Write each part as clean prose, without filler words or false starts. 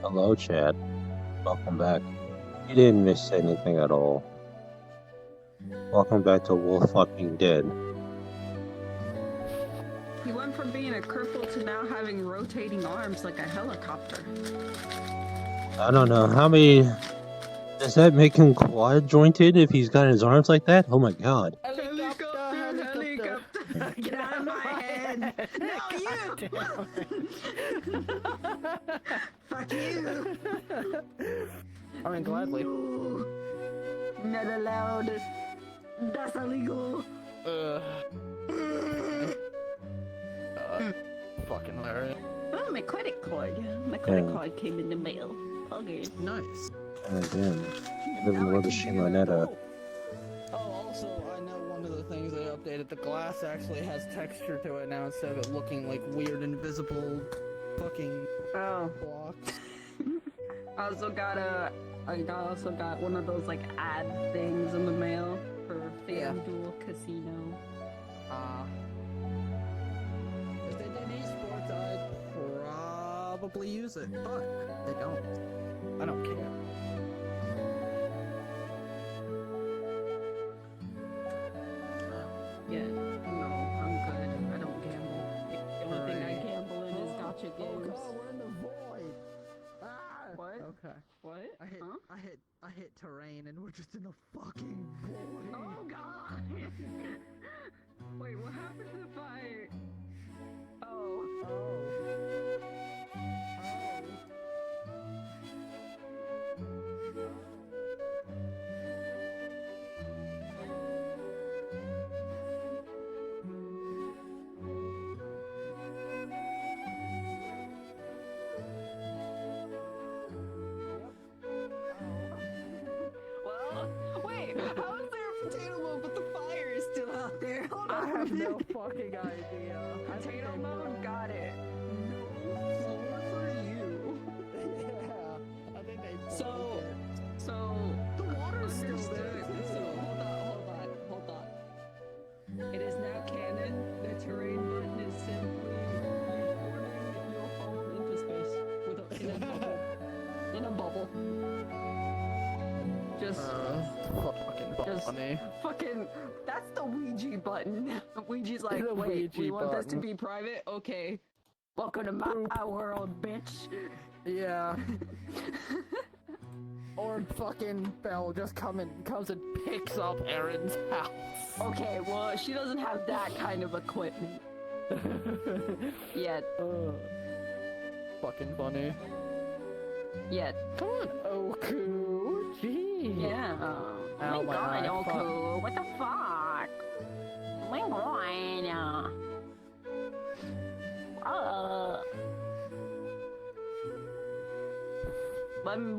Hello, Chad. Welcome back. You didn't miss anything at all. Welcome back to Wolf Fucking Dead. He went from being a cripple to now having rotating arms like a helicopter. I don't know how many. Does that make him quad jointed if he's got his arms like that? Oh my god. Helicopter. Get out of my head. No, you. Fuck you. I mean, gladly. Ooh. Not allowed. That's illegal. Fucking hilarious. Oh, my credit card. My credit card came in the mail. Okay. Nice. And again, living where the Shimonetta. Oh, also, I know one of the things they updated, the glass actually has texture to it now instead of it looking like weird invisible fucking blocks. I also got one of those like ad things in the mail for FanDuel Casino. If they did esports, I'd probably use it, but they don't. I don't care. Yeah, no, I'm good. I don't gamble. The only thing I gamble in is gotcha games. Oh, we're in the void. Ah! What? Okay. What? I hit terrain and we're just in a fucking void. Oh god! Wait, what happens if I... Oh. Well, wait, how is there a potato mode but the fire is still out there? Hold on. I have no fucking idea. Potato mode? Got it. More for you. Yeah. I think they So the water's still there. So hold on. It is now canon. The terrain button is simply recording your phone into space in a bubble. Just funny. fucking. That's the Ouija button. Ouija's like, The wait, Ouija we want this to button. be private? Okay. Welcome to my world, bitch. Yeah. Or fucking Belle just comes and picks up Erin's house. Okay, well, she doesn't have that kind of equipment yet. Fucking funny. Yet. Come on, Oku. Gee. Yeah. Ow, my eye, Oku. fuck. What the fuck? My groin.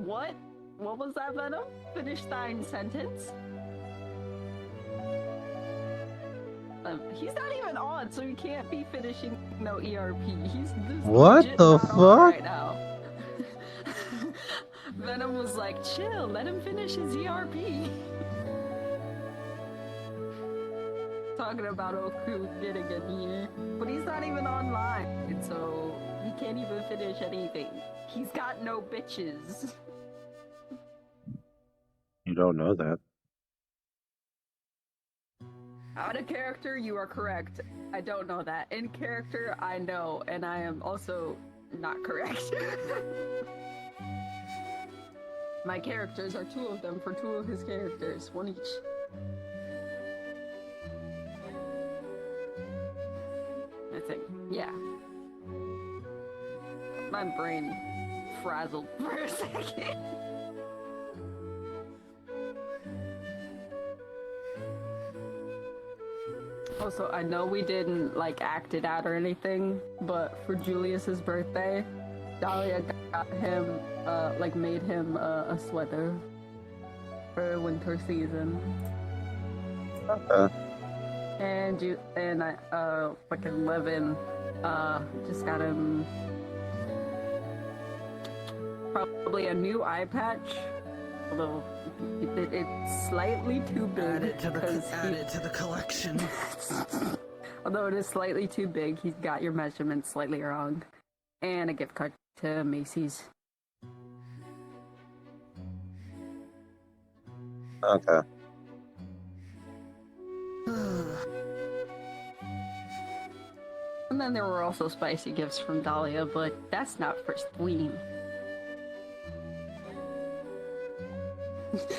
What? What was that, Venom? Finish thine sentence? He's not even on, so he can't be finishing no ERP. He's What legit the not on fuck? right now. Venom was like, chill, let him finish his ERP. Talking about Oku getting a year. But he's not even online, so he can't even finish anything. He's got no bitches. You don't know that. Out of character, you are correct. I don't know that. In character, I know, and I am also not correct. My characters are two of them for two of his characters, one each. I think, yeah. My brain frazzled for a second. Also, I know we didn't like act it out or anything, but for Julius's birthday, Dahlia got him, made him a sweater for winter season. Okay. And I fucking Levin just got him probably a new eye patch, although it's slightly too big. Add it to the collection. Although it is slightly too big, he's got your measurements slightly wrong. And a gift card to Macy's. Okay. And then there were also spicy gifts from Dahlia, but that's not for Spleen.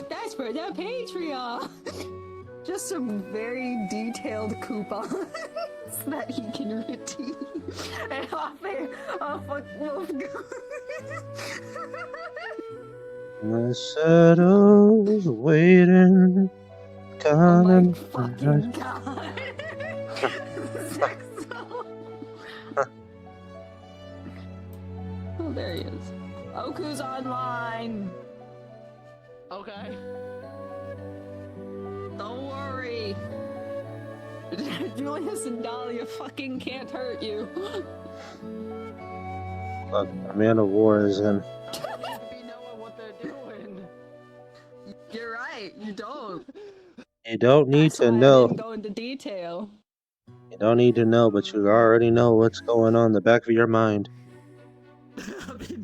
That's for the Patreon! Just some very detailed coupons that he can redeem. And The shadows waiting. Oh my fucking god. Oh, there he is. Oku's online! Okay. Don't worry. Julius and Dahlia fucking can't hurt you. Look, a man of war is in. Be knowing what they're doing. You're right, you don't. You don't need That's to why know. I didn't go into detail. You don't need to know, but you already know what's going on in the back of your mind.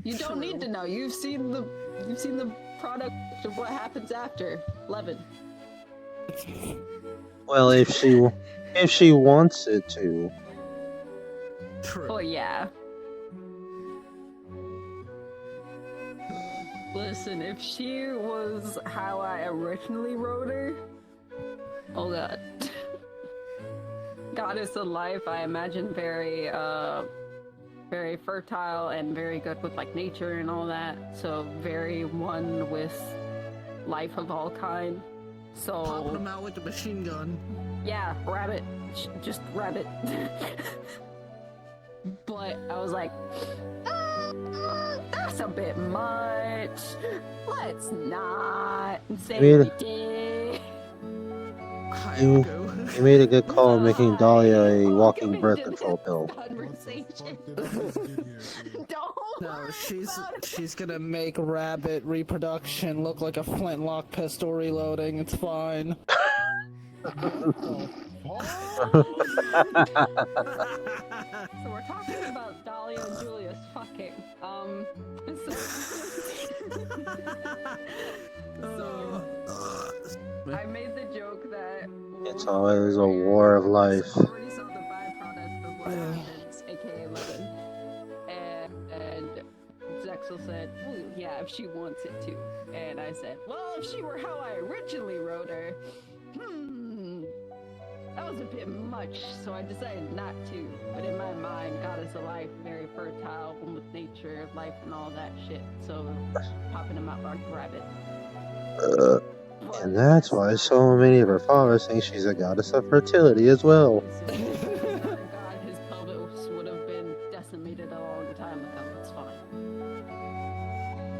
You don't need to know. You've seen the product of what happens after 11. Well, if she wants it to. True. Oh yeah. Listen, if she was how I originally wrote her, oh god. Goddess of life, I imagine very very fertile and very good with like nature and all that. So very one with life of all kind. So Popping them out with the machine gun. yeah, rabbit. Just rabbit. But I was like, that's a bit much. Let's not say we did. You made a good call making Dahlia a walking birth control pill. No, she's gonna make rabbit reproduction look like a flintlock pistol reloading. It's fine. So we're talking about Dahlia and Julius fucking. So I made the joke that It's always a war of life. I already saw the byproduct of what happens, aka 11. And Zexel said, well, yeah, if she wants it to. And I said, well, if she were how I originally wrote her, that was a bit much, so I decided not to. But in my mind, Goddess of Life, very fertile, one with nature, life, and all that shit. So, popping them out like a rabbit. And that's why so many of her followers think she's a goddess of fertility as well. God, his pelvis would have been decimated a long time ago. It's fine.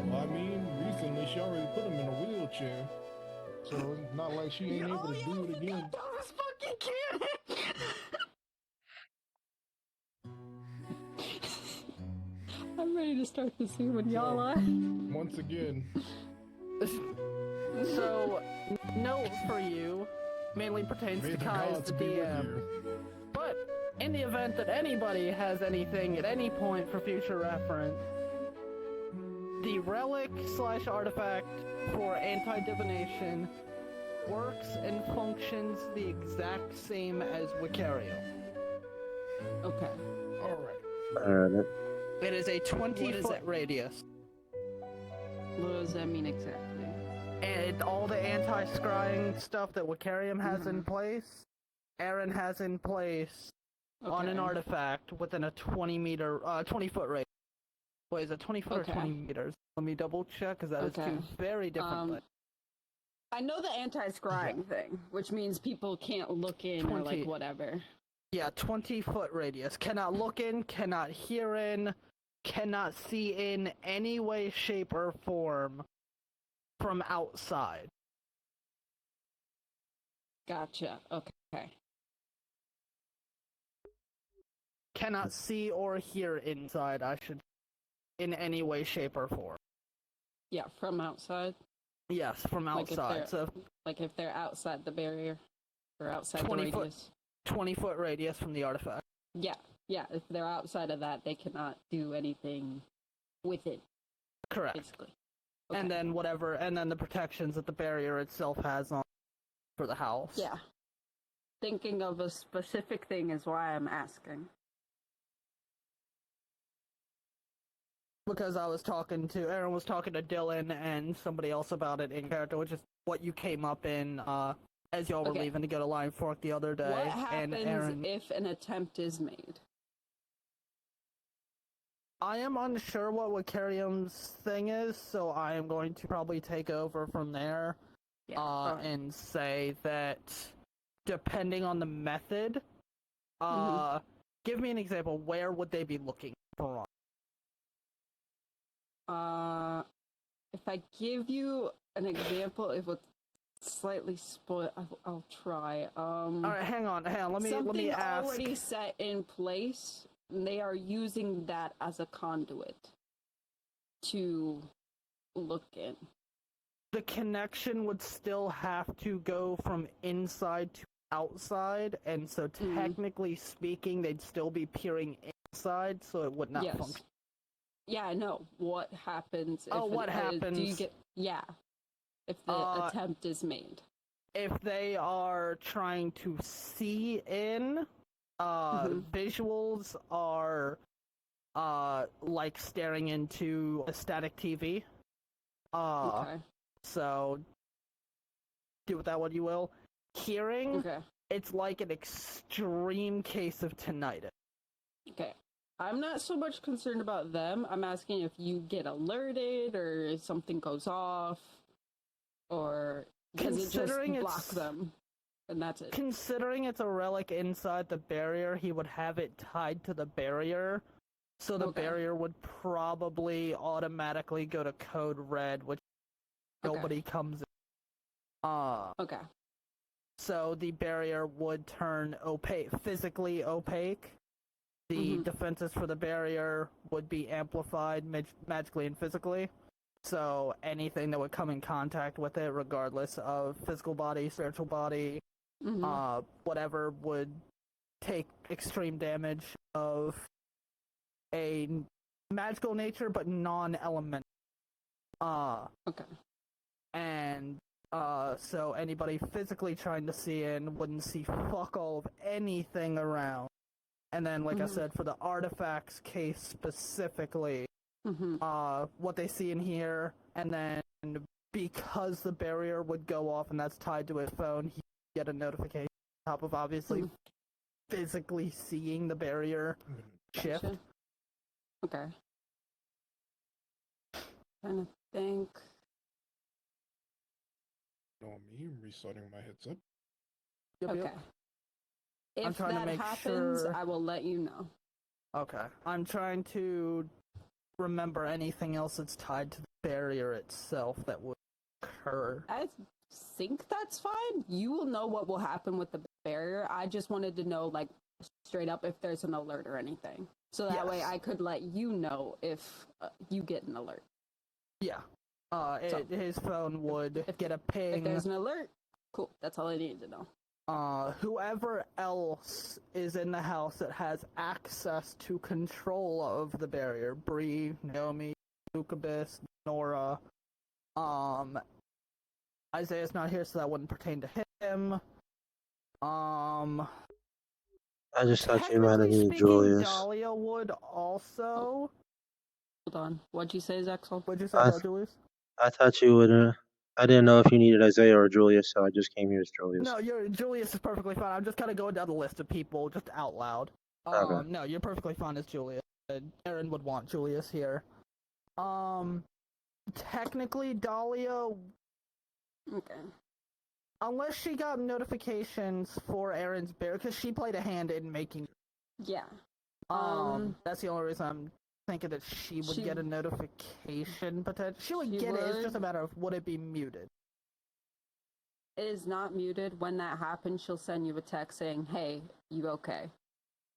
Well, I mean, recently she already put him in a wheelchair. So it's not like she ain't able to do it again. This fucking kid! I'm ready to start the scene when y'all are. Once again. So, note for you mainly pertains May to the Kai as gods the be with DM. you. But in the event that anybody has anything at any point for future reference, the relic / artifact for anti-divination works and functions the exact same as Wicario. Okay. Alright. Alright. It is a 20-foot radius. What does that mean exactly? And all the anti-scrying stuff that Wicarium has in place, Aaron has in place on an artifact within a 20-foot radius. Wait, is it 20 foot or 20 meters? Let me double check, because that is two very different things. I know the anti-scrying thing, which means people can't look in or like whatever. Yeah, 20-foot radius. Cannot look in, cannot hear in, cannot see in any way, shape, or form from outside. Gotcha. Okay. Cannot see or hear inside, in any way, shape, or form. Yeah, from outside. Yes, from outside. Like if they're outside the barrier or outside the 20 foot radius. 20-foot radius from the artifact. Yeah. If they're outside of that, they cannot do anything with it. Correct. Basically. And then whatever, and then the protections that the barrier itself has on for the house. Yeah. Thinking of a specific thing is why I'm asking. Because Aaron was talking to Dylan and somebody else about it in character, which is what you came up in as y'all were leaving to go to Lion Fork the other day. What happens and Aaron, if an attempt is made? I am unsure what Wakarium's thing is, so I am going to probably take over from there and say that depending on the method, give me an example. Where would they be looking for? If I give you an example, it would slightly spoil. I'll try. All right, hang on. Let me ask. Something already set in place. They are using that as a conduit to look in. The connection would still have to go from inside to outside, and so technically speaking, they'd still be peering inside, so it would not function. Yeah, I know. What happens if what happens? Do you get if the attempt is made? If they are trying to see in, visuals are like staring into a static TV. So do with that what you will. Hearing, it's like an extreme case of tinnitus. Okay. I'm not so much concerned about them. I'm asking if you get alerted or if something goes off or does it just block them? And that's it. Considering it's a relic inside the barrier, he would have it tied to the barrier. So the barrier would probably automatically go to code red, which nobody comes in. So the barrier would turn physically opaque. The defenses for the barrier would be amplified magically and physically. So anything that would come in contact with it, regardless of physical body, spiritual body, whatever, would take extreme damage of a magical nature, but non-elemental. And so anybody physically trying to see in wouldn't see fuck all of anything around. And then, like I said, for the artifacts case specifically, what they see in here, and then because the barrier would go off and that's tied to his phone, he get a notification on top of obviously physically seeing the barrier shift. Okay. Trying to think. On me, restarting my headset. Okay. If trying that to make happens, sure... I will let you know. Okay. I'm trying to remember anything else that's tied to the barrier itself that would occur. I think that's fine. You will know what will happen with the barrier. I just wanted to know, like, straight up if there's an alert or anything. So that way I could let you know if you get an alert. Yeah. His phone would get a ping. If there's an alert, cool. That's all I need to know. Whoever else is in the house that has access to control of the barrier, Bree, Naomi, Lucabis, Nora, Isaiah's not here, so that wouldn't pertain to him. I just thought you might have needed Julius. Dahlia would also... Hold on. What'd you say, Zexel? What'd you say about Julius? I thought you would. I didn't know if you needed Isaiah or Julius, so I just came here as Julius. No, Julius is perfectly fine. I'm just kind of going down the list of people, just out loud. Okay. No, you're perfectly fine as Julius. Aaron would want Julius here. Technically, Dahlia... Okay. Unless she got notifications for Aaron's bear, because she played a hand in making... Yeah. That's the only reason I'm thinking that she would get a notification, potentially. She would get it, it's just a matter of would it be muted. It is not muted. When that happens, she'll send you a text saying, hey, you okay?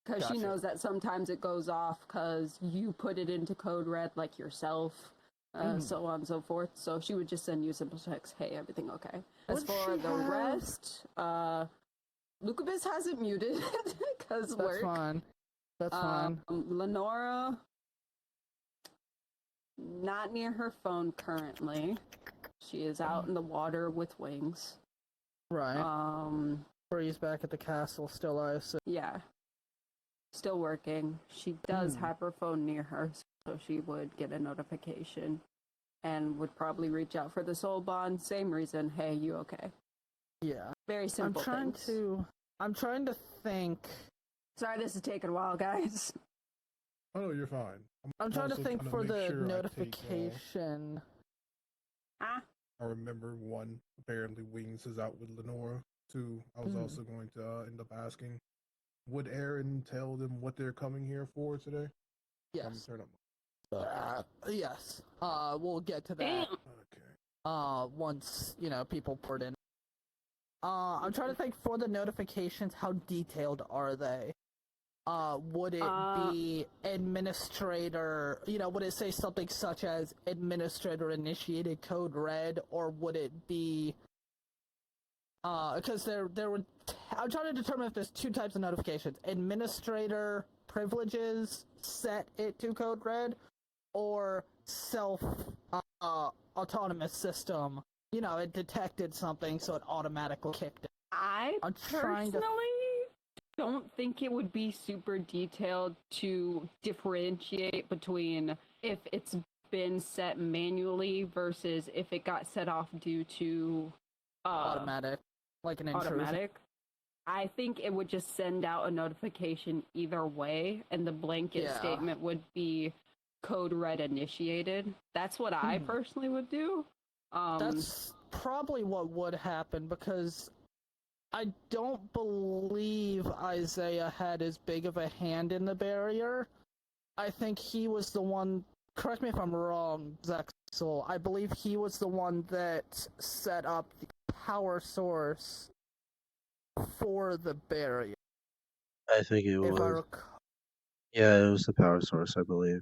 Because she knows that sometimes it goes off because you put it into code red, like yourself, so on and so forth. So she would just send you a simple text, hey, everything okay? As for the rest, Lucabis hasn't muted because work. That's fine. That's fine. Lenora, Not near her phone currently. She is out in the water with wings. Right. Bree's back at the castle still, I assume. Yeah. Still working. She does have her phone near her, so she would get a notification and would probably reach out for the soul bond. Same reason. Hey, you okay? Yeah. Very simple things. I'm trying to think. Sorry this is taking a while, guys. Oh, you're fine. I'm trying to also think trying for make the sure I notification. Ah. I remember one, apparently Wings is out with Lenora. Two, I was also going to end up asking, would Aaron tell them what they're coming here for today? Yes. Turn up. Yes. We'll get to that. Damn. Okay. Once, people poured in. I'm trying to think for the notifications, how detailed are they? Would it be administrator, would it say something such as administrator initiated code red, or would it be, because there would, I'm trying to determine if there's two types of notifications. Administrator privileges set it to code red, or autonomous system, it detected something so it automatically kicked it. I personally don't think it would be super detailed to differentiate between if it's been set manually versus if it got set off due to automatic, like an intrusion. Automatic. I think it would just send out a notification either way, and the blanket statement would be code red initiated. That's what I personally would do. That's probably what would happen, because I don't believe Isiah had as big of a hand in the barrier. I think he was the one, correct me if I'm wrong, Zexel, I believe he was the one that set up the power source for the barrier. I think it If I was. recall. Yeah, it was the power source, I believe.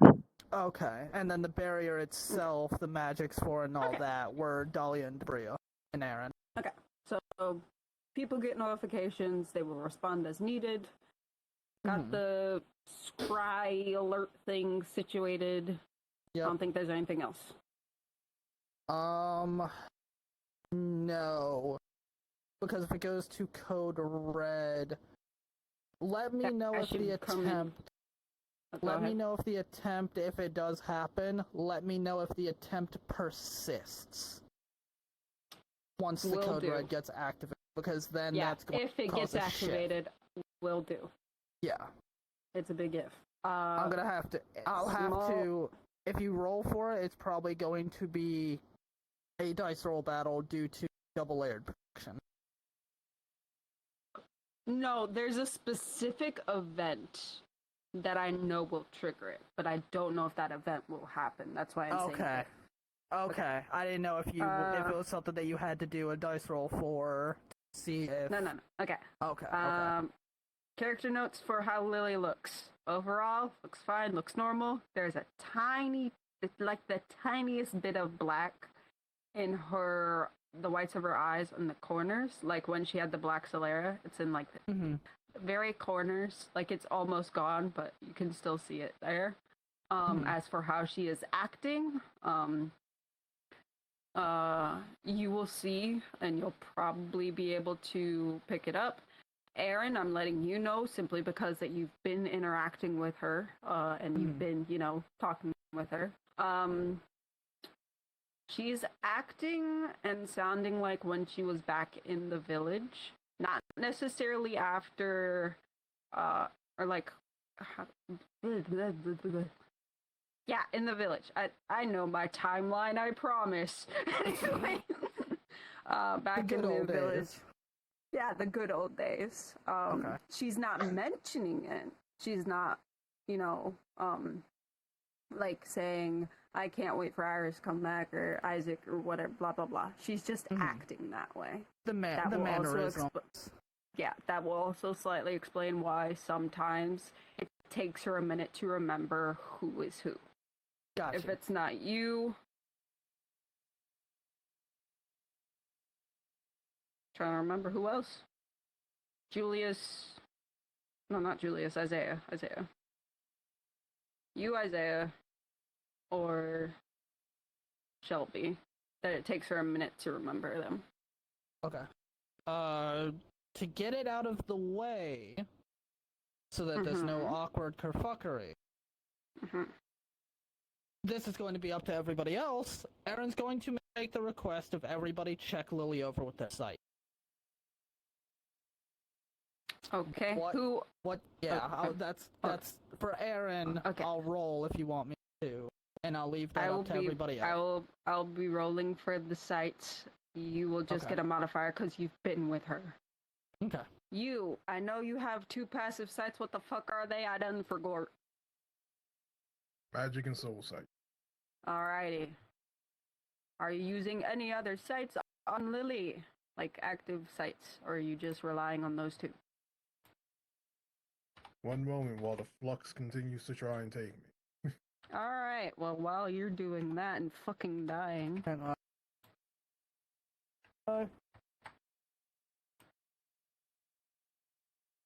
Okay, and then the barrier itself, the magics for and all that, were Dahlia and Bria and Aaron. Okay, so people get notifications, they will respond as needed. Got the scry alert thing situated. Yep. I don't think there's anything else. No. Because if it goes to code red, let me know if the attempt... Let me know if the attempt, if it does happen, let me know if the attempt persists. Once the code red gets activated, because then that's going if it gets activated, will do. Yeah. It's a big if. I'm gonna have to, if you roll for it, it's probably going to be a dice roll battle due to double layered protection. No, there's a specific event that I know will trigger it, but I don't know if that event will happen. That's why I'm saying. Okay. I didn't know if if it was something that you had to do a dice roll for to see if. No. Okay. Okay. Character notes for how Lily looks. Overall, looks fine, looks normal. There's a it's like the tiniest bit of black in the whites of her eyes and the corners. Like when she had the black sclera, it's in like the very corners. Like it's almost gone, but you can still see it there. As for how she is acting, you will see, and you'll probably be able to pick it up. Aaron, I'm letting you know simply because that you've been interacting with her, and you've been, talking with her. She's acting and sounding like when she was back in the village. Not necessarily after, or like, yeah, in the village. I know my timeline, I promise. Anyway, back in the village. Yeah, the good old days. Okay. She's not mentioning it. She's not, like saying, I can't wait for Iris to come back, or Isaac, or whatever, blah, blah, blah. She's just acting that way. The mannerisms. Yeah, that will also slightly explain why sometimes it takes her a minute to remember who is who. Gotcha. If it's not you... Trying to remember who else. Julius. No, not Julius. Isiah. You, Isiah. Or Shelby. That it takes her a minute to remember them. Okay. To get it out of the way, so that there's no awkward kerfuckery. This is going to be up to everybody else. Aaron's going to make the request of everybody check Lily over with their sight. Okay. What? Yeah, that's for Aaron. Okay. I'll roll if you want me to, and I'll leave that up to everybody else. I'll be rolling for the sights. You will just get a modifier because you've been with her. Okay. I know you have 2 passive sights. What the fuck are they? I done forgot. Magic and soul sight. Alrighty. Are you using any other sights on Lily? Like active sights? Or are you just relying on those 2? One moment while the flux continues to try and take me. Alright, well, while you're doing that and fucking dying. Hang on.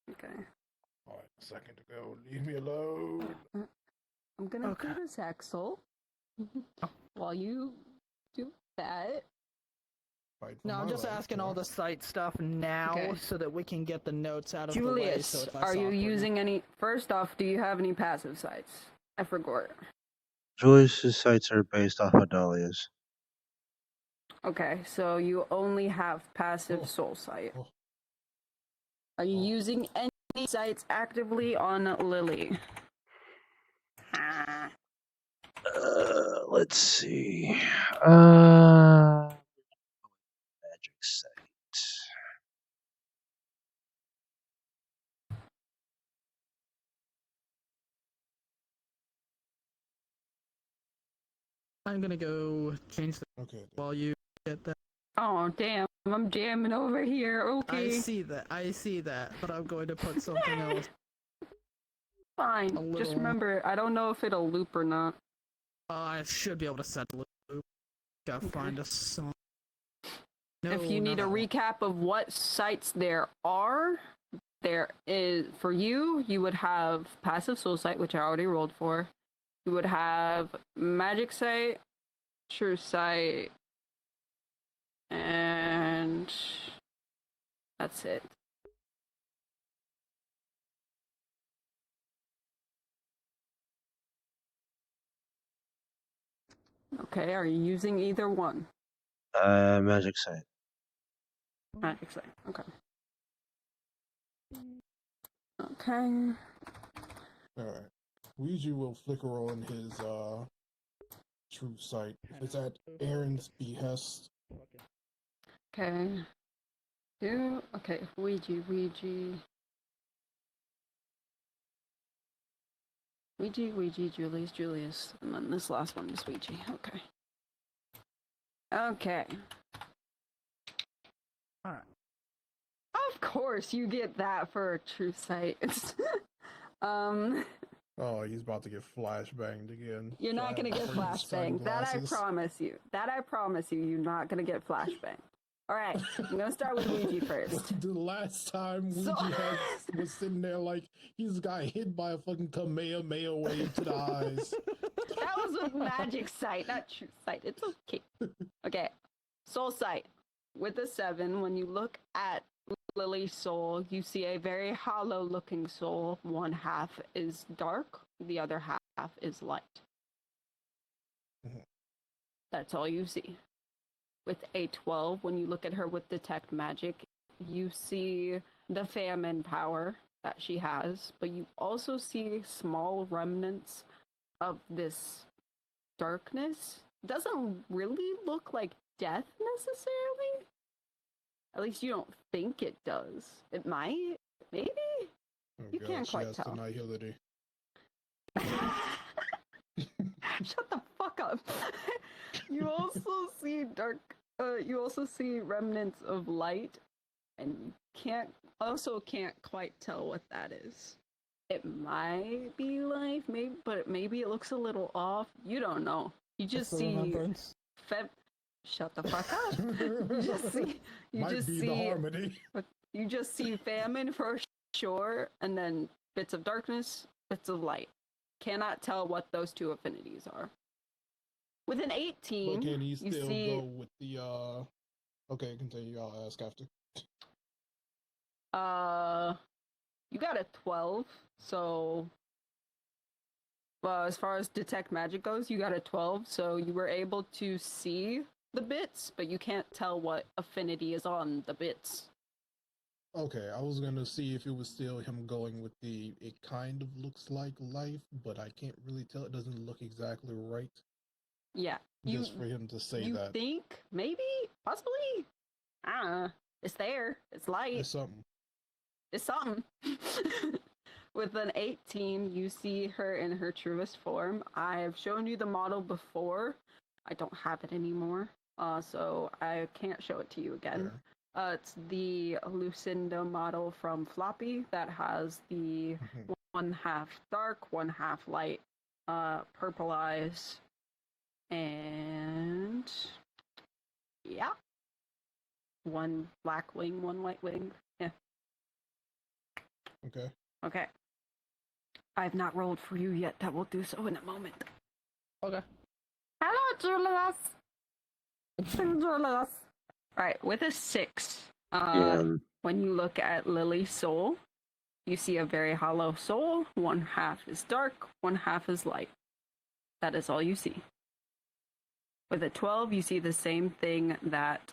Okay. Alright, a second to go. Leave me alone. I'm gonna do this, Axel. While you do that. No, I'm just asking all the site stuff now so that we can get the notes out of Julius, the way. So are you using any... First off, do you have any passive sights? I forgot. Julius's sights are based off of Dahlia's. Okay, so you only have passive soul sight. Are you using any sights actively on Lily? Let's see. Magic sight. I'm gonna go change the while you get that. Oh, damn. I'm jamming over here. Okay. I see that, but I'm going to put something else. Fine. Just remember, I don't know if it'll loop or not. I should be able to set the loop. Gotta find a song. No, if you need a recap of what sites there is, for you would have passive soul sight, which I already rolled for. You would have magic sight, true sight, and that's it. Okay, are you using either one? Magic sight. Magic sight, okay. Okay. Alright. Ouija will flicker on his true sight. If it's at Aaron's behest. Okay. Okay, Ouija. Ouija, Julius. And then this last one is Ouija. Okay. Okay. Alright. Of course you get that for a true sight. Oh, he's about to get flashbanged again. You're not gonna get flashbanged. That I promise you. You're not gonna get flashbanged. Alright, I'm gonna start with Ouija first. The last time Ouija was sitting there like he's got hit by a fucking Kamehameha wave to the eyes. That was a magic sight, not true sight. It's okay. Okay, soul sight. With a 7, when you look at Lily's soul, you see a very hollow looking soul. One half is dark, the other half is light. That's all you see. With a 12, when you look at her with detect magic, you see the famine power that she has, but you also see small remnants of this darkness. Doesn't really look like death necessarily. At least you don't think it does. It might, maybe. Oh, you can't quite tell. Annihility. Shut the fuck up. You also see you also see remnants of light, and you can't quite tell what that is. It might be life, but maybe it looks a little off. You don't know. You just see shut the fuck up. You just see famine for sure, and then bits of darkness, bits of light. Cannot tell what those two affinities are. With an But 18, can he you still see go with the Okay, continue. I'll ask after. you got a 12, so well, as far as detect magic goes, you got a 12, so you were able to see the bits, but you can't tell what affinity is on the bits. Okay, I was gonna see if it was still him going with the it kind of looks like life, but I can't really tell. It doesn't look exactly right. Yeah. Just for him to say you that. think maybe possibly I don't know. It's there. It's light. It's something. It's something. With an 18, you see her in her truest form. I've shown you the model before. I don't have it anymore, so I can't show it to you again. It's the Lucinda model from Floppy that has the one half dark, one half light, purple eyes, and yeah, one black wing, one white wing. Yeah. Okay. Okay. I've not rolled for you yet. That will do so in a moment. Okay. Hello, Julius. Julius. Alright, with a 6, when you look at Lily's soul, you see a very hollow soul. One half is dark, one half is light. That is all you see. With a 12, you see the same thing that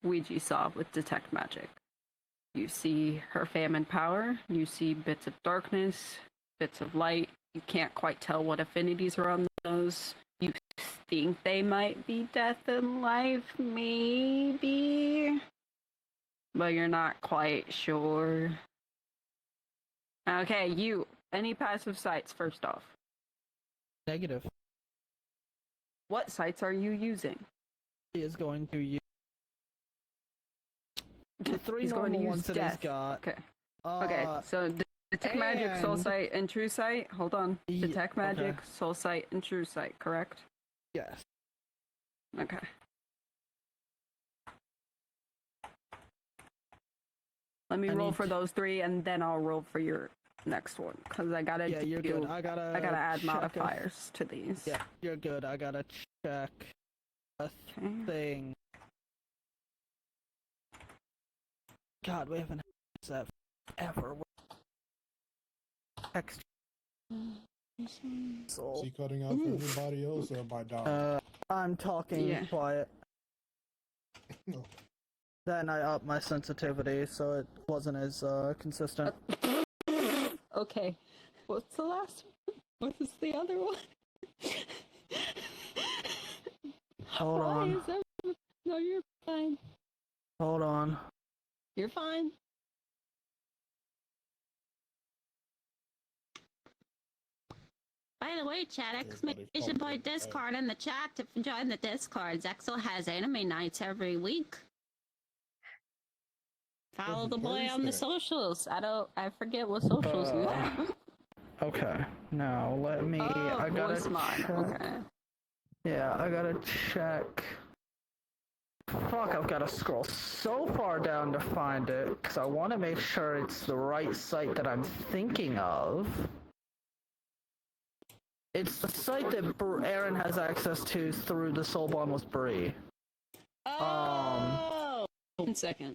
Ouija saw with Detect Magic. You see her famine power, you see bits of darkness, bits of light. You can't quite tell what affinities are on those. You think they might be death and life, maybe, but you're not quite sure. Okay, you. Any passive sights, first off? Negative. What sights are you using? He is going to use the 3 He's normal going to use ones that death. he's got. Okay, so Detect Magic, Soul Sight, and True Sight. Hold on. Detect Magic, okay. Soul Sight, and True Sight, correct? Yes. Okay. Let me roll for those 3, and then I'll roll for your next one, because I gotta you're good. I gotta add modifiers to these. Yeah, you're good. I gotta check a thing. God, we haven't had that ever. Text. Is he cutting out for everybody else or by Dom? I'm talking quiet. No. Then I upped my sensitivity, so it wasn't as consistent. Okay. What's the last one? What was the other one? Hold on. No, you're fine. Hold on. You're fine. By the way, chat, exclamation point Discord in the chat to join the Discord. Zexel has anime nights every week. Follow the boy on the socials. I forget what socials you have. Okay. Now let me. I gotta check. Okay. Yeah, I gotta check. Fuck, I've gotta scroll so far down to find it, because I want to make sure it's the right site that I'm thinking of. It's the site that Aaron has access to through the Soul Bond with Bree. Oh! 1 second.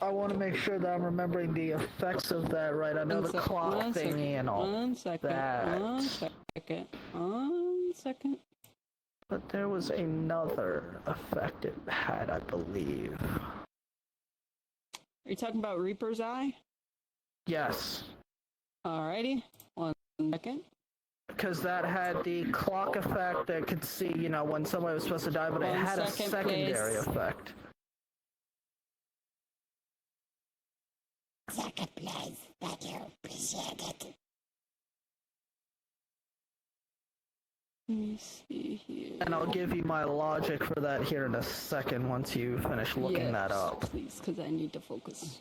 I want to make sure that I'm remembering the effects of that right. I know the clock thingy and all that. 1 second. But there was another effect it had, I believe. Are you talking about Reaper's Eye? Yes. Alrighty. 1 second. Because that had the clock effect that could see, you know, when somebody was supposed to die, but it had a secondary effect. Second place. Thank you. Appreciate it. Let me see here. And I'll give you my logic for that here in a second once you finish looking that up. Please, because I need to focus.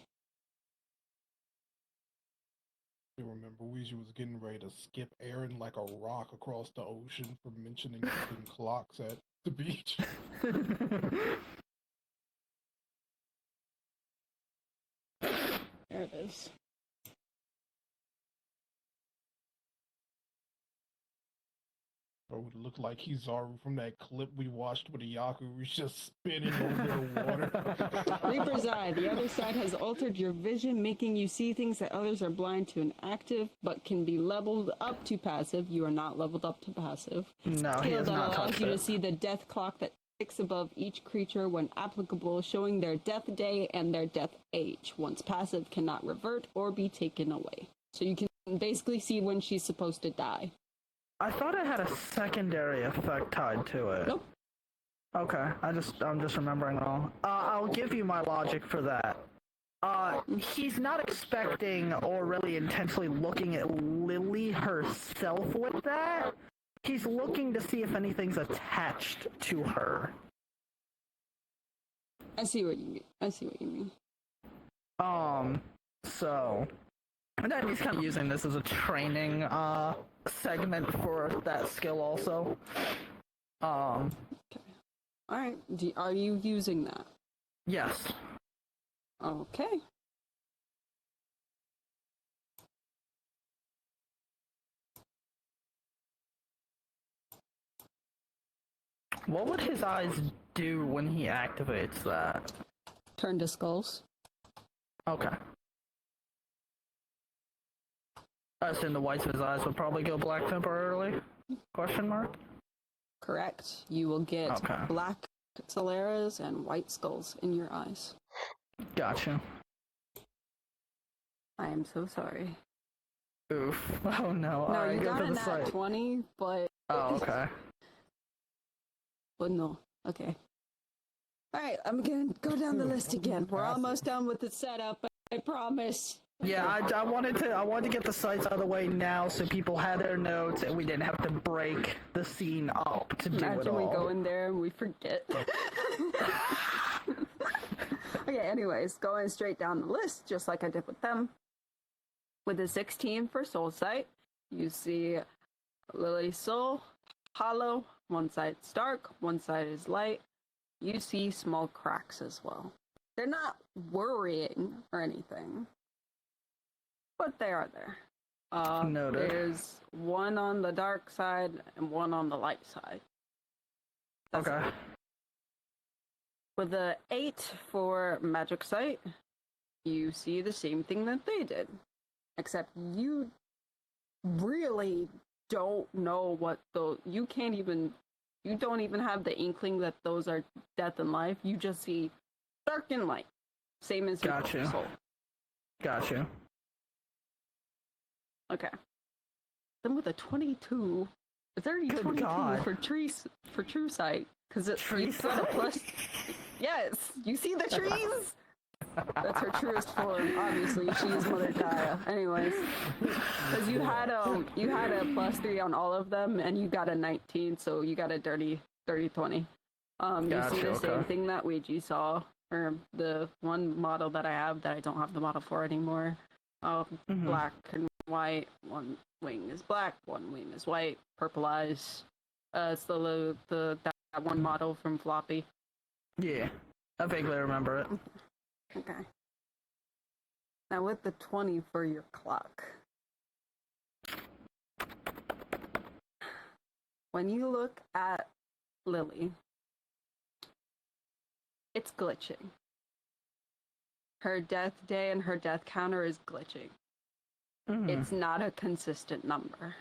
I remember Ouija was getting ready to skip Aaron like a rock across the ocean for mentioning fucking clocks at the beach. There it is. Or would it look like Kizaru from that clip we watched with the Yaku was just spinning over the water? Reaper's Eye. The other side has altered your vision, making you see things that others are blind to and active, but can be leveled up to passive. You are not leveled up to passive. No, he Skill has that not allows touched you to it. see the death clock that ticks above each creature when applicable, showing their death day and their death age. Once passive, cannot revert or be taken away. So you can basically see when she's supposed to die. I thought it had a secondary effect tied to it. Nope. Okay, I'm just remembering wrong. I'll give you my logic for that. He's not expecting or really intentionally looking at Lily herself with that. He's looking to see if anything's attached to her. I see what you mean. So... And then he's kind of using this as a training, segment for that skill also. Okay. Alright, are you using that? Yes. Okay. What would his eyes do when he activates that? Turn to skulls. Okay. I assume the whites of his eyes would probably go black temporarily? Question mark? Correct. You will get Okay. black scleras and white skulls in your eyes. Gotcha. I am so sorry. Oof. Oh no. No, Alright, you go got to a the nat site. 20, but... Oh, okay. But no. Okay. Alright, I'm gonna go down the list again. We're almost done with the setup, I promise. Yeah, I wanted to get the sites out of the way now so people had their notes and we didn't have to break the scene up to do it Imagine all. we go in there and we forget. Okay, anyways, going straight down the list, just like I did with them. With the 16 for Soul Sight, you see Lily's Soul, hollow, one side's dark, one side is light. You see small cracks as well. They're not worrying or anything, but they are there. Noted. There's one on the dark side and one on the light side. That's Okay. it. With the 8 for Magic Sight, you see the same thing that they did. Except you really don't know what those... You don't even have the inkling that those are death and life. You just see dark and light. Same as your Gotcha. soul. Gotcha. Okay. Then with a 22... It's already Good 22 God. for True Sight. Because Tree you got a plus... Yes! You see the trees? That's her truest form. Obviously, she is Mother Gaia. Anyways, because you had a +3 on all of them, and you got a 19, so you got a dirty 20. You see Gotcha, the same okay. thing that Ouija saw, or the one model that I have that I don't have the model for anymore. Mhm. Black and white. One wing is black, one wing is white. Purple eyes. It's that one model from Floppy. Yeah. I vaguely remember it. Okay. Now with the 20 for your clock. When you look at Lily, it's glitching. Her death day and her death counter is glitching. Mhm. It's not a consistent number.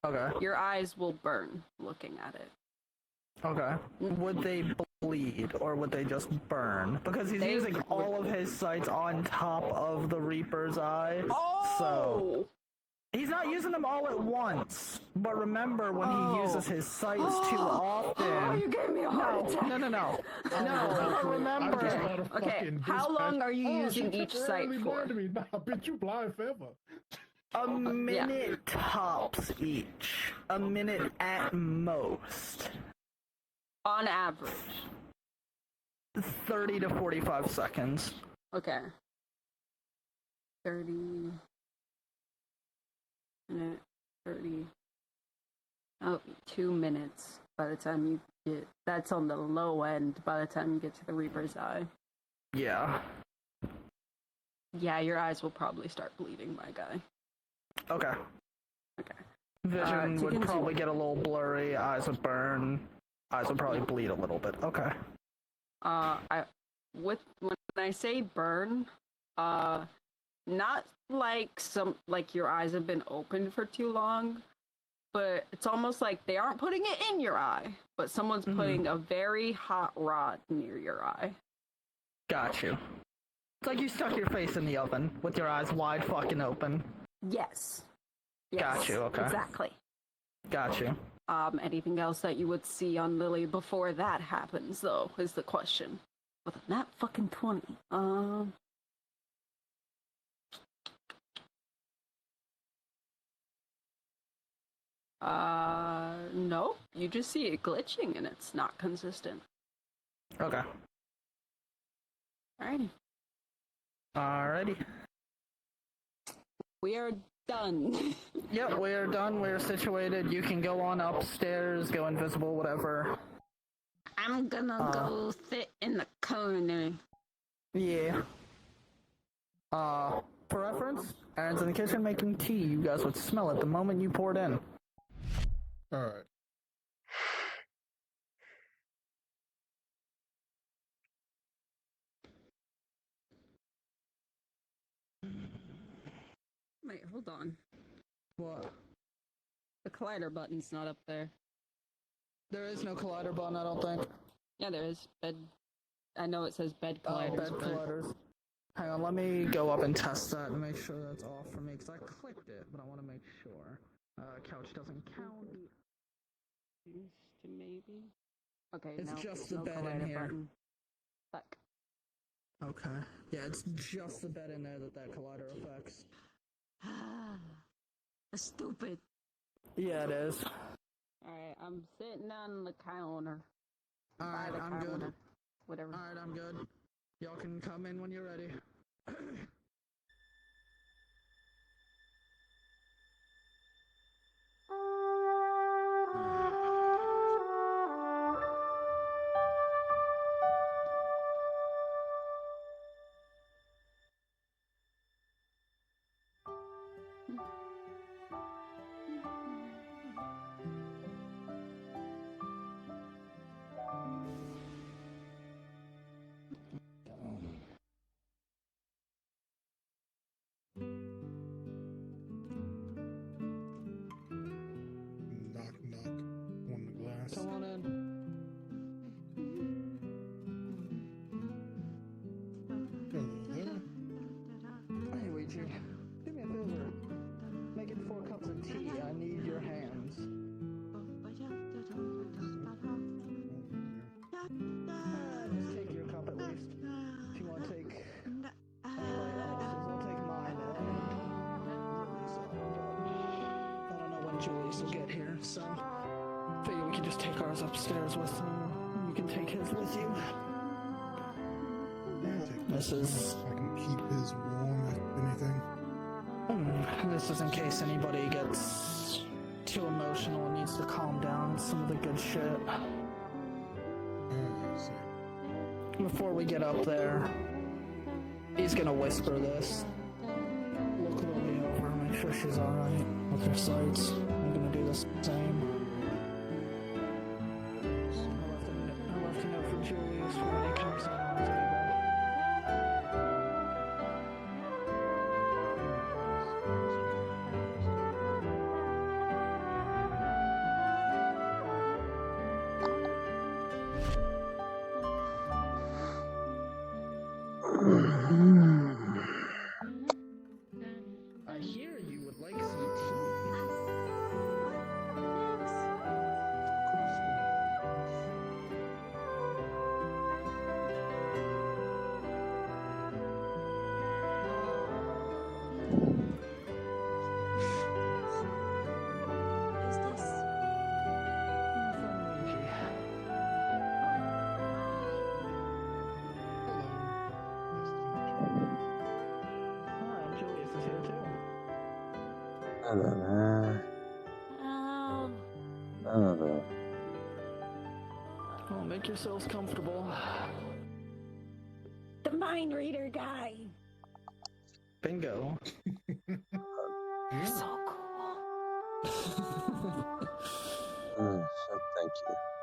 Okay. Your eyes will burn looking at it. Okay. Would they bleed or would they just burn? Because he's They using would- all of his sights on top of the Reaper's eye. Oh! So he's not using them all at once. But remember, when he uses his sights too often. Oh, you gave me a heart attack. No. No, but I remember. just got a Okay, fucking how dispatch. long are you Oh, using she each sight temporarily for? blinded me. Nah, I bet you blind forever. A minute tops each. A minute at most. On average. 30 to 45 seconds. Okay. 30 minute 30. Oh, 2 minutes by the time you get. That's on the low end by the time you get to the Reaper's Eye. Yeah. Yeah, your eyes will probably start bleeding, my guy. Okay. Okay. Vision to would continue. probably get a little blurry. Eyes would burn. Eyes would probably bleed a little bit. Okay. When I say burn, not like your eyes have been open for too long, but it's almost like they aren't putting it in your eye, but someone's putting a very hot rod near your eye. Got you. It's like you stuck your face in the oven with your eyes wide fucking open. Yes. Got you, okay. Exactly. Got you. Anything else that you would see on Lily before that happens, though, is the question. With a nat fucking 20. No. You just see it glitching and it's not consistent. Okay. Alrighty. Alrighty. We are done. Yep, we are done. We're situated. You can go on upstairs, go invisible, whatever. I'm gonna go sit in the corner. Yeah. For reference, Aaron's in the kitchen making tea. You guys would smell it the moment you poured in. Alright. Wait, hold on. What? The collider button's not up there. There is no collider button, I don't think. Yeah, there is. Bed. I know it says bed colliders. Bed colliders. Hang on, let me go up and test that and make sure that's off for me, because I clicked it, but I want to make sure. Couch doesn't count. Maybe. Okay, It's no, just the no bed in collider here. button. Fuck. Okay. Yeah, it's just the bed in there that collider affects. Stupid. Yeah, it is. Alright, I'm sitting on the counter. Alright, By the I'm counter. good. Whatever. Alright, I'm good. Y'all can come in when you're ready. Knock, knock on the glass. Come on in. Hello there. Hey, Ouija. Do me a favor. Making 4 cups of tea. I need your hands. Just take your cup at least. If you want to take anybody else's, I'll take mine. I don't know when Julius will get here, so figure we can just take ours upstairs with him. You can take his with you. This is I can keep his warm if anything. this is in case anybody gets too emotional and needs to calm down. Some of the good shit. I see. Before we get up there, he's gonna whisper this. Look Lily over, make sure she's alright with her sights. I'm gonna do the same. I left a note for Julius for when he comes in on the table. I hear you would like some Who's this? Hi, Julius is here too. Well, make yourselves comfortable. The mind reader guy. Bingo. So cool.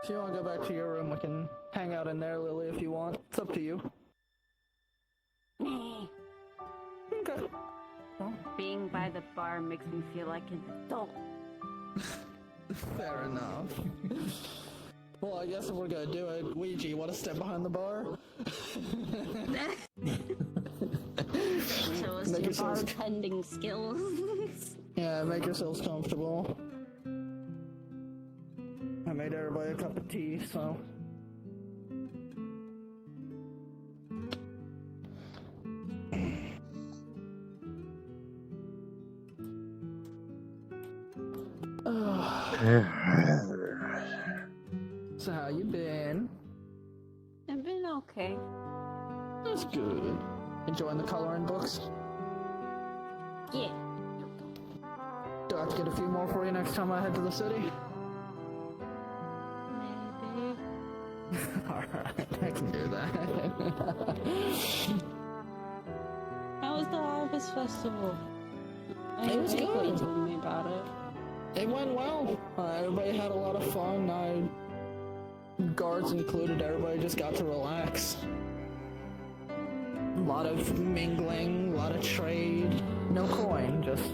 If you want to go back to your room, we can hang out in there, Lily, if you want. It's up to you. Okay. Well, Being by the bar makes me feel like an adult. fair enough. Well, I guess if we're gonna do it, Ouija, you want to step behind the bar? Show us Make your yourselves- bartending skills. Yeah, make yourselves comfortable. I made everybody a cup of tea, so. So how you been? I've been okay. That's good. Enjoying the coloring books? Yeah. Do I have to get a few more for you next time I head to the city? Maybe. Alright, I can do that. How was the Harvest Festival? It was Jake good. told me about it. It went well. Everybody had a lot of fun. Guards included, everybody just got to relax. A lot of mingling, a lot of trade. No coin, just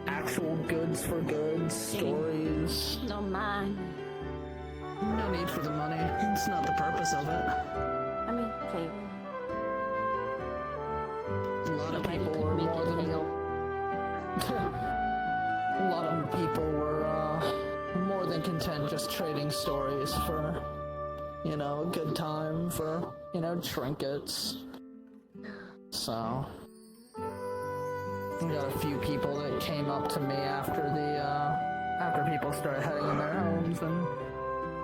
actual goods for goods, stories. No mind. No need for the money. It's not the purpose of it. I mean, okay. A lot of Nobody people could were make more it than fail. a lot of people were more than content just trading stories for, a good time, for, trinkets. So, we got a few people that came up to me after after people started heading in their homes and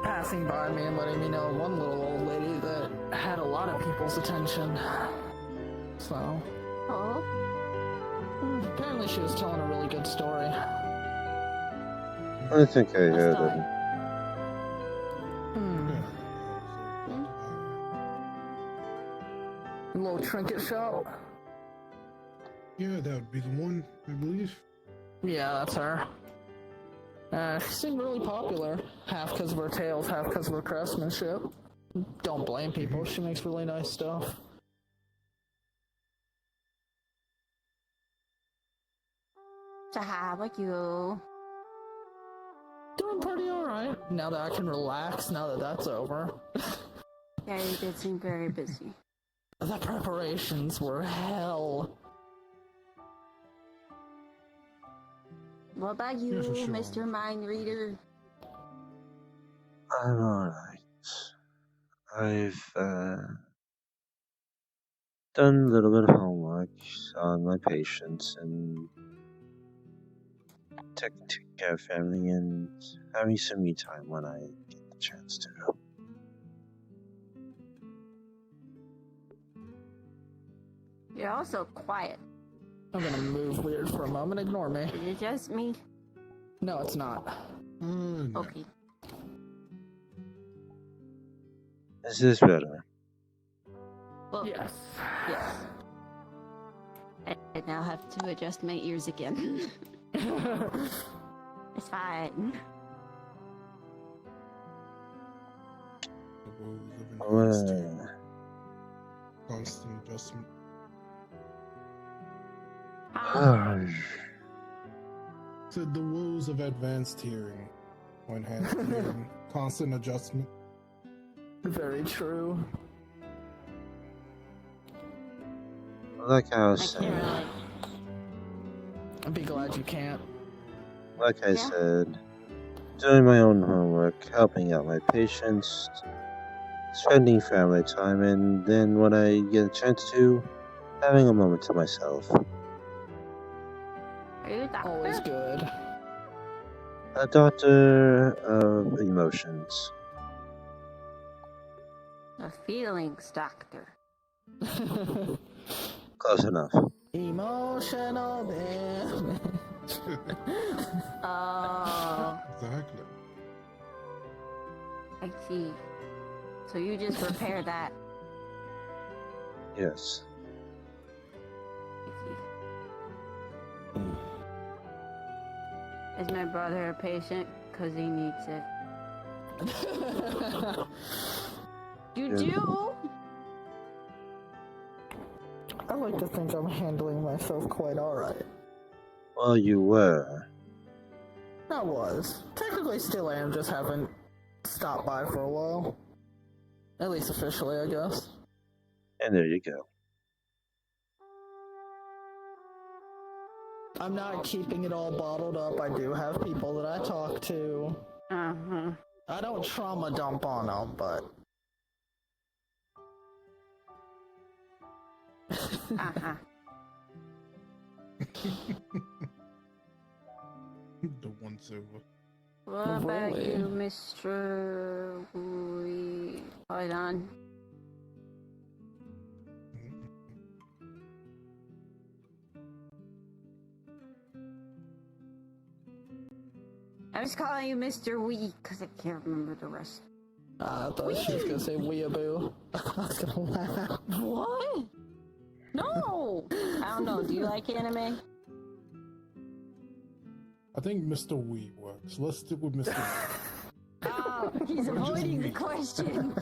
passing by me and letting me know one little old lady that had a lot of people's attention. So, Oh, apparently she was telling a really good story. I think I what's heard that? it. A little trinket shop? Yeah, that would be the one, I believe. Yeah, that's her. She seemed really popular. Half because of her tales, half because of her craftsmanship. Don't blame people, she makes really nice stuff. So how about you? Doing pretty alright. Now that I can relax, now that that's over. Yeah, you did seem very busy. The preparations were hell. What about you, Yeah, for sure. Mr. Mind Reader? I'm alright. I've done a little bit of homework on my patients and taking care of family and having some me time when I get the chance to. You're also quiet. I'm gonna move weird for a moment, ignore me. Is it just me? No, it's not. No. Okay. Is this better? Well, Yes. yes. I now have to adjust my ears again. It's fine. The woes of an Well, constant adjustment. Said the woes of advanced hearing when handling constant adjustment. Very true. like I was I saying, can't really. I'd be glad you can't. like I Yeah. said, doing my own homework, helping out my patients, spending family time, and then when I get a chance to, having a moment to myself. Are you a doctor? Always good. A doctor of emotions. A feelings doctor. Close enough. Emotional damage. Oh, Exactly. I see. So you just repair that. Yes. I see. Is my brother a patient? Because he needs it. You Yeah. do? I like to think I'm handling myself quite alright. Well, you were. I was. Technically still am, just haven't stopped by for a while. At least officially, I guess. And there you go. I'm not keeping it all bottled up. I do have people that I talk to. Uh-huh. I don't trauma dump on them, but... Uh-huh. The once over. What about Really? you, Mr. Hold on. I was calling you Mr. Wee because I can't remember the rest. I thought she was gonna say weeaboo. I was gonna laugh. What? No! I don't know. Do you like anime? I think Mr. Wee works. Let's stick with Mr. Wee. Oh, he's avoiding the question.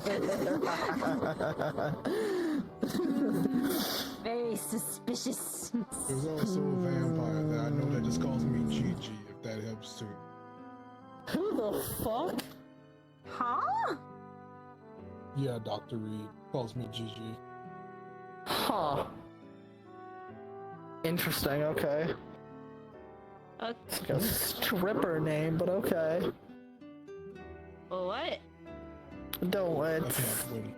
Very suspicious. There's also a vampire that I know that just calls me Gigi, if that helps too. Who the fuck? Huh? Yeah, Dr. Reed calls me Gigi. Huh. Interesting, okay. It's like a stripper name, but okay. What? Don't I let. can't win.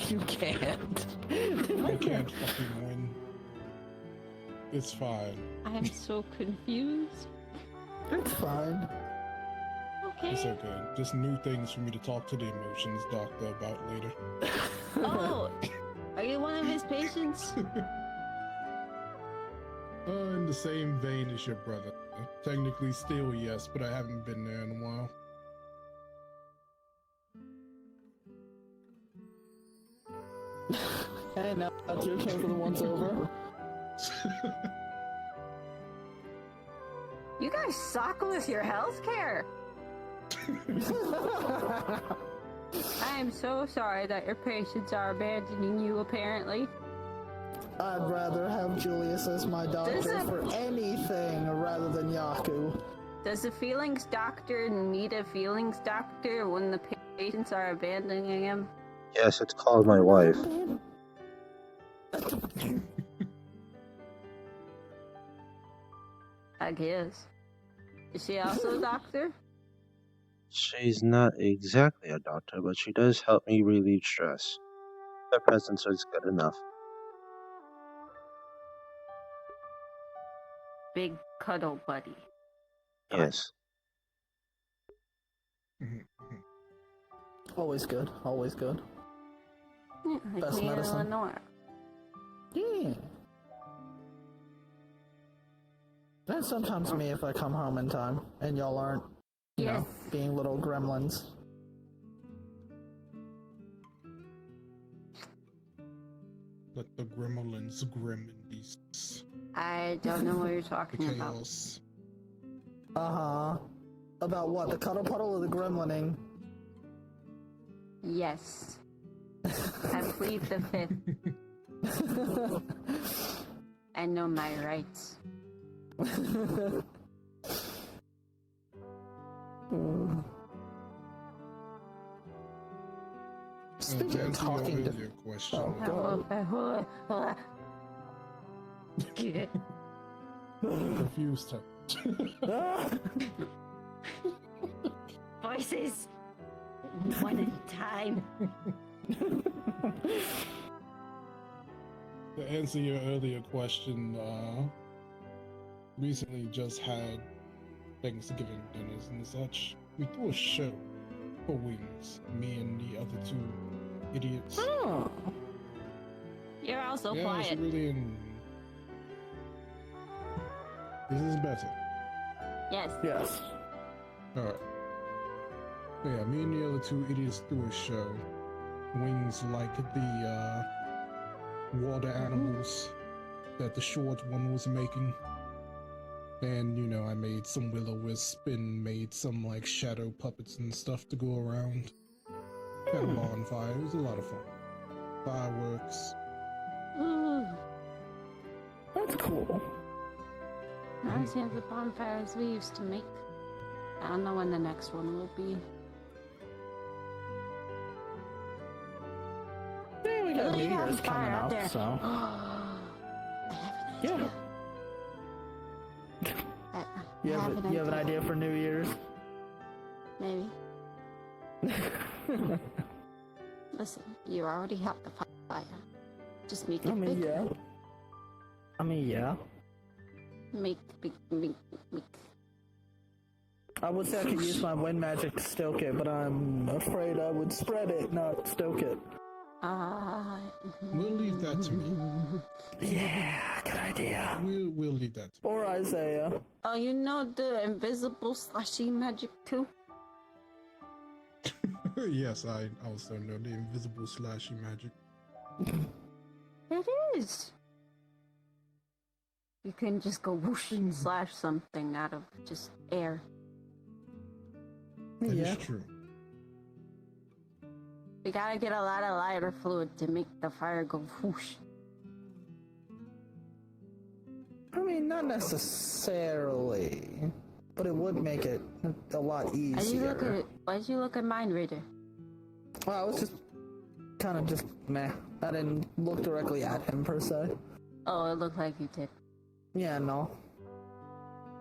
You can't. I can't fucking win. It's fine. I am so confused. It's fine. Okay. It's okay. Just new things for me to talk to the emotions doctor about later. Oh, are you one of his patients? In the same vein as your brother. Technically still yes, but I haven't been there in a while. Hey, now it's your turn for the once over. You guys suck with your healthcare. I am so sorry that your patients are abandoning you, apparently. I'd rather have Julius as my doctor for anything rather than Yaku. Does a feelings doctor need a feelings doctor when the patients are abandoning him? Yes, it's called my wife. I guess. Is she also a doctor? She's not exactly a doctor, but she does help me relieve stress. Her presence is good enough. Big cuddle buddy. Yes. Always good, always good. Yeah, like Best me and medicine. Lenore. Yeah. And sometimes me if I come home in time and y'all aren't, you Yes. know, being little gremlins. Let the gremlins grim in these. I don't know what you're The talking about. chaos. Uh-huh. About what? The cuddle puddle or the gremlining? Yes. I plead the fifth. I know my rights. Speaking To of answer talking your to... earlier question, Oh, God. confused her. Voices. One at a time. To answer your earlier question, recently just had Thanksgiving dinners and such. We threw a show for Wings, me and the other two idiots. Oh. You're also yeah, quiet. she really This is better. Yes. Yes. Alright. Yeah, me and the other two idiots threw a show. Wings like the water animals that the short one was making. And, I made some will-o-wisp and made some, like, shadow puppets and stuff to go around. Had a bonfire. It was a lot of fun. Fireworks. Ooh, That's cool. reminds me of the bonfires we used to make. I don't know when the next one will be. Yeah, we got Look, New you have Year's a fire coming out up, there. so. I have an Yeah. idea. You have an idea for New Year's? Maybe. Listen, you already have the fire. Just make it big. Yeah. Make. I would say I could use my wind magic to stoke it, but I'm afraid I would spread it, not stoke it. We'll leave that to me. Yeah, good idea. We'll leave that to me. Or Isiah. Oh, you know the invisible slushy magic too? Yes, I also know the invisible slashy magic. It is. You can just go whoosh and slash something out of just air. That Yeah. is true. We gotta get a lot of lighter fluid to make the fire go whoosh. I mean, not necessarily, but it would make it a lot easier. Why'd you look at Mind Reader? Well, I was just kind of just meh. I didn't look directly at him per se. Oh, it looked like you did. Yeah, no.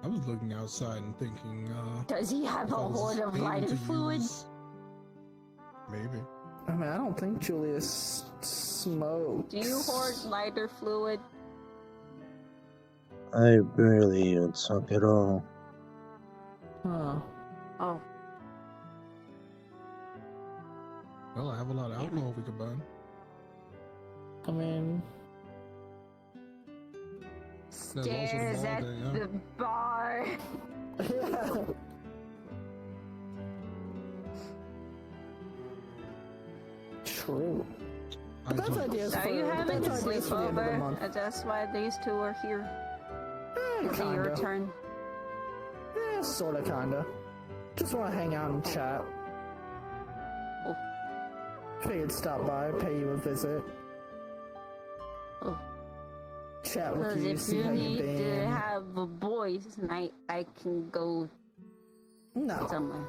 I was looking outside and thinking, Does he have a if I was hoard of able lighter to fluid? use- Maybe. I mean, I don't think Julius smokes. Do you hoard lighter fluid? I barely even smoke at all. Huh. Oh, Well, I have a lot of alcohol we could burn. I mean, There's also stares the bar at there, yeah. the bar. true. I That's don't- ideas Are for, you having a that's ideas for the end of the sleepover? month. That's why these two are here. Is it your Kinda. turn? Yeah, sorta, kinda. Just want to hang out and chat. Oh. Figured stop by, pay you a visit. Oh. Chat with Because you, if see you how you need to been. have a boys' night, I can go No, somewhere.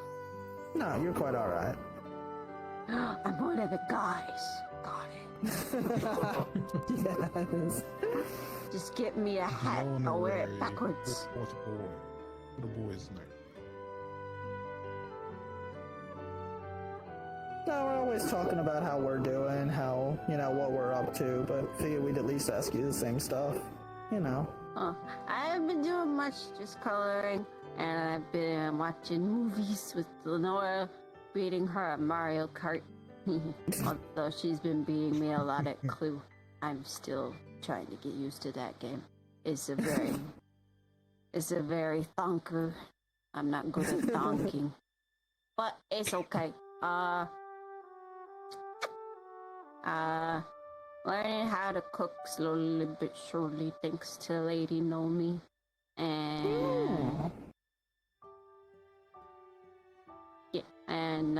no, you're quite alright. I'm one of the guys. Got it. Yes. Just get me a hat. Blown I'll wear it away backwards. with boy. The boys' night. No, we're always talking about how we're doing, how, what we're up to, but figured we'd at least ask you the same stuff. Oh, I haven't been doing much, just coloring, and I've been watching movies with Lenora, beating her at Mario Kart. Although she's been beating me a lot at Clue, I'm still trying to get used to that game. It's a very thonker. I'm not good at thonking, but it's okay. Learning how to cook slowly but surely thanks to Lady Nomi. And yeah, and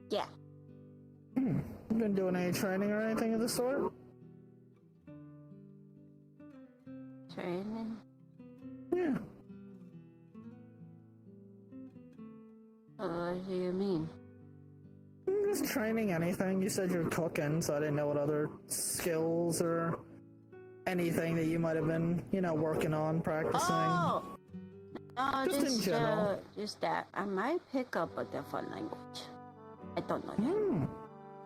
yeah. You been doing any training or anything of the sort? Training. Yeah. What do you mean? Just training anything. You said you're cooking, so I didn't know what other skills or anything that you might have been, working on, practicing. Oh! No, Just in general. just that. I might pick up a different language. I don't know yet.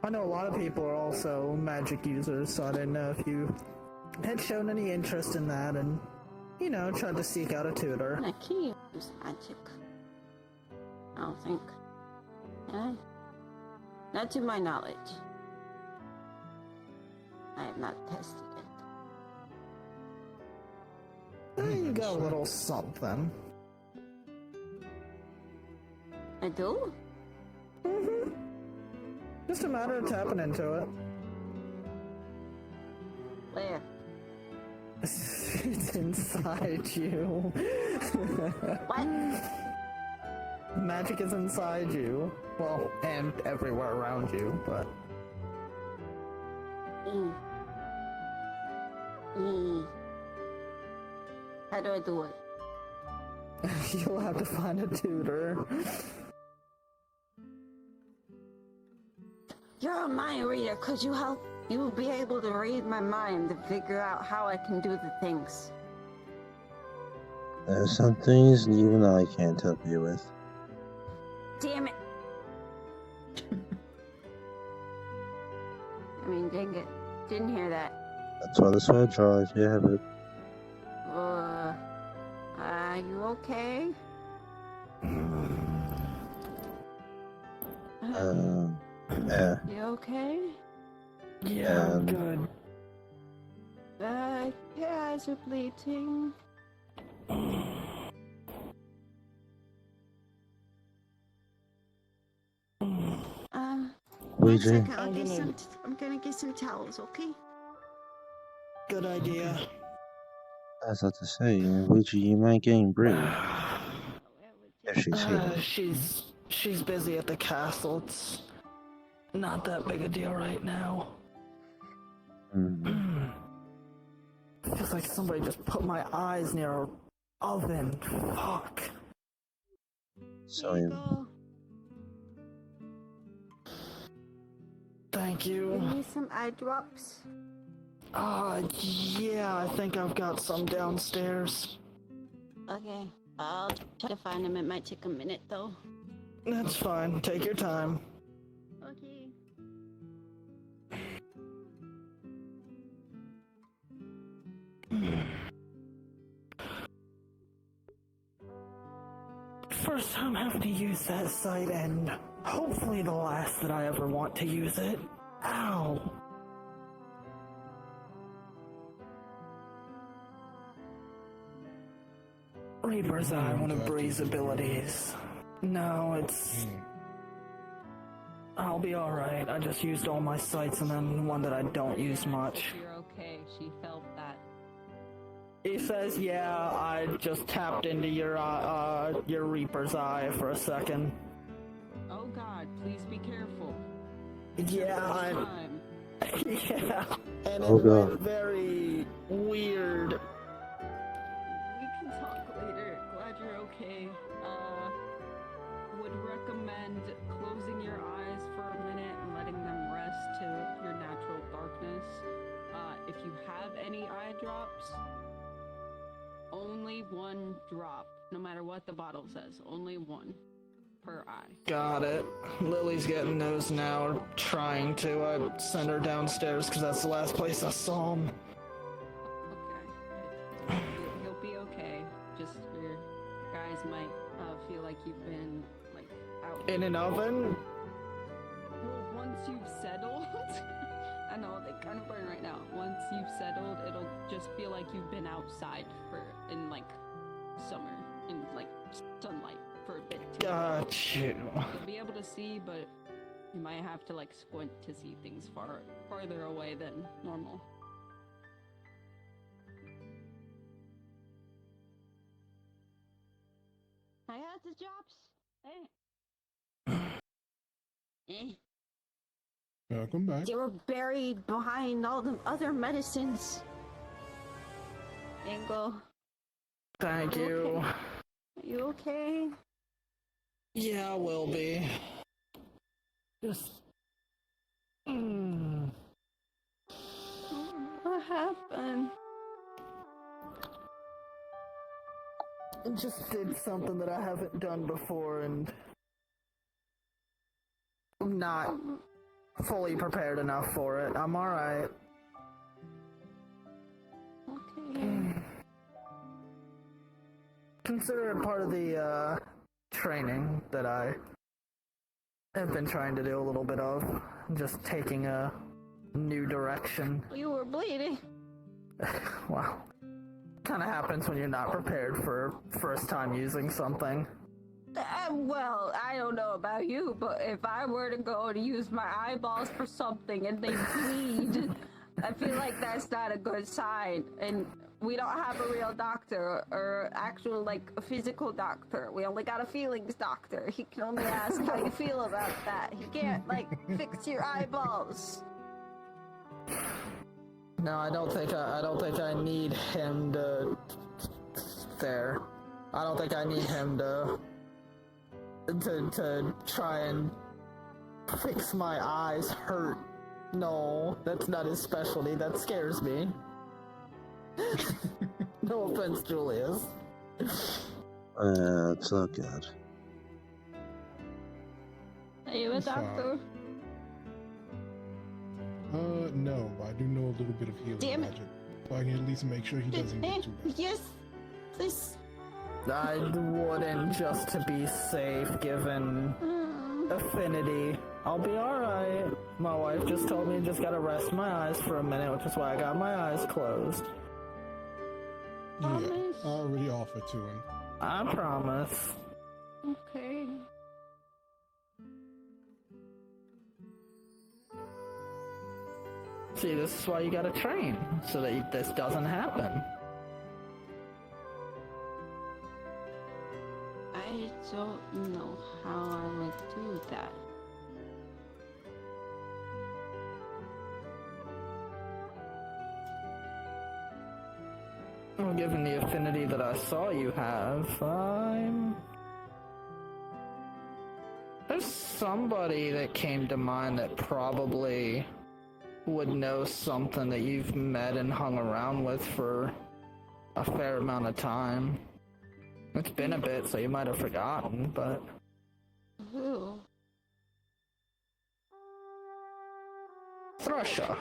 I know a lot of people are also magic users, so I didn't know if you had shown any interest in that and, tried to seek out a tutor. I can't use magic. I don't think. Yeah. Not to my knowledge. I have not tested it. You got a little something. I do? Mm-hmm. Just a matter of tapping into it. Where? It's inside you. What? Magic is inside you. Well, and everywhere around you, but... How do I do it? You'll have to find a tutor. You're a mind reader. Could you help? You will be able to read my mind to figure out how I can do the things. There's some things even I can't help you with. Damn it! I mean, dang it. Didn't hear that. That's why the sweat draws. You have it. Are you okay? Yeah. You okay? Yeah, I'm good. Your eyes are bleeding. One Ouija? second, I'm gonna get some towels, okay? Good idea. I was about to say, Ouija, you might gain bruised if she's here. She's busy at the castle. It's not that big a deal right now. Feels like somebody just put my eyes near an oven. Fuck. So, Here you go. Thank You you. need some eye drops? Yeah, I think I've got some downstairs. Okay, I'll try to find them. It might take a minute though. That's fine. Take your time. Okay. First time having to use that site, and hopefully the last that I ever want to use it. Ow. Reaper's Eye, one of Bree's abilities. No, it's... I'll be alright. I just used all my sites and then one that I don't use much. You're okay. She felt that. He says, yeah, I just tapped into your Reaper's Eye for a second. Oh God, please be careful. Yeah, Time. yeah, and Oh, it God. went very weird. We can talk later. Glad you're okay. Would recommend closing your eyes for a minute and letting them rest to your natural darkness. If you have any eye drops, only one drop. No matter what the bottle says, only one per eye. Got it. Lily's getting those now, or trying to. I send her downstairs because that's the last place I saw him. Okay. You'll be okay. Just your guys might feel like you've been like out In an oven? Well, once you've settled, I know they kind of burn right now. Once you've settled, it'll just feel like you've been outside in like summer in like sunlight for a bit. Got you. You'll be able to see, but you might have to like squint to see things farther away than normal. I got the drops. Eh. Welcome back. They were buried behind all the other medicines. Angle, Thank you. are you okay? Yeah, I will be. Just... What happened? Just did something that I haven't done before, and I'm not fully prepared enough for it. I'm alright. Okay. Consider it part of the training that I have been trying to do a little bit of. Just taking a new direction. You were bleeding. Wow. Kind of happens when you're not prepared for first time using something. Well, I don't don't know about you, but if I were to go to use my eyeballs for something and they bleed, I feel like that's not a good sign. And we don't have a real doctor or actual, like, a physical doctor. We only got a feelings doctor. He can only ask how you feel about that. He can't, like, fix your eyeballs. No, I don't think I need him to. There. I don't think I need him to try and fix my eyes hurt. No, that's not his specialty. That scares me. No offense, Julius. It's not good. Are you a It's fine. doctor? No, but I do know a little bit of healing Damn it. magic. So I can at least make sure he doesn't get too bad. Yes, please. I wouldn't, just to be safe, given affinity. I'll be alright. My wife just told me I just gotta rest my eyes for a minute, which is why I got my eyes closed. Yeah, Promise? I already offered to him. I promise. Okay. See, this is why you gotta train, so that this doesn't happen. I don't know how I would do that. Well, given the affinity that I saw you have, there's somebody that came to mind that probably would know something that you've met and hung around with for a fair amount of time. It's been a bit, so you might have forgotten, but... Who? Thrusha.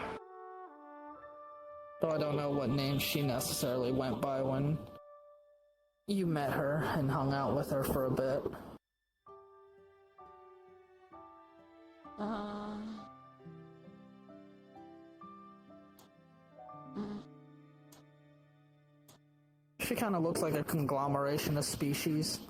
Though I don't know what name she necessarily went by when you met her and hung out with her for a bit. She kind of looks like a conglomeration of species.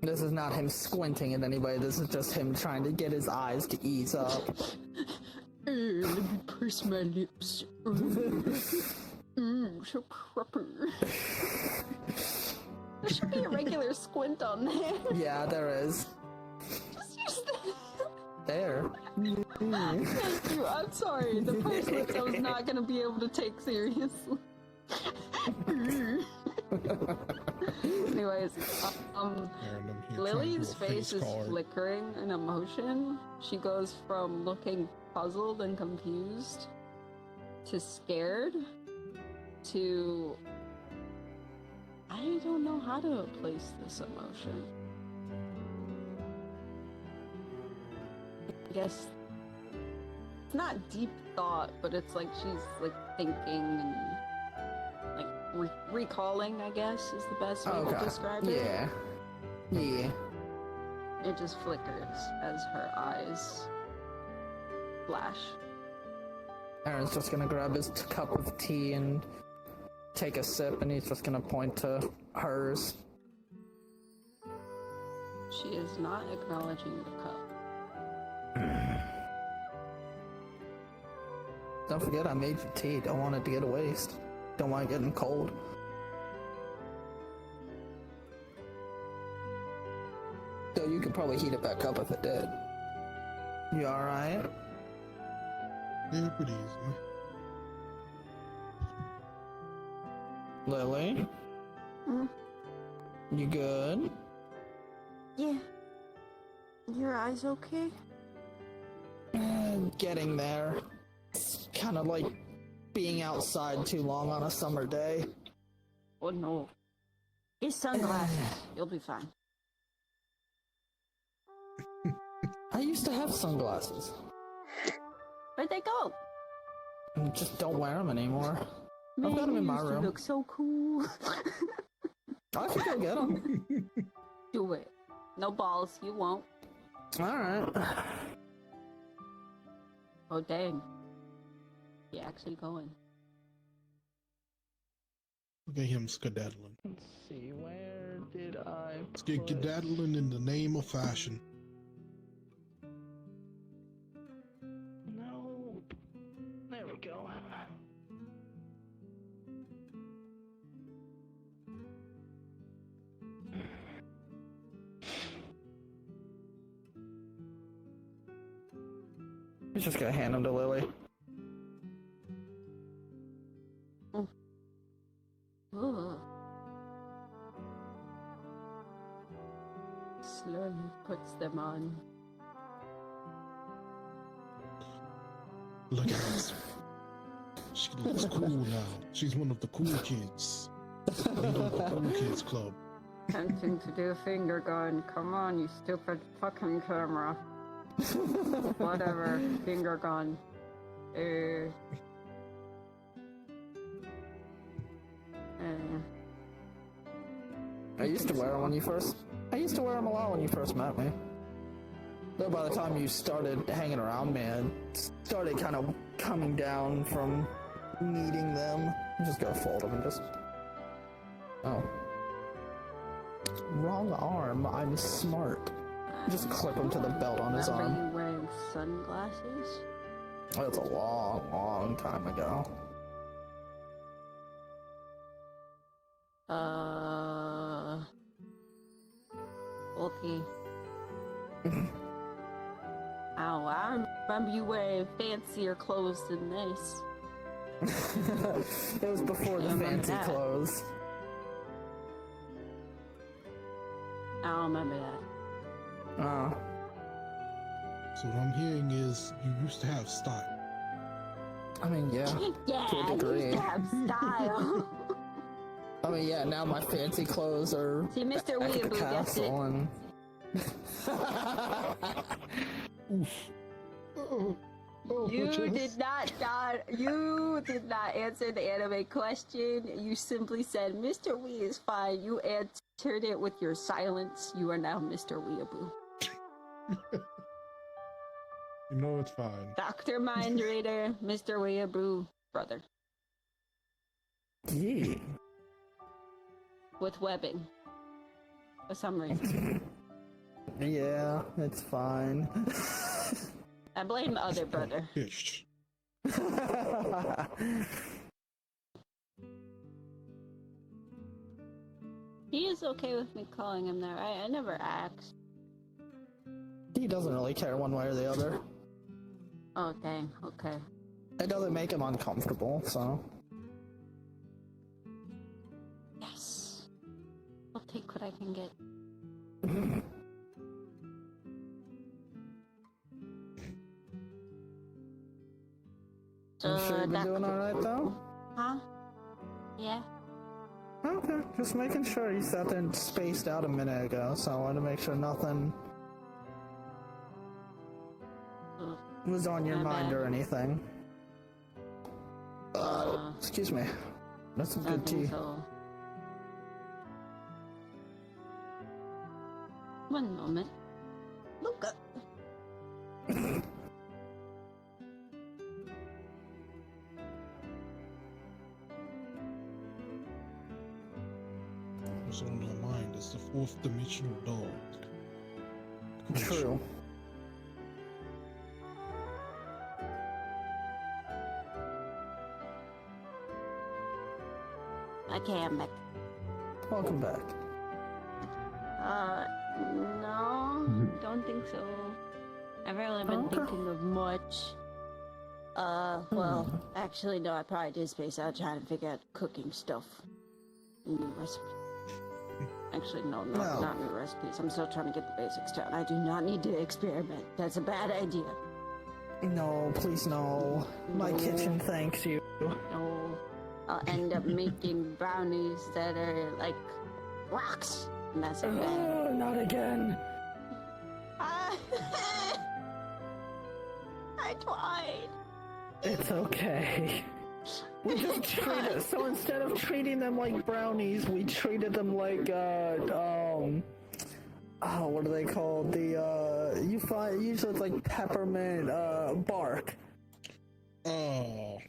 This is not him squinting at anybody, this is just him trying to get his eyes to ease up. Let me purse my lips. So proper. There should be a regular squint on there. Yeah, there is. Just use that. There. Thank you. I'm sorry. The purse lips I was not gonna be able to take seriously. Anyways, Aaron, I'm here Lily's trying to do a face is card. flickering in emotion. She goes from looking puzzled and confused to scared to I don't know how to place this emotion. I guess it's not deep thought, but it's like she's like thinking and like recalling, I guess, is the best way to describe it. Yeah. Yeah. It just flickers as her eyes flash. Aaron's just gonna grab his cup of tea and take a sip, and he's just gonna point to hers. She is not acknowledging the cup. Don't forget I made you tea. Don't want it to get to waste. Don't want it getting cold. Though you could probably heat up that cup if it did. You alright? Yeah, pretty easily. Lily? You good? Yeah. Your eyes okay? Getting there. It's kind of like being outside too long on a summer day. Oh no. Get sunglasses. You'll be fine. I used to have sunglasses. Where'd they go? I just don't wear them anymore. Man, I've got them in you my used to room. look so cool. I can go get him. Do it. No balls, you won't. Alright. Oh, dang. You actually going. Look at him skedaddling. Let's see, where did I Skedaddling in the name of fashion. No. There we go. He's just gonna hand him to Lily. Ugh. Slowly puts them on. Look at us. She looks cool now. She's one of the cool kids. Leader of the cool kids club. Tempting to do a finger gun. Come on, you stupid fucking camera. Whatever, finger gun. I used to wear them when you first. I used to wear them a lot when you first met me. Though by the time you started hanging around me, I started kind of coming down from needing them. I'm just gonna fold them and just. Oh. Wrong arm. I'm smart. Just clip him to the belt on his Remember arm. you wearing sunglasses? That's a long, long time ago. Okay. Ow, I remember you wearing fancier clothes than this. It was before the Remember fancy that. clothes. I don't remember that. Oh. So what I'm hearing is you used to have style. I mean, yeah. Yeah, To a I used degree. to have style. I mean, yeah, now my fancy clothes are See, Mr. back at the Weeaboo gets it. castle and... You did not answer the anime question. You simply said, Mr. Wee is fine. You answered it with your silence. You are now Mr. Weeaboo. You know it's fine. Dr. Mind Reader, Mr. Weeaboo, brother. Yeah. With webbing. For some reason. Yeah, it's fine. I blame the other brother. Ish. He is okay with me calling him that, right? I never asked. He doesn't really care one way or the other. Oh, dang. Okay. It doesn't make him uncomfortable, so... Yes. I'll take what I can get. You sure you've been doing alright, though? Huh? Yeah. Okay, just making sure. You sat there and spaced out a minute ago, so I wanted to make sure nothing was on your My mind bad. or anything. Excuse me. That's some good Nothing, tea. so... One moment. Look up. What's on my mind is the fourth dimensional dog. True. Okay, I'm back. Welcome back. No, don't think so. I've really been Okay. thinking of much. Well, actually, no, I probably did space out trying to figure out cooking stuff. New recipe. Actually, no, No. not new recipes. I'm still trying to get the basics down. I do not need to experiment. That's a bad idea. No, please no. My No. kitchen thanks you. No, I'll end up making brownies that are like rocks. And that's a bad. Not again. I tried. It's okay. We just treated so instead of treating them like brownies, we treated them like what are they called? You find usually it's like peppermint bark. Oh.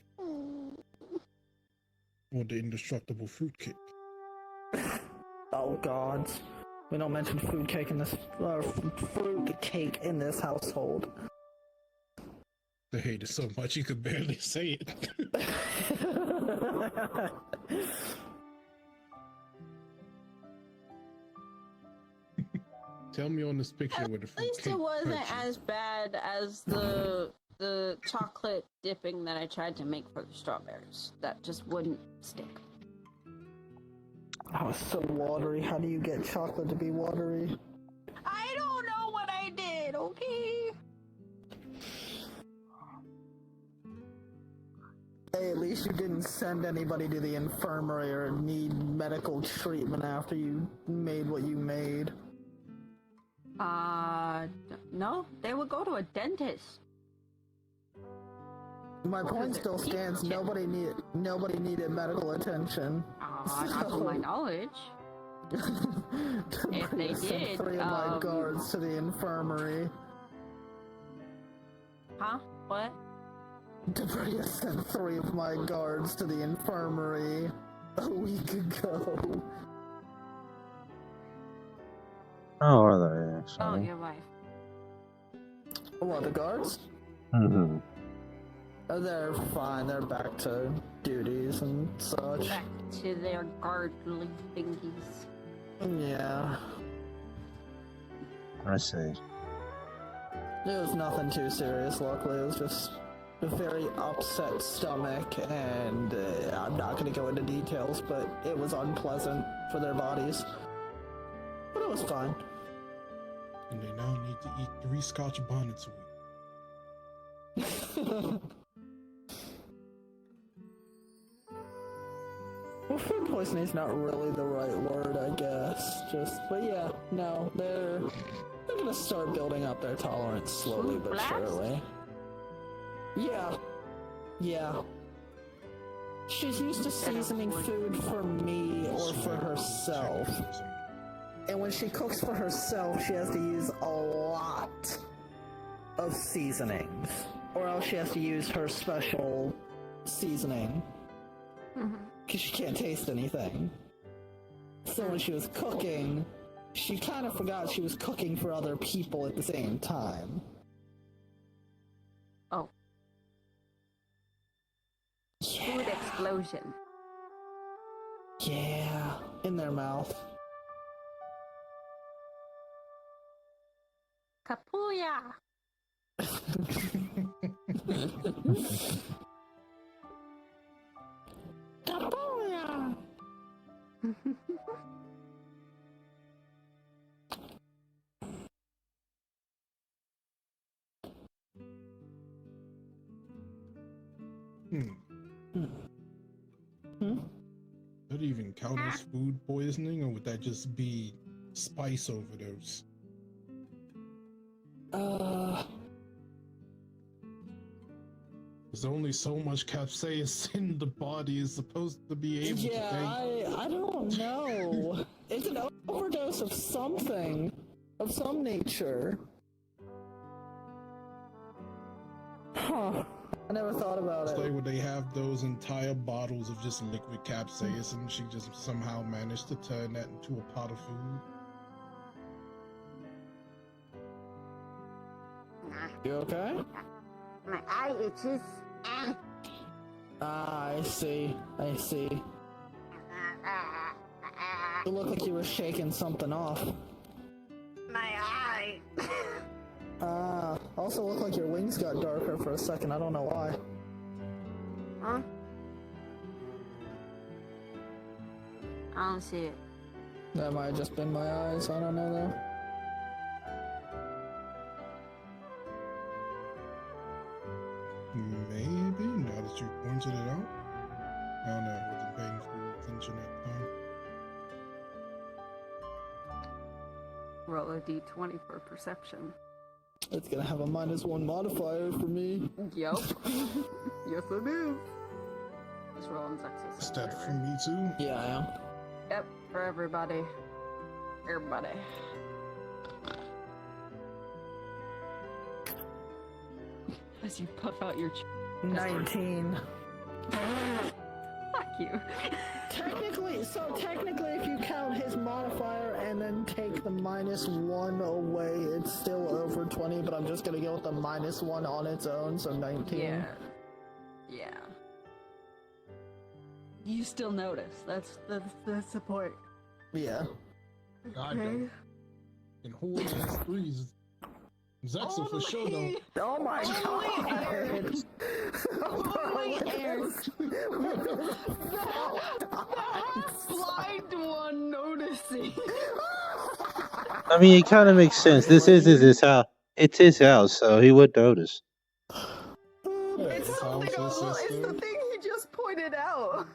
Or the indestructible fruitcake. Oh God, we don't mention fruitcake in this fruitcake in this household. They hate it so much you could barely say it. Tell me on this picture where the At least fruitcake it wasn't hurts you. as bad as the chocolate dipping that I tried to make for the strawberries. That just wouldn't stick. Oh, it's so watery. How do you get chocolate to be watery? I don't know what I did, okay? Hey, at least you didn't send anybody to the infirmary or need medical treatment after you made what you made. No, they would go to a dentist. My point still stands. Nobody needed medical attention. Not to my knowledge. If they Sent did, 3 of my guards to the infirmary. Huh? What? Debria sent 3 of my guards to the infirmary a week ago. How are they, Oh, actually? your wife. What, the guards? Mm-hmm. Oh, they're fine. They're back to duties and such. Back to their guardly thingies. Yeah. I see. It was nothing too serious, luckily. It was just a very upset stomach, and I'm not going to go into details, but it was unpleasant for their bodies. But it was fine. And they now need to eat 3 Scotch bonnets a week. Well, food poisoning is not really the right word, I guess. But yeah, no, they're gonna start building up their tolerance slowly Food but blast? surely. Yeah. She's used to seasoning food for me or for herself. And when she cooks for herself, she has to use a lot of seasonings. Or else she has to use her special seasoning. Because she can't taste anything. So when she was cooking, she kind of forgot she was cooking for other people at the same time. Oh. Yeah. Food explosion. Yeah. In their mouth. Kapuya! Kapuya! Would that even count as food poisoning, or would that just be spice overdose? There's only so much capsaicin the body is supposed to be able to take. I don't know. It's an overdose of something. Of some nature. Huh. I never thought about It's it. like when they have those entire bottles of just liquid capsaicin, she just somehow managed to turn that into a pot of food. You okay? My eye itches. Ah, I see. You look like you were shaking something off. My eye. Ah, also looked like your wings got darker for a second. I don't know why. Huh? I don't see it. That might have just been my eyes. I don't know though. Maybe, now that you pointed it out. I don't know, I wasn't paying full attention at the time. Roll a d20 for perception. It's gonna have a -1 modifier for me. Yup. Yes, it is. It's roll on Zexus. Is that for me too? Yeah, I am. Yep, for everybody. Everybody. As you puff out your 19. Fuck you. Technically, if you count his modifier and then take the -1 away, it's still over 20, but I'm just gonna go with the -1 on its own, so 19. Yeah. Yeah. You still notice. That's the point. Yeah. God damn. And whole ass threes. Zexa for sure though. Oh my god! Blind one noticing. I mean, it kind of makes sense. This is his house. It's his house, so he would notice. It's holding on. It's the thing he just pointed out.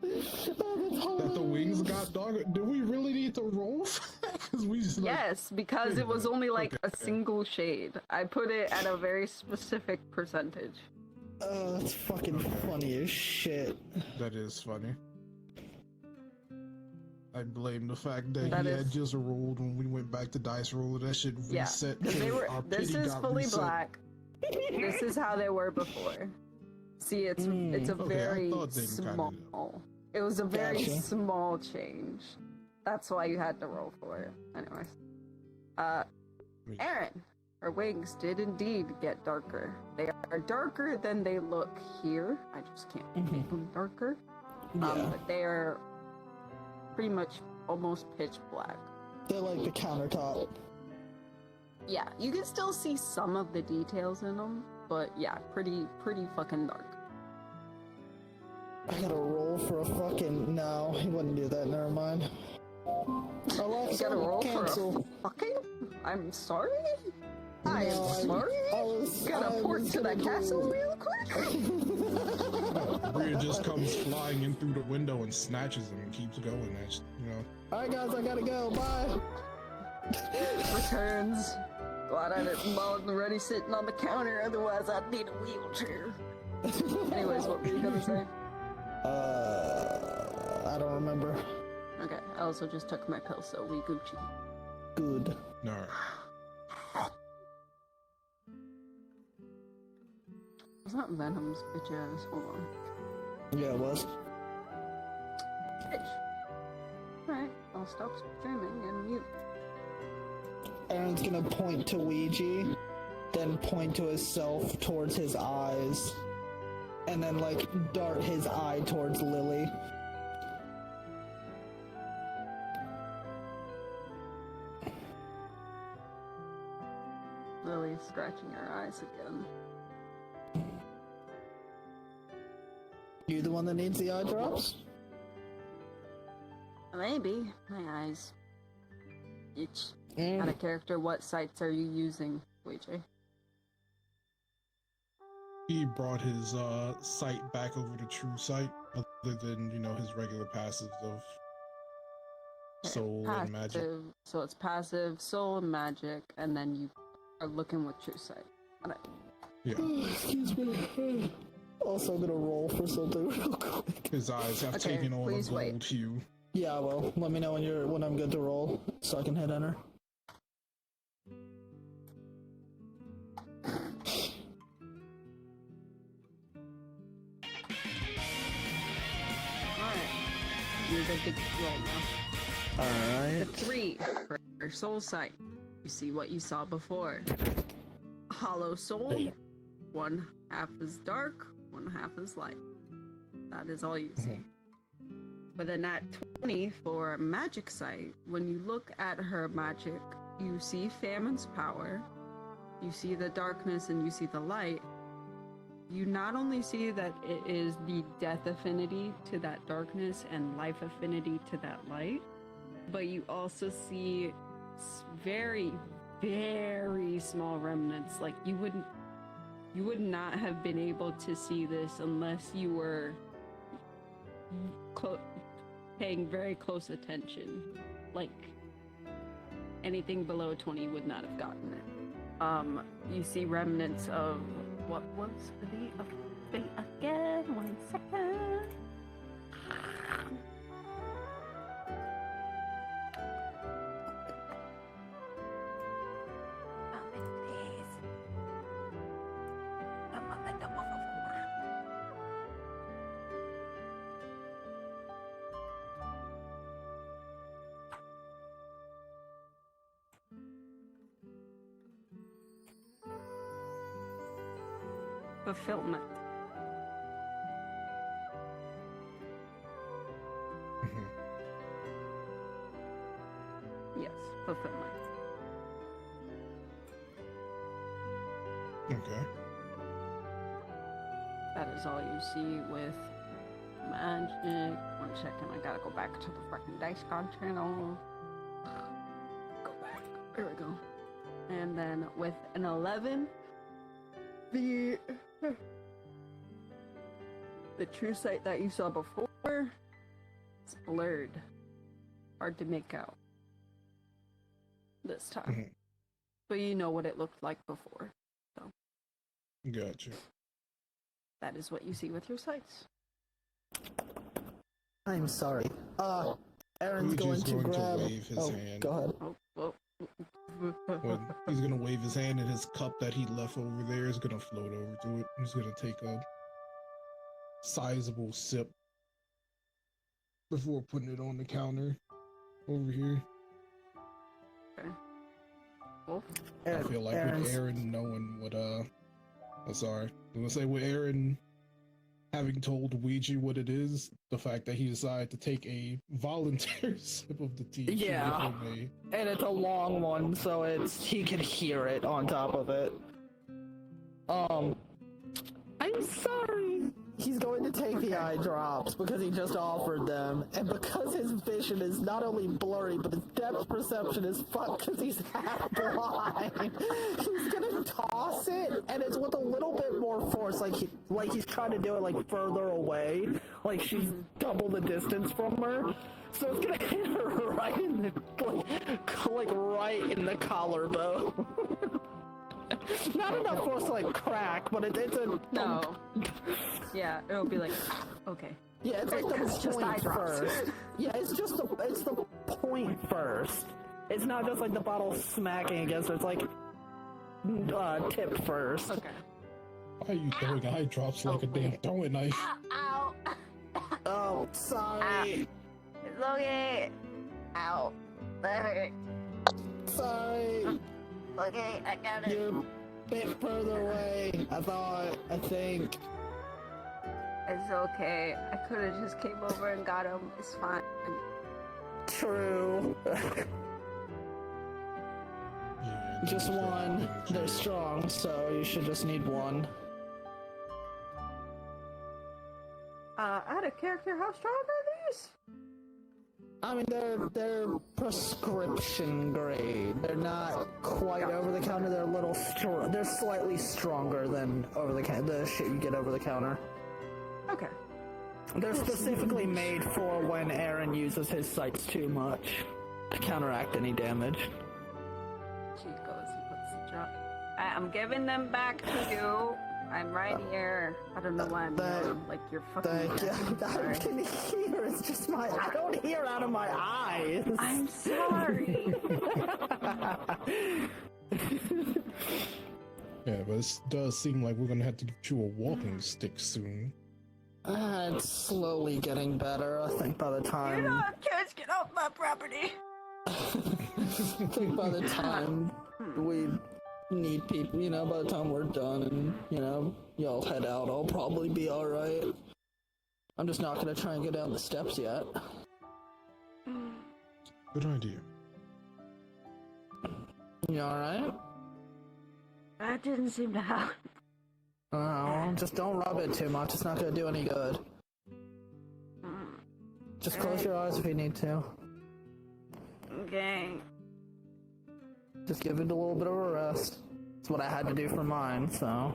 That the wings got darker. Do we really need to roll? Because we just Yes, because wait a it was minute. only like a Okay. single shade. I put it at a very specific percentage. That's fucking funny as shit. That is funny. I blame the fact that That he is- had just rolled when we went back to dice roll. That shit Yeah, reset. because they were. Our This pity is got fully reset. black. This is how they were before. See, it's a Okay, I very thought they kinda small. It was a very Gotcha. small change. That's why you had to roll for it. Anyways, Aaron, her wings did indeed get darker. They are darker than they look here. I just can't make them darker. Yeah. But they are pretty much almost pitch black. They're like the countertop. Yeah, you can still see some of the details in them, but yeah, pretty fucking dark. I gotta roll for a fucking. No, he wouldn't do that. Never mind. You Alexa, gotta roll cancel. for a fucking. I'm sorry. I am No, sorry. I was. Gotta I port was to the gonna castle do- real quick. Rhea just comes flying in through the window and snatches him and keeps going. That's, you know. Alright, guys, I gotta go. Bye. Returns. Glad I didn't already sitting on the counter, otherwise I'd need a wheelchair. Anyways, what were you gonna say? I don't remember. Okay, I also just took my pill, so we Gucci. Good. Alright. It's not Venom's bitch ass. Hold on. Yeah, it was. Bitch. Alright, I'll stop streaming and mute. Aaron's gonna point to Ouija, then point to himself towards his eyes, and then like dart his eye towards Lily. Lily's scratching her eyes again. You the one that needs the eye drops? Maybe. My eyes itch. Out of character, what sights are you using, Ouija? He brought his sight back over to true sight, other than, you know, his regular passives of soul and magic. Passive. So it's passive, soul, and magic, and then you are looking with true sight. Alright. Yeah. Excuse me. Also gonna roll for something real quick. His eyes have Okay, taken on a please gold wait. hue. Yeah, well, let me know when I'm good to roll, so I can hit enter. Alright. You're the big roll now. Alright. 3 for your soul sight. You see what you saw before. Hollow soul. Hey. 1 half is dark, 1 half is light. That is all you see. With a nat 20 for magic sight, when you look at her magic, you see Famine's power, you see the darkness, and you see the light. You not only see that it is the death affinity to that darkness and life affinity to that light, but you also see very, very small remnants. Like you would not have been able to see this unless you were paying very close attention. Like anything below 20 would not have gotten it. You see remnants of what was the fate again? 1 second. Fulfillment. Yes, fulfillment. Okay. That is all you see with magic. 1 second, I gotta go back to the fucking Dice God channel. Go back. There we go. And then with an 11, the true sight that you saw before is blurred. Hard to make out. This time. But you know what it looked like before. So Gotcha. that is what you see with your sights. I'm sorry. Aaron's going to grab. wave his hand. Go ahead. Oh, well. Well, he's gonna wave his hand, and his cup that he left over there is gonna float over to it. He's gonna take a sizable sip before putting it on the counter over here. Okay. Wolf? I feel like with Aaron knowing what I'm sorry. I'm gonna say with Aaron having told Ouija what it is, the fact that he decided to take a voluntary sip of the tea. Yeah. And it's a long one, so he can hear it on top of it. I'm sorry. He's going to take the eye drops because he just offered them, and because his vision is not only blurry, but his depth perception is fucked because he's half blind. He's gonna toss it, and it's with a little bit more force, like he's trying to do it like further away, like she's double the distance from her. So it's gonna hit her right in the like right in the collarbone. Not enough force to like crack, but it's a No. Yeah, it'll be like, okay. Yeah, it's like the just eye point drops. first. Yeah, it's the point first. It's not just like the bottle smacking against it. It's like tip first. Okay. Why are you throwing eye drops like a damn throwing knife? Ow! Oh, sorry. It's okay. Ow. That hurt. Sorry. Okay, I got it. You're a bit further away. I think. It's okay. I could have just came over and got him. It's fine. True. Yeah, Just one. They're strong, so you should just need one. Out of character, how strong are these? I mean, they're prescription grade. They're not quite over the counter. They're a little they're slightly stronger than the shit you get over the counter. Okay. They're specifically made for when Aaron uses his sights too much to counteract any damage. She goes and puts the drop. I'm giving them back to you. I'm right here. I don't know why I'm yelling like you're fucking. Thank you. I can hear. It's just I don't hear out of my eyes. I'm sorry. Yeah, but it does seem like we're gonna have to get you a walking stick soon. It's slowly getting better. I think by the time. Kids, get off my property. I think by the time we need people, by the time we're done and, y'all head out, I'll probably be alright. I'm just not gonna try and go down the steps yet. Good idea. You alright? That didn't seem to help. Oh, just don't rub it too much. It's not gonna do any good. Just close your eyes if you need to. Okay. Just give it a little bit of a rest. It's what I had to do for mine, so.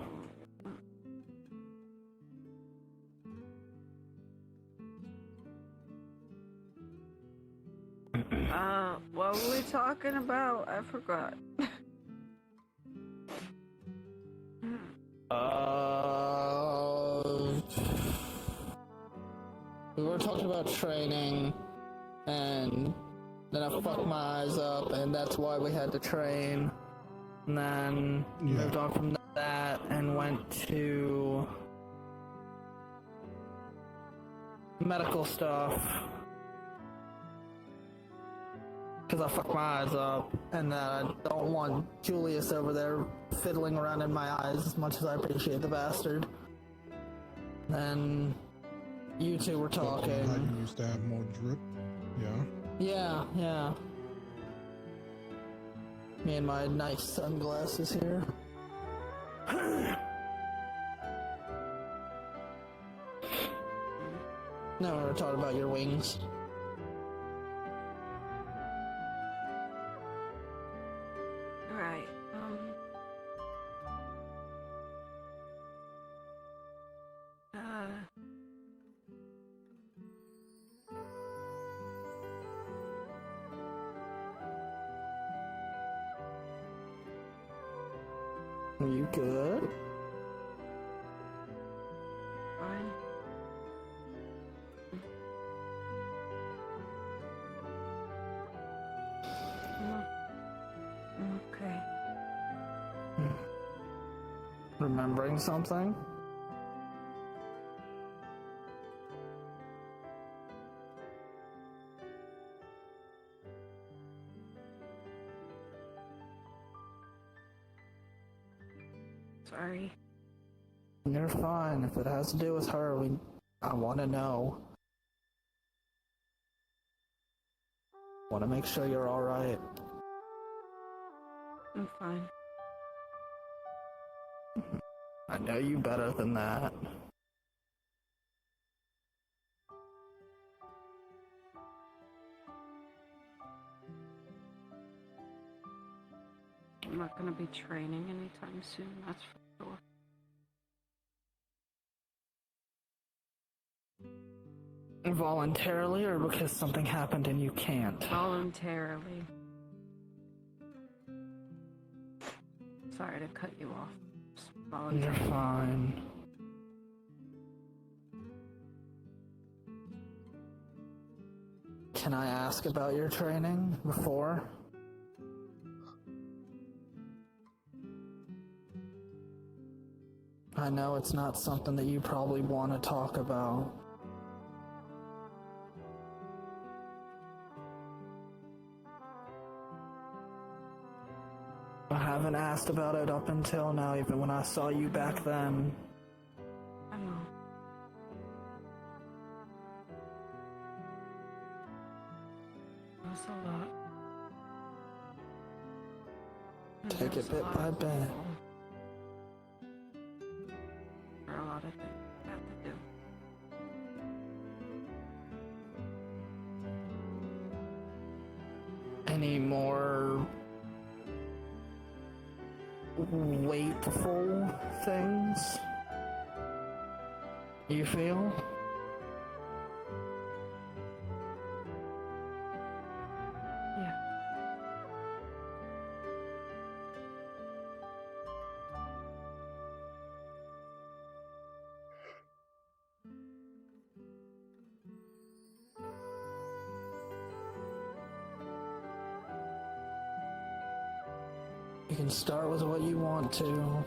What were we talking about? I forgot. We were talking about training, and then I fucked my eyes up, and that's why we had to train. And then moved on from that and went to medical stuff. Because I fucked my eyes up, and I don't want Julius over there fiddling around in my eyes as much as I appreciate the bastard. Then you two were talking. I used to have more drip. Yeah. Yeah. Me and my nice sunglasses here. No, we were talking about your wings. Right. Are you good? Fine. Okay. Remembering something? Sorry. You're fine. If it has to do with her, I want to know. Want to make sure you're all right. I'm fine. I know you better than that. I'm not gonna be training anytime soon, that's for sure. Voluntarily or because something happened and you can't? Voluntarily. Sorry to cut you off. Just You're fine. Can I ask about your training before? I know it's not something that you probably want to talk about. I haven't asked about it up until now, even when I saw you back then. I know. That's a lot. Take it bit by bit. There are a lot of things I have to do. Any more weightful things you feel? Yeah. You can start with what you want to.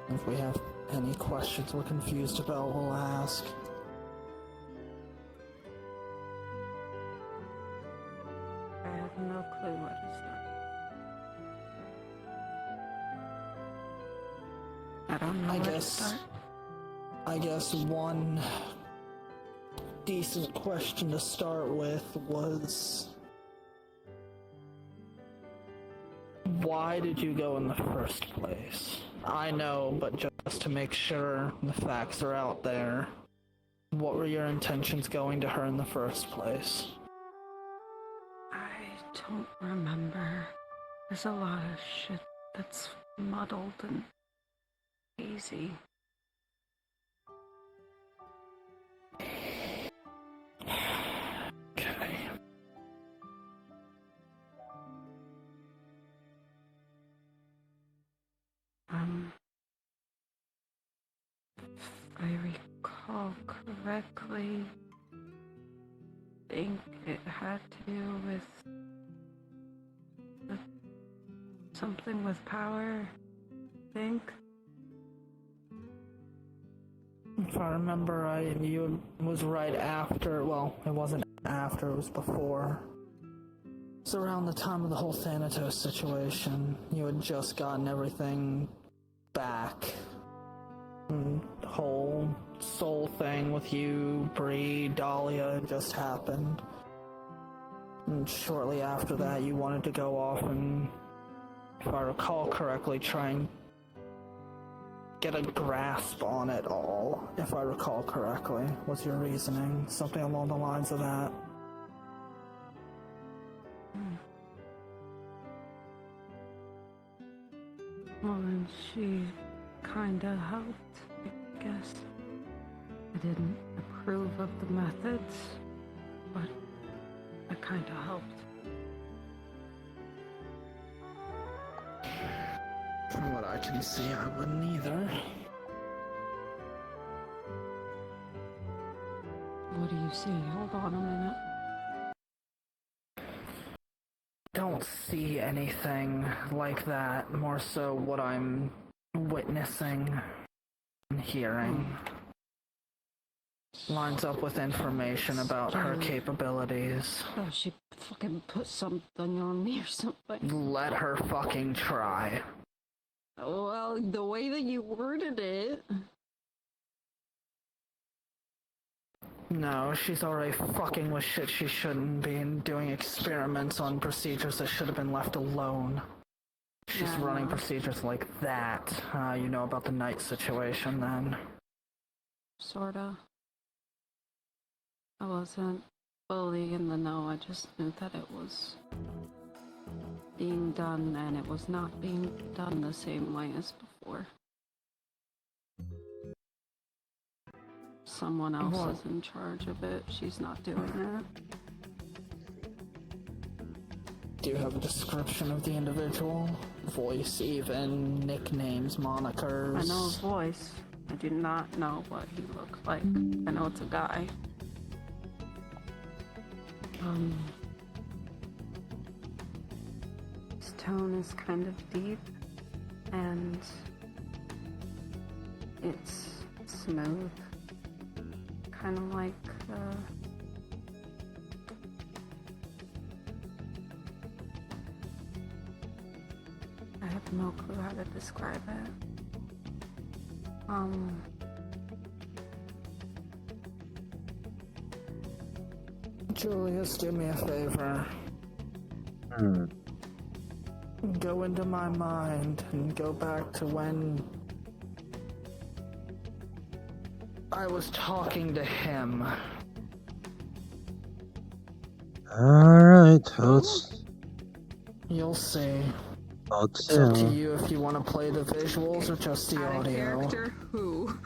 If we have any questions we're confused about, we'll ask. I have no clue what to start. I don't know where to start. I guess one decent question to start with was, why did you go in the first place? I know, but just to make sure the facts are out there, what were your intentions going to her in the first place? I don't remember. There's a lot of shit that's muddled and hazy. Okay. If I recall correctly, I think it had to do with something with power, I think. If I remember right, you was right after, well, it wasn't after, it was before It's around the time of the whole Thanatos situation. You had just gotten everything back. And the whole soul thing with you, Bree, Dahlia just happened. And shortly after that, you wanted to go off and, if I recall correctly, try and get a grasp on it all, if I recall correctly, was your reasoning. Something along the lines of that. Well, and she kinda helped, I guess. I didn't approve of the methods, but I kinda helped. From what I can see, I wouldn't either. What do you see? Hold on a minute. Don't see anything like that, more so what I'm witnessing and hearing. Lines up with information about her capabilities. Oh, she fucking put something on me or something. Let her fucking try. Well, the way that you worded it. No, she's already fucking with shit she shouldn't be and doing experiments on procedures that should have been left alone. She's Yeah, running procedures like that. You know about the night situation then. Sorta. I wasn't fully in the know, I just knew that it was being done and it was not being done the same way as before. Someone else is in charge of it. She's not doing that. Do you have a description of the individual? Voice even, nicknames, monikers? I know his voice. I do not know what he looks like. I know it's a guy. His tone is kind of deep, and it's smooth. Kind of like, I have no clue how to describe it. Julius, do me a favor. Hmm. Go into my mind and go back to when I was talking to him. Alright, You'll see. It's It's up to you if you want to play the visuals or just the Out of audio. character? Who?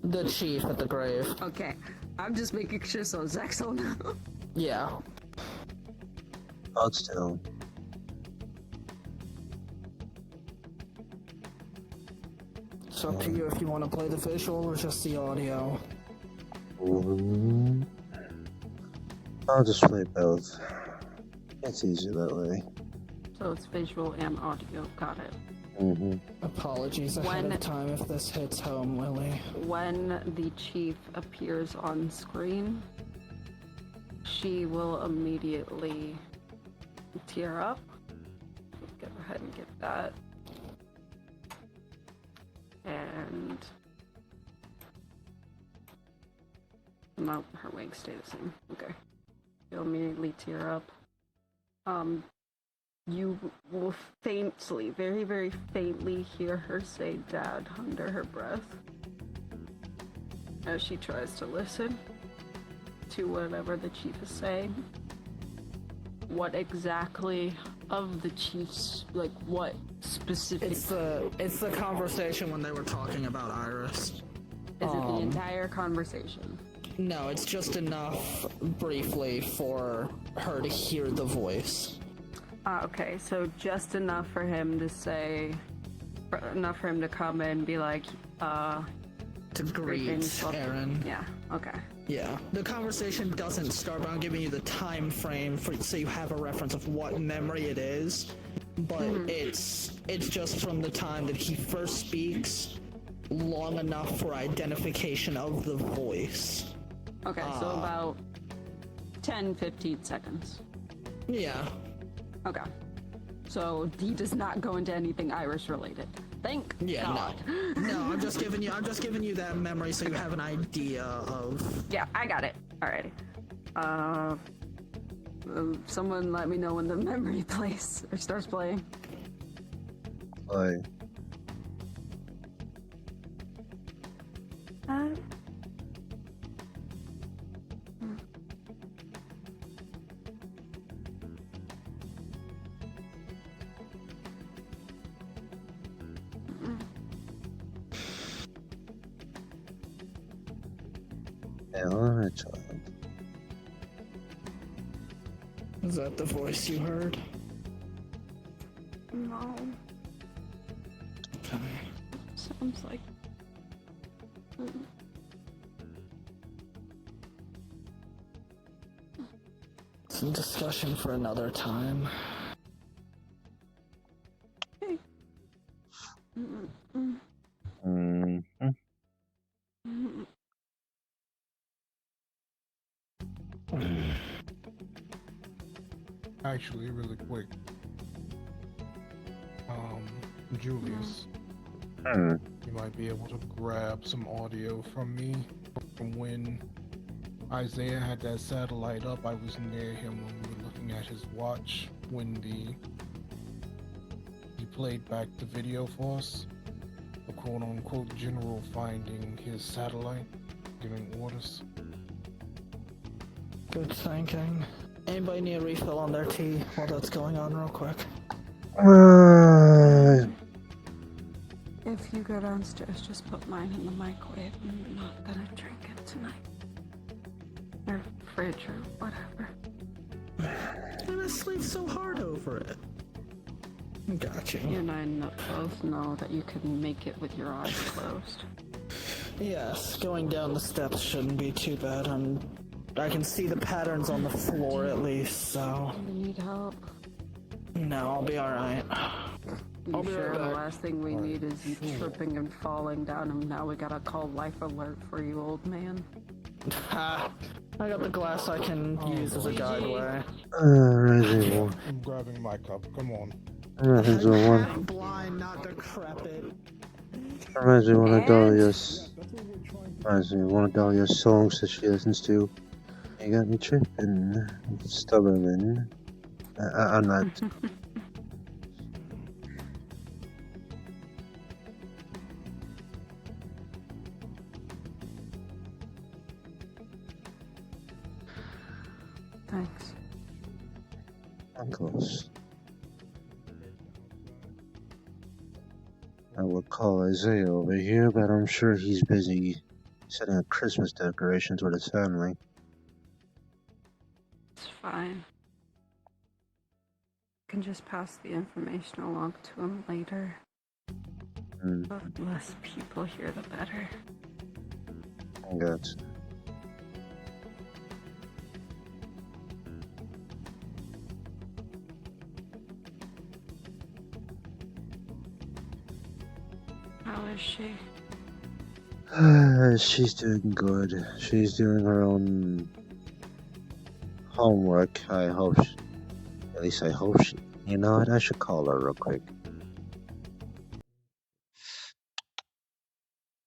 The chief at the grave. Okay, I'm just making sure so Zach's will know. Yeah. still. It's up to you if you want to play the visual or just the audio. I'll just play both. It's easier that way. So it's visual and audio, got it. Apologies ahead of time if this hits home, Willie. When the chief appears on screen, she will immediately tear up. Go ahead and get that. And no, her wings stay the same. Okay. She'll immediately tear up. You will faintly, very, very faintly hear her say "Dad" under her breath as she tries to listen to whatever the chief is saying. What exactly of the chief's, like, what specific? It's the conversation when they were talking about Iris. Is it the entire conversation? No, it's just enough briefly for her to hear the voice. Okay, so just enough for him to say, enough for him to come in and be like, To greet Aaron. Yeah, okay. Yeah. The conversation doesn't start, but I'm giving you the time frame so you have a reference of what memory it is. But it's just from the time that he first speaks, long enough for identification of the voice. Okay, so about 10-15 seconds. Yeah. Okay. So he does not go into anything Irish related. Thank God. No, I'm just giving you that memory so you have an idea of. Yeah, I got it. Alrighty. Someone let me know when the memory plays or starts playing. Play. Alright, child. Is that the voice you heard? No. Okay. Sounds like. Some discussion for another time. Mm-hmm. Actually, really quick. Julius, you might be able to grab some audio from me from when Isaiah had that satellite up. I was near him when we were looking at his watch when he played back the video for us. The quote-unquote general finding his satellite, giving orders. Good thinking. Anybody need a refill on their tea while that's going on real quick? If you go downstairs, just put mine in the microwave. I'm not gonna drink it tonight. Or fridge or whatever. And I sleep so hard over it. Gotcha. You and I both know that you can make it with your eyes closed. Yes, going down the steps shouldn't be too bad. I can see the patterns on the floor at least, so. You need help? No, I'll be alright. You sure the last thing we need is you tripping and falling down, and now we gotta call life alert for you, old man? Ha! I got the glass I can use as a guideway. I'm grabbing my cup. Come on. I'm blind, not decrepit. Reminds me of one of Dahlia's songs that she listens to. You got me tripping, stubborn. I'm not. Thanks. I'm close. I would call Isaiah over here, but I'm sure he's busy setting up Christmas decorations with his family. It's fine. I can just pass the information along to him later. The less people hear, the better. I got. How is she? She's doing good. She's doing her own homework. At least I hope she. You know what? I should call her real quick.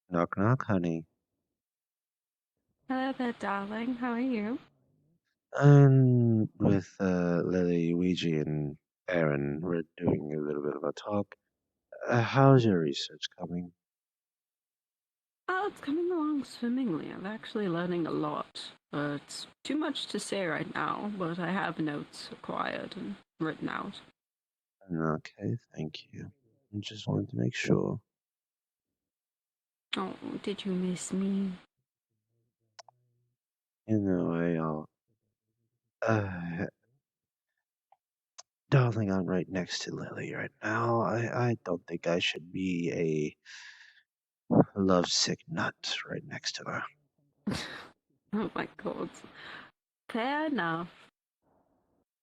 Knock knock, honey. Hello there, darling. How are you? And with Lily, Luigi, and Aaron, we're doing a little bit of a talk. How's your research coming? Oh, it's coming along swimmingly. I'm actually learning a lot. It's too much to say right now, but I have notes acquired and written out. Okay, thank you. I just wanted to make sure. Oh, did you miss me? You know, darling, I'm right next to Lily right now. I don't think I should be a lovesick nut right next to her. Oh my god. Fair enough.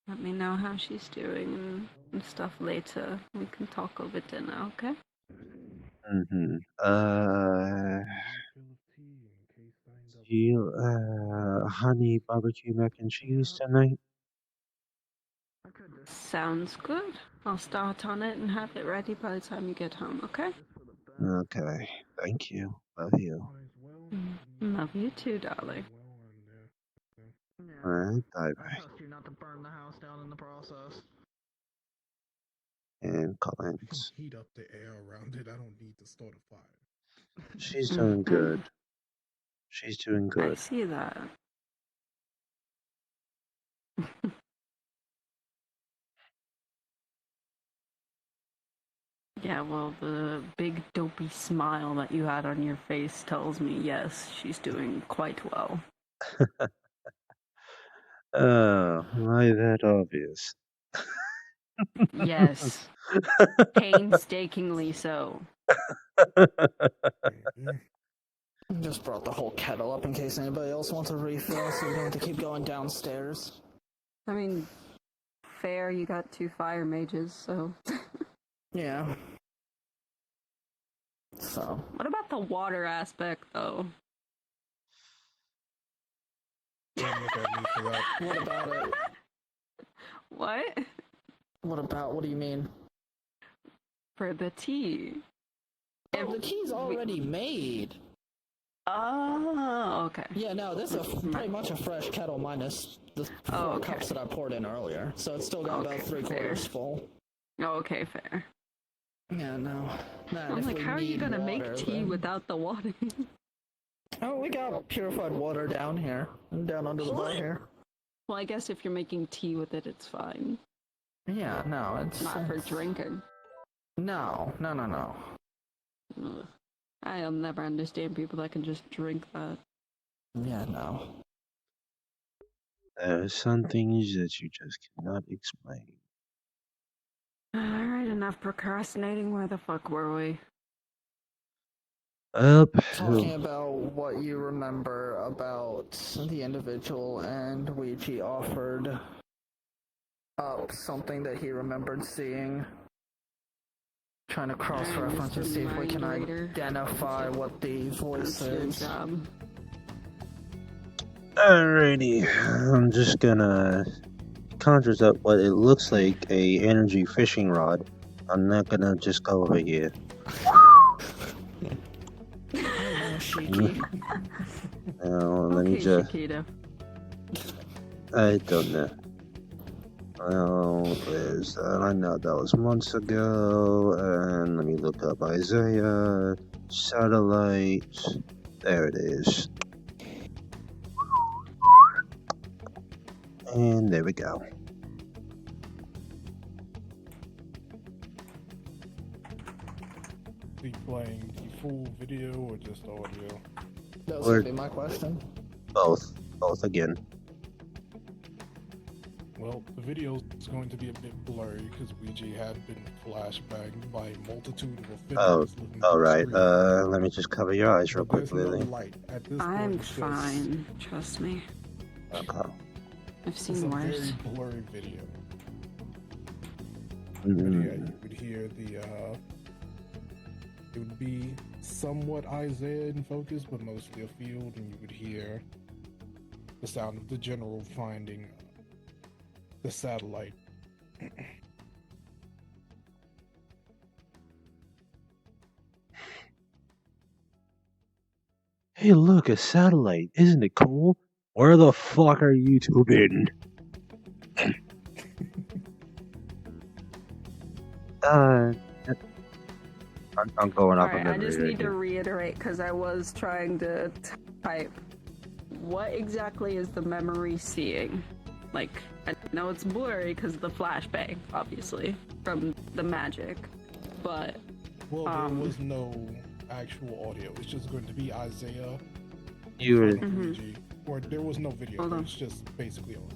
Let me know how she's doing and stuff later. We can talk over dinner, okay? Honey barbecue mac and cheese tonight? Sounds good. I'll start on it and have it ready by the time you get home, okay? Okay. Thank you. Love you. Love you too, darling. Alright, bye I bye. trust you not to burn the house down in the process. And I can Collins. heat up the air around it. I don't need to start a fire. She's doing good. She's doing I good. see that. Yeah, well, the big dopey smile that you had on your face tells me yes, she's doing quite well. Oh, why that obvious? Yes, painstakingly so. Just brought the whole kettle up in case anybody else wants a refill, so we don't have to keep going downstairs. I mean, fair, you got 2 fire mages, so. Yeah. So. What about the water aspect, though? Don't look at me for that. What about it? What? What about? What do you mean? For the tea. Oh, the tea's already made. Oh, okay. Yeah, no, this is pretty much a fresh kettle minus the 4 cups that I poured in earlier. So it's still got about 3/4 full. Oh, okay, fair. Yeah, no. I'm like, how are you gonna make tea without the water? Oh, we got purified water down here. Down under the bar here. Well, I guess if you're making tea with it, it's fine. Yeah, no, it's... Not for drinking. No. Ugh. I'll never understand people that can just drink that. Yeah, no. There are some things that you just cannot explain. Alright, enough procrastinating. Where the fuck were we? Up. Talking about what you remember about the individual, and Ouija offered up something that he remembered seeing. Trying to cross-reference and see if we can identify what the voice is. Alrighty, I'm just gonna conjure up what it looks like a energy fishing rod. I'm not gonna just go over here. Let me just. Chiquita. I don't know. I know that was months ago, and let me look up Isiah, satellite, there it is. And there we go. Are you playing the full video or just audio? That was gonna be my question. Both again. Well, the video is going to be a bit blurry because Ouija had been flashbanged by a multitude of offenders. Alright, let me just cover your eyes real quick, There's no Lily. light. At this I'm point, it's just- fine. Trust me. Okay. I've It's seen a worse. very blurry video. Mhm. But yeah, you would hear it would be somewhat Isaiah in focus, but mostly a field, and you would hear the sound of the general finding the satellite. Hey, look, a satellite. Isn't it cool? Where the fuck are you two been? I'm going off of Alright, I memory just right need to here. reiterate because I was trying to type. What exactly is the memory seeing? Like, I know it's blurry because of the flashbang, obviously, from the magic, but Well, there was no actual audio. It's just going to be Isaiah. You were, Luigi, or there was no video. Hold on. It's just basically audio.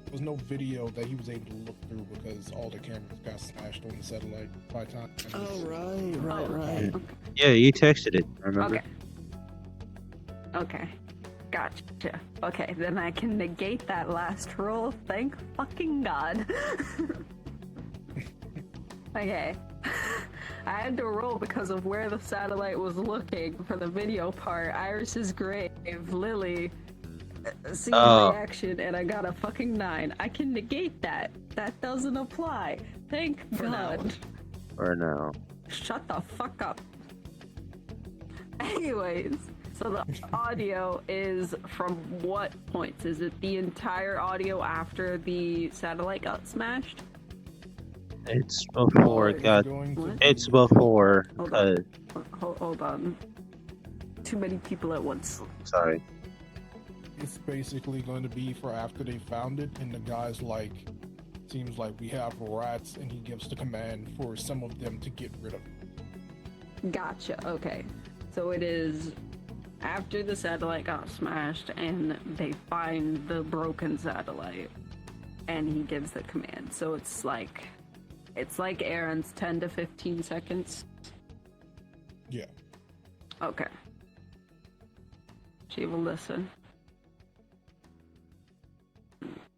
There was no video that he was able to look through because all the cameras got smashed on the satellite by time. Oh, right. okay. yeah, you texted it, remember? Okay. Gotcha. Okay, then I can negate that last roll. Thank fucking God. Okay. I had to roll because of where the satellite was looking for the video part. Iris's grave, Lily, seen Oh. reaction and I got a fucking 9. I can negate that. That doesn't apply. Thank God. For now. Shut the fuck up. Anyways, so the audio is from what points? Is it the entire audio after the satellite got smashed? It's before it got. What? It's before. Hold on. Hold on. Too many people at once. Sorry. It's basically going to be for after they found it, and the guy's like, seems like we have rats, and he gives the command for some of them to get rid of it. Gotcha. Okay. So it is after the satellite got smashed and they find the broken satellite and he gives the command. So it's like Aaron's 10 to 15 seconds. Yeah. Okay. She will listen.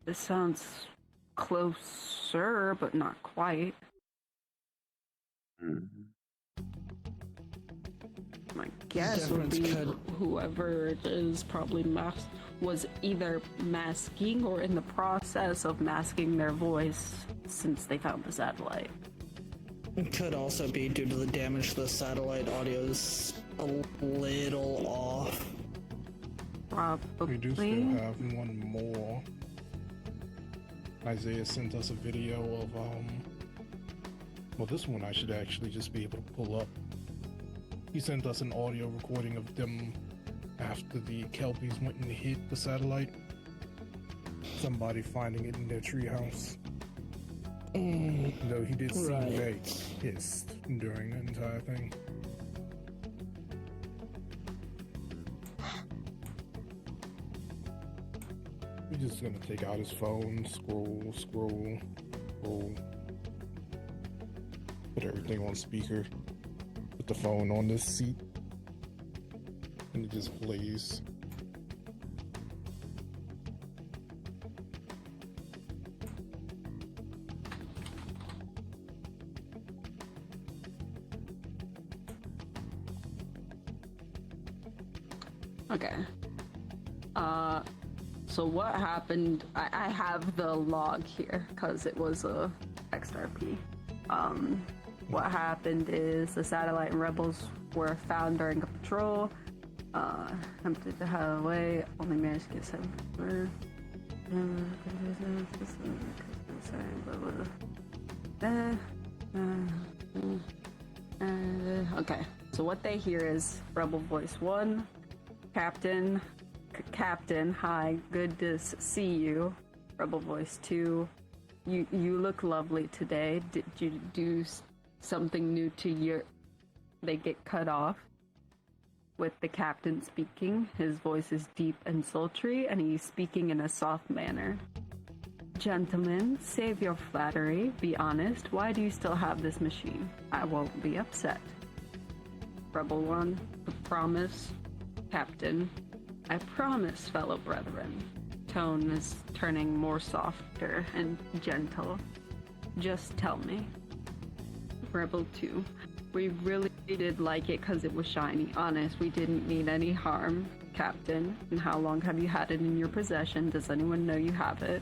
This sounds closer, but not quite. Mm. My guess would be whoever it is probably was either masking or in the process of masking their voice since they found the satellite. It could also be due to the damage the satellite audio's a little off. Probably. We do still have one more. Isaiah sent us a video of, well, this one I should actually just be able to pull up. He sent us an audio recording of them after the Kelpies went and hit the satellite. Somebody finding it in their treehouse. Though he did seem very pissed during the entire thing. We're just gonna take out his phone, scroll. Put everything on speaker. Put the phone on this seat. And it just plays. Okay. So what happened? I have the log here because it was a XRP. What happened is the satellite and rebels were found during a patrol. Attempted to hide away. Only managed to get 7. Okay. So what they hear is Rebel Voice 1, Captain, hi, good to see you. Rebel Voice 2, you look lovely today. Did you do something new to your... They get cut off with the captain speaking. His voice is deep and sultry, and he's speaking in a soft manner. Gentlemen, save your flattery. Be honest. Why do you still have this machine? I won't be upset. Rebel 1, promise. Captain, I promise, fellow brethren. Tone is turning more softer and gentle. Just tell me. Rebel 2, we really did like it because it was shiny. Honest, we didn't mean any harm. Captain, and how long have you had it in your possession? Does anyone know you have it?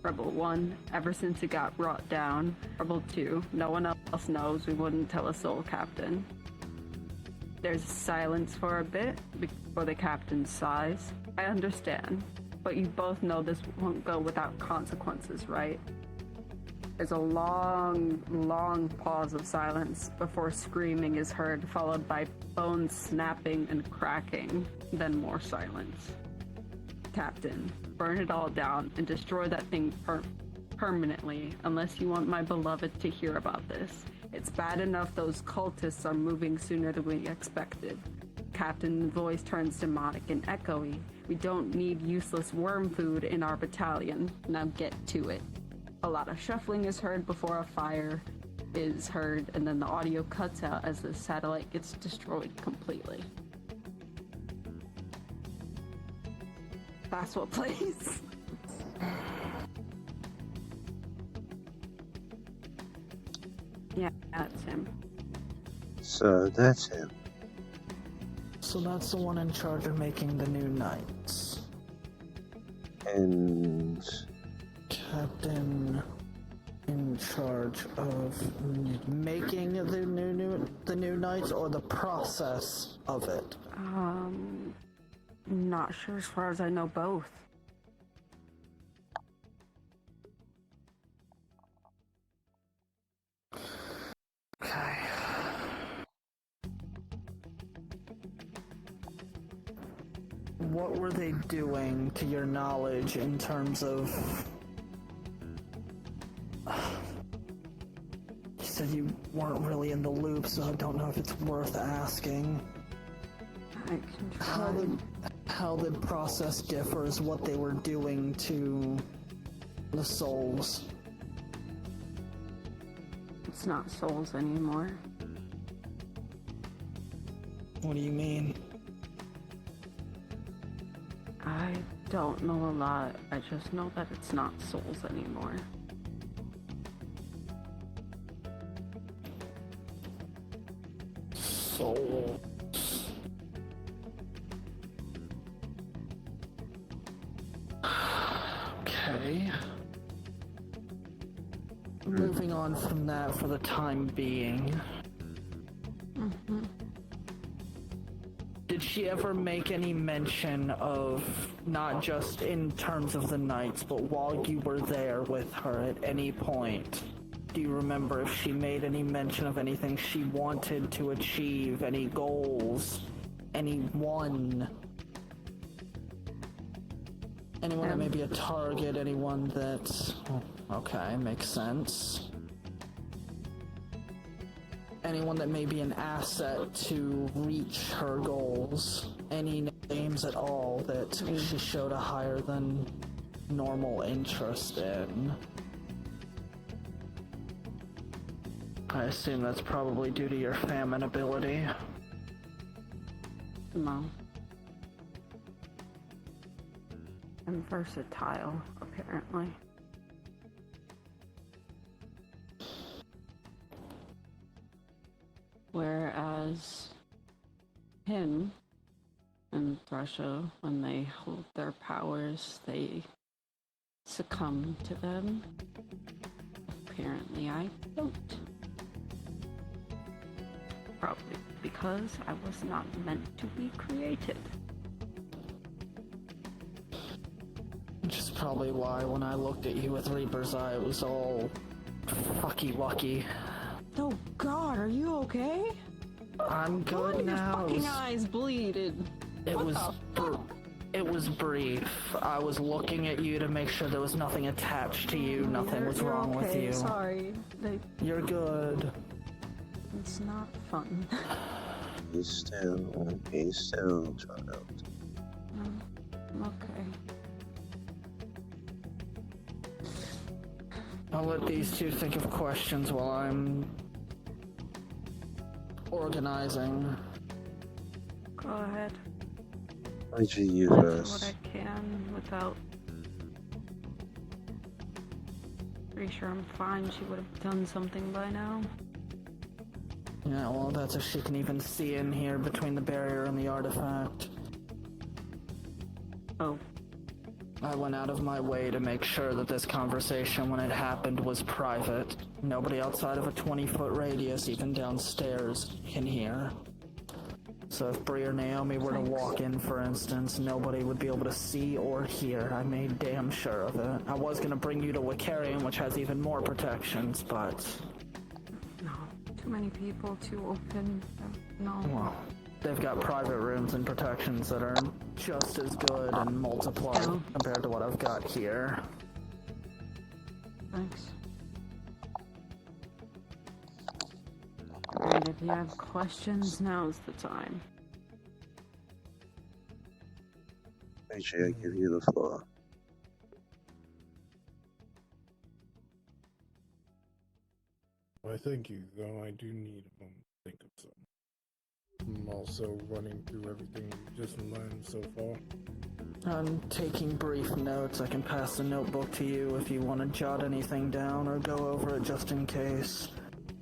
Rebel 1, ever since it got brought down. Rebel 2, no one else knows. We wouldn't tell a soul, Captain. There's silence for a bit before the captain sighs. I understand, but you both know this won't go without consequences, right? There's a long, long pause of silence before screaming is heard, followed by bones snapping and cracking, then more silence. Captain, burn it all down and destroy that thing permanently, unless you want my beloved to hear about this. It's bad enough those cultists are moving sooner than we expected. Captain's voice turns demonic and echoey. We don't need useless worm food in our battalion. Now get to it. A lot of shuffling is heard before a fire is heard, and then the audio cuts out as the satellite gets destroyed completely. That's what plays. Yeah, that's him. So that's him. So that's the one in charge of making the new knights. And Captain in charge of making the new knights, or the process of it? Not sure. As far as I know, both. Okay. What were they doing, to your knowledge, in terms of... You said you weren't really in the loop, so I don't know if it's worth asking. I can try. How the process differs, what they were doing to the souls. It's not souls anymore. What do you mean? I don't know a lot. I just know that it's not souls anymore. Souls. Okay. Moving on from that for the time being. Did she ever make any mention of, not just in terms of the knights, but while you were there with her at any point? Do you remember if she made any mention of anything she wanted to achieve, any goals, anyone that may be a target, anyone that... Okay, makes sense. Anyone that may be an asset to reach her goals. Any names at all that she showed a higher than normal interest in. I assume that's probably due to your famine ability. No. I'm versatile, apparently. Whereas him and Thresha, when they hold their powers, they succumb to them. Apparently I don't. Probably because I was not meant to be created. Which is probably why when I looked at you with Reaper's Eye, it was all fucky-wucky. Oh God, are you okay? I'm good now. Your fucking eyes bleeded. It was brief. I was looking at you to make sure there was nothing attached to you, nothing was wrong with you. Sorry. You're good. It's not fun. he's still child. Okay. I'll let these two think of questions while I'm organizing. Go ahead. Why'd you use What us? I can without. Pretty sure I'm fine. She would have done something by now. Yeah, well, that's if she can even see in here between the barrier and the artifact. Oh. I went out of my way to make sure that this conversation, when it happened, was private. Nobody outside of a 20-foot radius, even downstairs, can hear. So if Bree or Naomi were to walk in, for instance, nobody would be able to see or hear. I made damn sure of it. I was gonna bring you to Wicarium, which has even more protections, but... No. Too many people, too open. No. Well, they've got private rooms and protections that are just as good and multiplied compared to what I've got here. Thanks. And if you have questions, now's the time. AJ, I give you the floor. Why, thank you, though I do need a moment to think of something. I'm also running through everything we've just learned so far. I'm taking brief notes. I can pass the notebook to you if you want to jot anything down or go over it just in case.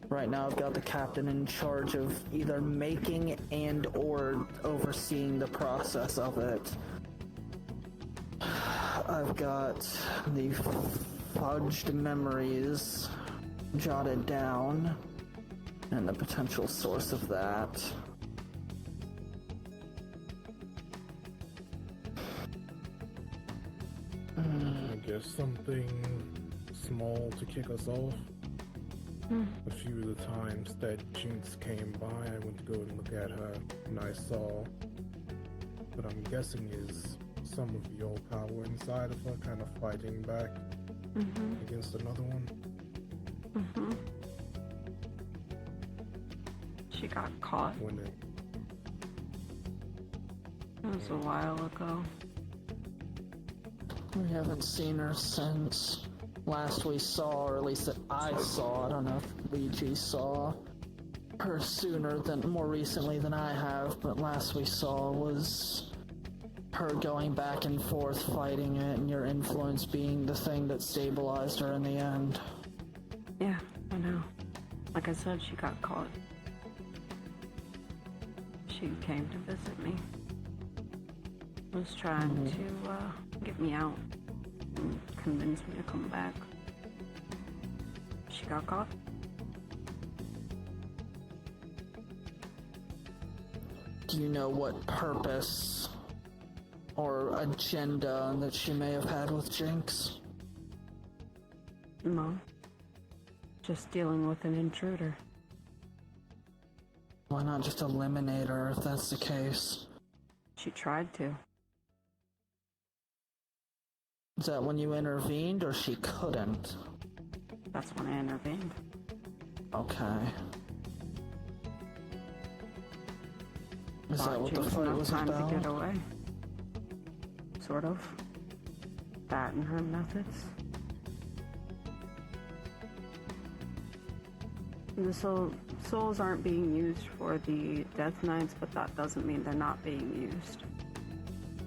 Right now I've got the captain in charge of either making and or overseeing the process of it. I've got the fudged memories jotted down and the potential source of that. I guess something small to kick us off. A few of the times that Jinx came by, I went to go and look at her, and I saw what I'm guessing is some of the old power inside of her kind of fighting back against another one. She got caught. When it, It was a while ago. We haven't seen her since last we saw, or at least that I saw. I don't know if Luigi saw her more recently than I have, but last we saw was her going back and forth fighting it, and your influence being the thing that stabilized her in the end. Yeah, I know. Like I said, she got caught. She came to visit me. Was trying to get me out and convince me to come back. She got caught. Do you know what purpose or agenda that she may have had with Jinx? No. Just dealing with an intruder. Why not just eliminate her if that's the case? She tried to. Is that when you intervened, or she couldn't? That's when I intervened. Okay. Is that what the Jinx fight enough was time about? to get away. Sort of. That and her methods. The souls aren't being used for the Death Knights, but that doesn't mean they're not being used.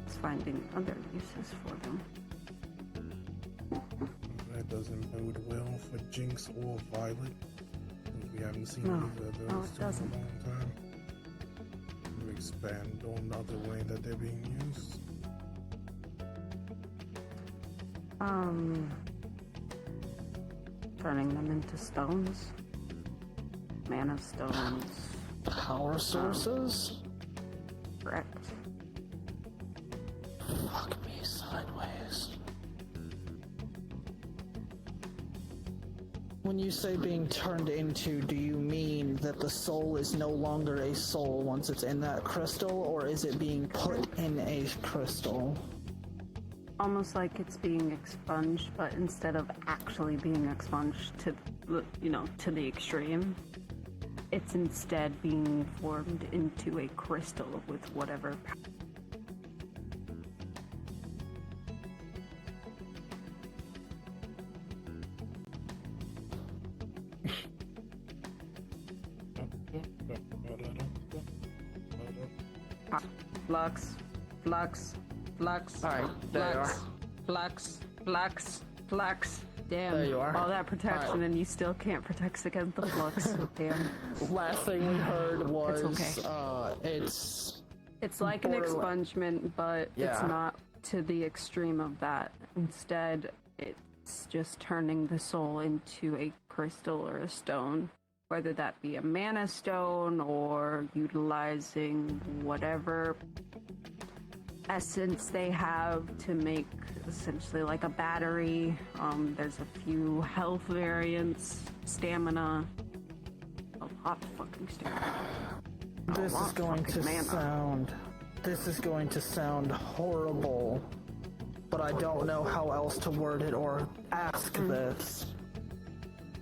It's finding other uses for them. that doesn't bode well for Jinx or Violet, since we haven't seen No. either of No, those it two in a doesn't. long time. To expand on the other way that they're being used. Turning them into stones. Mana stones. Power sources? Correct. Fuck me sideways. When you say being turned into, do you mean that the soul is no longer a soul once it's in that crystal, or is it being put in a crystal? Almost like it's being expunged, but instead of actually being expunged to, to the extreme, it's instead being formed into a crystal with whatever power. Flux, flux, flux. Alright, there you are. Flux, flux, flux. Damn. There you are. All that protection Alright. and you still can't protect against the flux. Damn. Last thing we heard was, It's okay. It's like an borderline- expungement, but Yeah. it's not to the extreme of that. Instead, it's just turning the soul into a crystal or a stone, whether that be a mana stone or utilizing whatever essence they have to make essentially like a battery. There's a few health variants, stamina, a lot of fucking stamina. This is going to sound horrible, but I don't know how else to word it or ask this.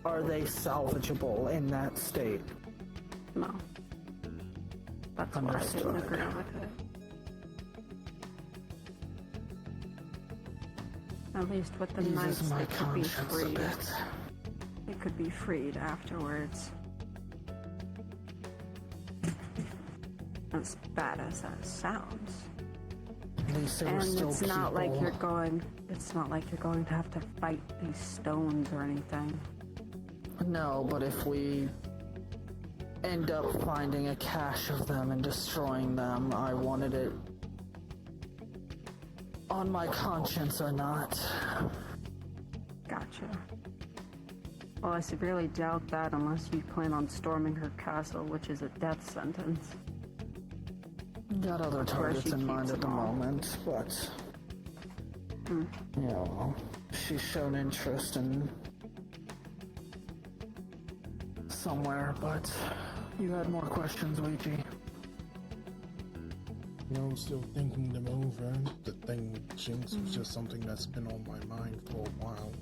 Are they salvageable in that state? No. That's why I Understood. didn't agree with it. At least with the knights, Eases my they could be conscience a freed. bit. They could be freed afterwards. As bad as that sounds. At least there were And still it's not like people. it's not like you're going to have to fight these stones or anything. No, but if we end up finding a cache of them and destroying them, I wanted it on my conscience or not. Gotcha. Well, I severely doubt that unless you plan on storming her castle, which is a death sentence. Got other targets in mind at the moment, but you know, she's shown interest in somewhere, but you had more questions, Ouija. You know, still thinking them over. The thing with Jinx was just something that's been on my mind for a while.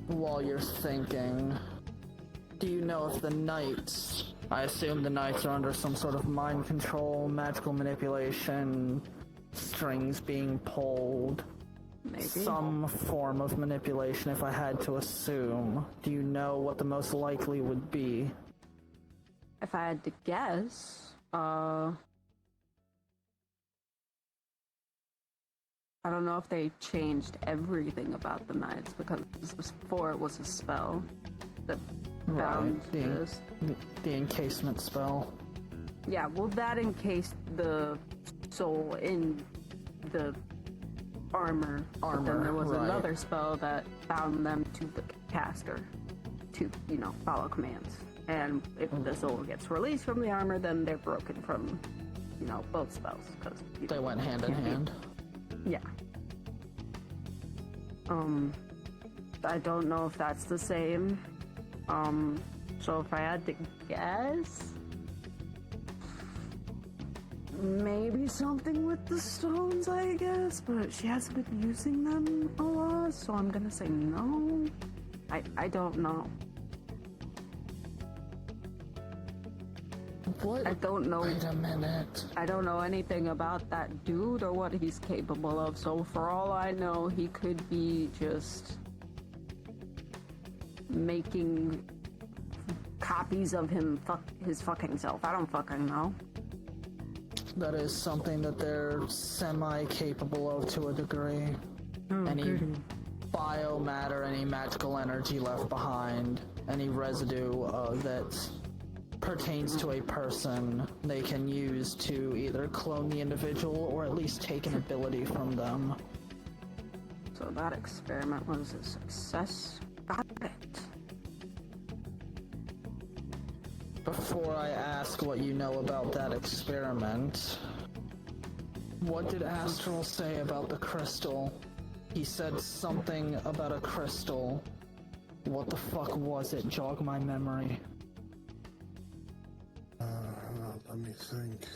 While you're thinking, do you know if the Knights, I assume the Knights are under some sort of mind control, magical manipulation, strings being pulled, Maybe. some form of manipulation if I had to assume. Do you know what the most likely would be? If I had to guess, I don't know if they changed everything about the Knights, because before it was a spell that bound this. The encasement spell. Yeah, well, that encased the soul in the armor. But then there was another spell that bound them to the caster to, you know, follow commands. And if the soul gets released from the armor, then they're broken from, you know, both spells. Because They went hand in hand. Yeah. I don't know if that's the same. So if I had to guess, maybe something with the stones, I guess, but she hasn't been using them a lot, so I'm gonna say no. I don't know. What? I don't know. Wait a minute. I don't know anything about that dude or what he's capable of, so for all I know, he could be just making copies of his fucking self. I don't fucking know. That is something that they're semi-capable of to a degree. Any biomatter, any magical energy left behind, any residue that pertains to a person, they can use to either clone the individual or at least take an ability from them. So that experiment was a success. Got it. Before I ask what you know about that experiment, what did Astral say about the crystal? He said something about a crystal. What the fuck was it? Jog my memory. Let me think.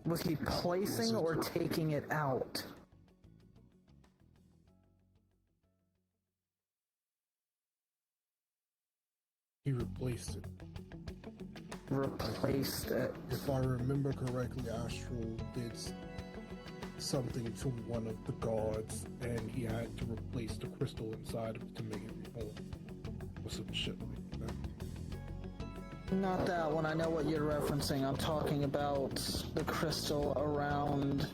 Was he placing or taking it out? He replaced it. Replaced it. If I remember correctly, Astral did something to one of the guards, and he had to replace the crystal inside of it to make it whole. Or some shit like that. Not that one, I know what you're referencing. I'm talking about the crystal around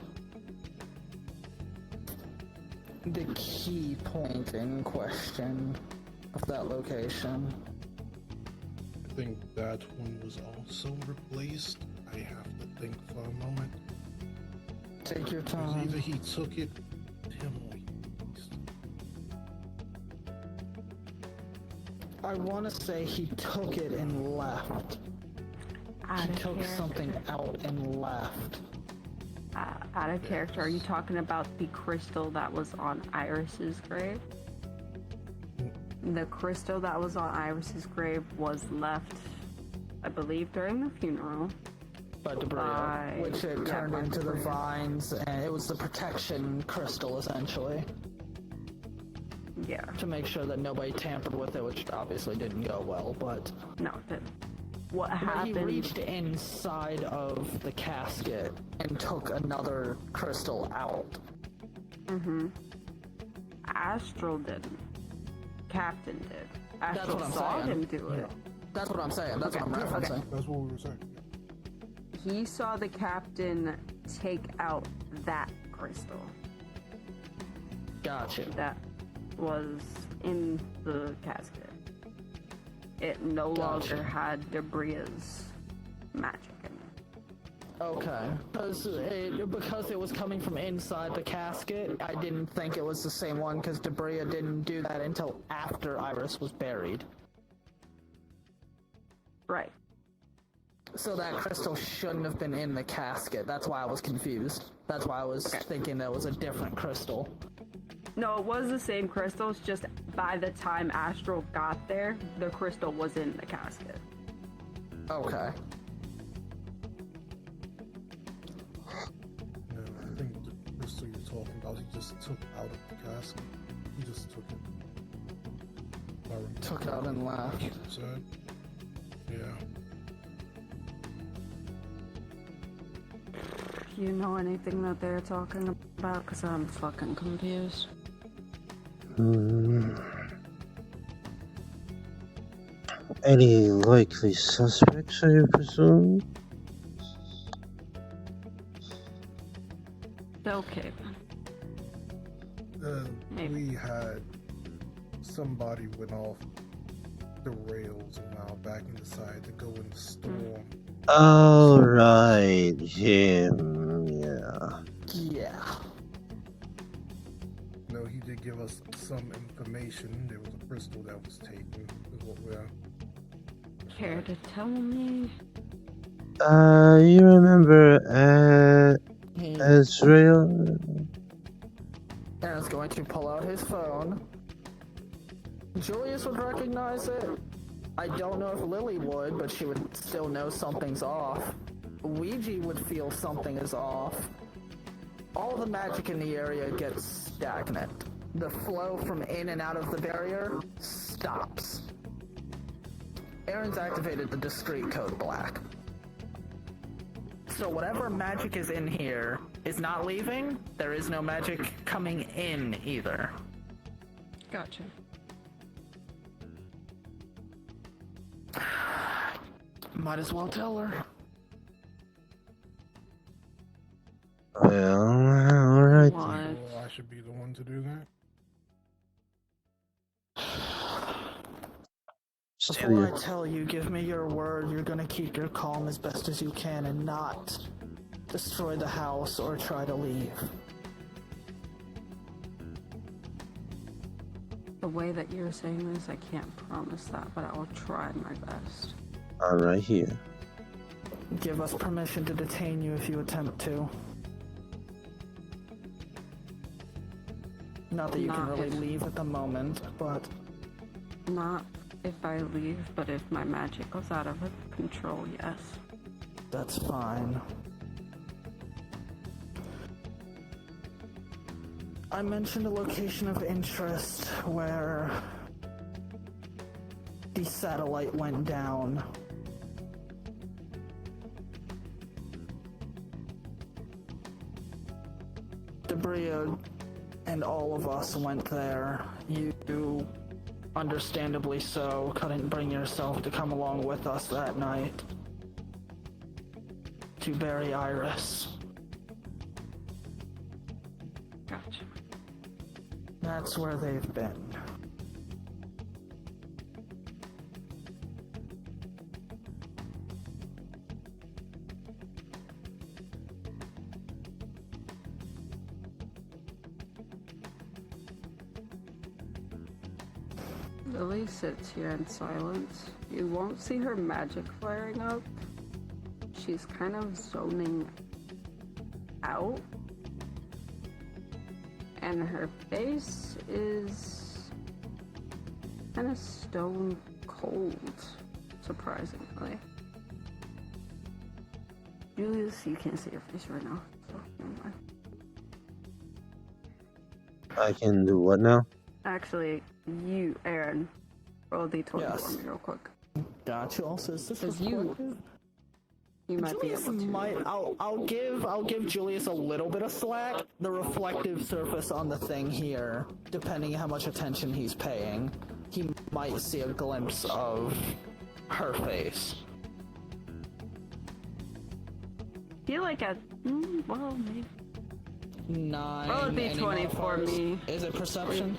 the key point in question of that location. I think that one was also replaced. I have to think for a moment. Take your Because time. either he took it, him, or he replaced it. I want to say he took it and left. He took something out and left. Out of character, are you talking about the crystal that was on Iris's grave? The crystal that was on Iris's grave was left, I believe, during the funeral. By Debrio, which it turned into the vines, and it was the protection crystal, essentially. Yeah. To make sure that nobody tampered with it, which obviously didn't go well, but... No, it didn't. What happened... He reached inside of the casket and took another crystal out. Mm-hmm. Astral didn't. Captain did. Astral what I'm saw saying. him do it. That's what I'm saying. That's what I'm referencing. That's what we were saying. He saw the captain take out that crystal. Gotcha. That was in the casket. It no longer had Debria's magic in it. Okay. Because it was coming from inside the casket, I didn't think it was the same one because Debria didn't do that until after Iris was buried. Right. So that crystal shouldn't have been in the casket. That's why I was confused. That's why I was thinking that was a different crystal. No, it was the same crystals, just by the time Astral got there, the crystal was in the casket. Okay. No, I think the crystal you're talking about, he just took out of the casket. He just took it. Took it out and left. Said. Yeah. You know anything that they're talking about? Because I'm fucking confused. Any likely suspects, I presume? Okay. We had somebody went off the rails and now back and decided to go in the storm. Oh, right, him, yeah. Yeah. No, he did give us some information. There was a crystal that was taken. Is what we're. Care to tell me? You remember, Israel? Aaron's going to pull out his phone. Julius would recognize it. I don't know if Lily would, but she would still know something's off. Ouija would feel something is off. All the magic in the area gets stagnant. The flow from in and out of the barrier stops. Aaron's activated the discrete code black. So whatever magic is in here is not leaving. There is no magic coming in either. Gotcha. Might as well tell her. Well, alright. What? Well, I should be the one to do that. Before I tell you, give me your word you're gonna keep your calm as best as you can and not destroy the house or try to leave. The way that you're saying this, I can't promise that, but I will try my best. Alright, here. Give us permission to detain you if you attempt to. Not that you can Not really if- leave at the moment, but Not if I leave, but if my magic goes out of control, yes. that's fine. I mentioned a location of interest where the satellite went down. Debria and all of us went there. You, understandably so, couldn't bring yourself to come along with us that night to bury Iris. Gotcha. That's where they've been. Lily sits here in silence. You won't see her magic flaring up. She's kind of zoning out. And her face is kind of stone cold, surprisingly. Julius, you can't see your face right now, so never mind. I can do what now? Actually, you, Aaron, roll a d20 Yes. for me real quick. Gotcha. Also, is this Because you might be Julius able to. might. I'll give Julius a little bit of slack. The reflective surface on the thing here, depending how much attention he's paying, he might see a glimpse of her face. Feel like well, maybe. 9. Roll a any d20 for modifiers? me. Is it perception?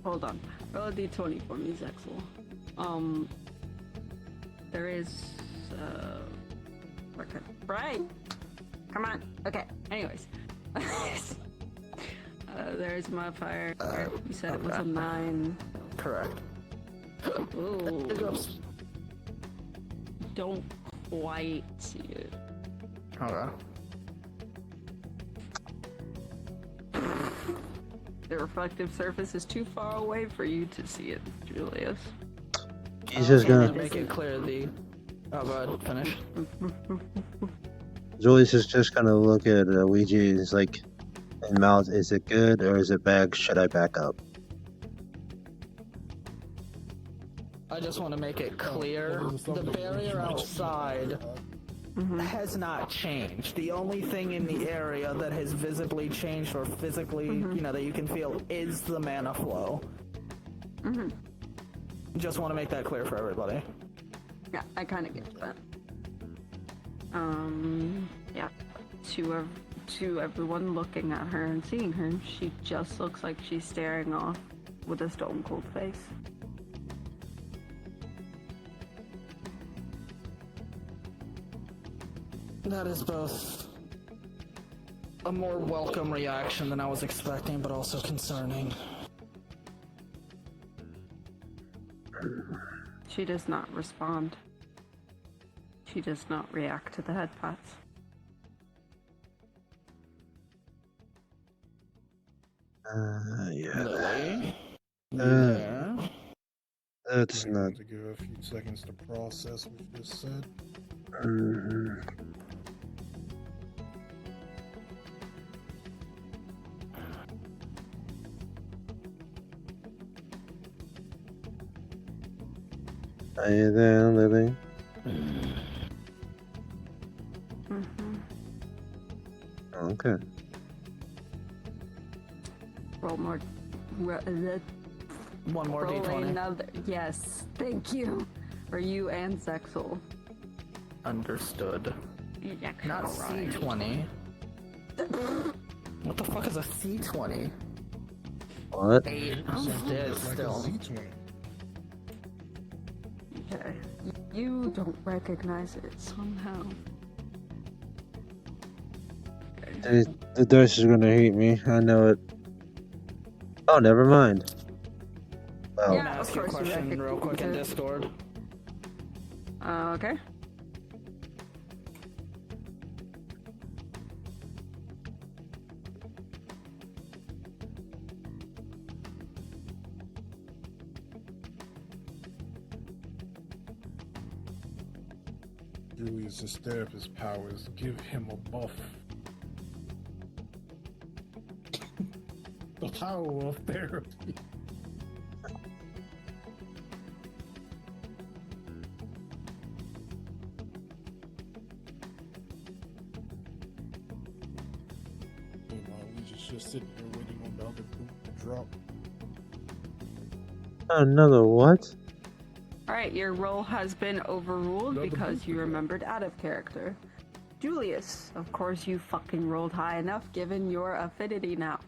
Hold on. Roll a d20 for me, Zexel. There is we're good. Right. Come on. Okay. Anyways. There's my fire. You said it was a 9. Correct. Ooh. Don't quite see it. Okay. The reflective surface is too far away for you to see it, Julius. He's just gonna. make it clear the. Oh, go ahead. Finish. Julius is just gonna look at Ouija. He's like, and mouth, is it good or is it bad? Should I back up? I just want to make it clear the barrier outside has not changed. The only thing in the area that has visibly changed or physically, you know, that you can feel is the mana flow. Just want to make that clear for everybody. Yeah, I kind of get that. Yeah. To everyone looking at her and seeing her, she just looks like she's staring off with a stone cold face. That is both a more welcome reaction than I was expecting, but also concerning. She does not respond. She does not react to the head pats. Yeah. Lily? Yeah. That's not. To give a few seconds to process what you just said. Are you there, Lily? Okay. Roll more. One more Roll d20. another. Yes, thank you. For you and Zexel. Understood. Not C20. What the fuck is a C20? What? 8. I'm dead still. Okay. You don't recognize it somehow. The dice is gonna hate me. I know it. Oh, never mind. Well, I'm Yeah, gonna of ask you a course you question real quick in recognize it. Discord. Okay. Julius' therapist powers give him a buff. The power of therapy. Meanwhile, we just sitting here waiting on the other group to drop. another what? Alright, your roll has been overruled because you remembered out of character. Julius, of course you fucking rolled high enough given your affinity now.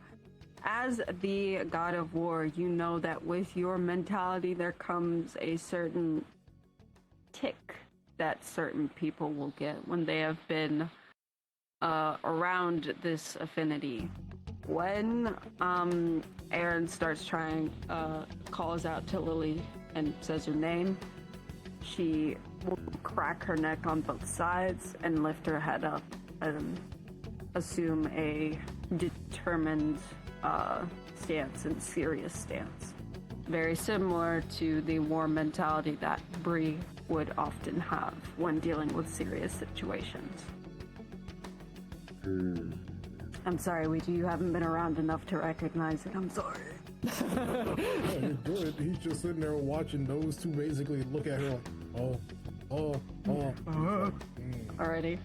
As the god of war, you know that with your mentality there comes a certain tick that certain people will get when they have been around this affinity. When Aaron starts calls out to Lily and says her name, she will crack her neck on both sides and lift her head up and assume a determined stance and serious stance. Very similar to the warm mentality that Bree would often have when dealing with serious situations. I'm sorry, Ouija, you haven't been around enough to recognize it. I'm sorry. You're good. He's just sitting there watching those two basically look at her like, Alrighty.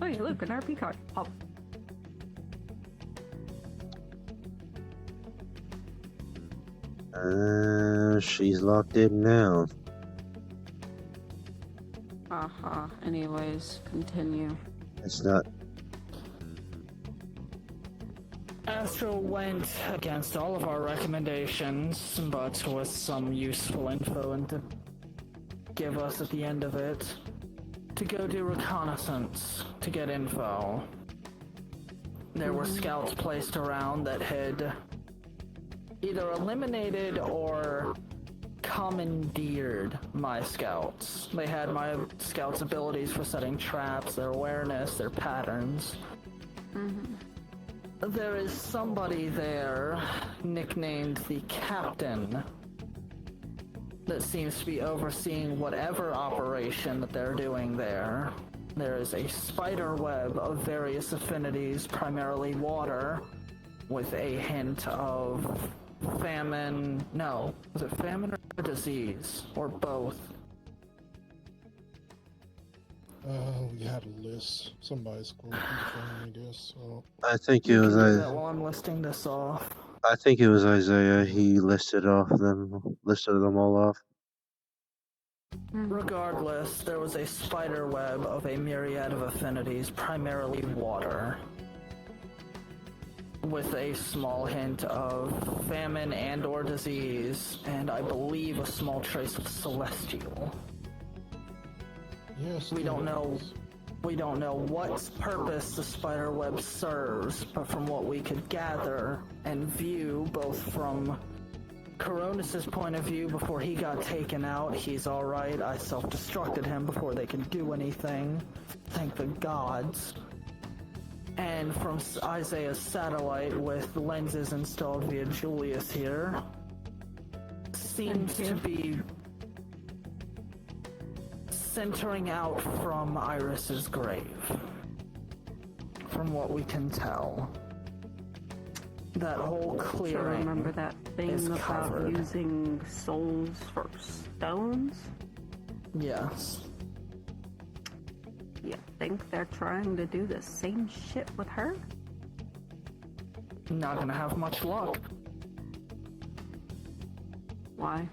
Oh, hey, look, an RP card. Pop. She's locked in now. Anyways, continue. It's not. Astro went against all of our recommendations, but with some useful info and to give us at the end of it. to go do reconnaissance to get info. There were scouts placed around that had either eliminated or commandeered my scouts. They had my scouts' abilities for setting traps, their awareness, their patterns. There is somebody there, nicknamed the Captain, that seems to be overseeing whatever operation that they're doing there. There is a spider web of various affinities, primarily water, with a hint of famine. No, was it famine or disease? Or both? We had a list. Somebody's confirming me this, so... I think it You was can do that while I'm listing this off. I think it was Isaiah. He listed them all off. Regardless, there was a spider web of a myriad of affinities, primarily water, with a small hint of famine and or disease, and I believe a small trace of celestial. Yes, We don't know what purpose the spider web serves, but from what we could gather and view, both from Coronis' point of view before he got taken out, he's alright. I self-destructed him before they could do anything. Thank the gods. And from Isaiah's satellite with lenses installed via Julius here, seems to be centering out from Iris's grave, from what we can tell. That whole clearing. So remember that thing is about covered. using souls for stones? Yes. You think they're trying to do the same shit with her? Not gonna have much luck. Why?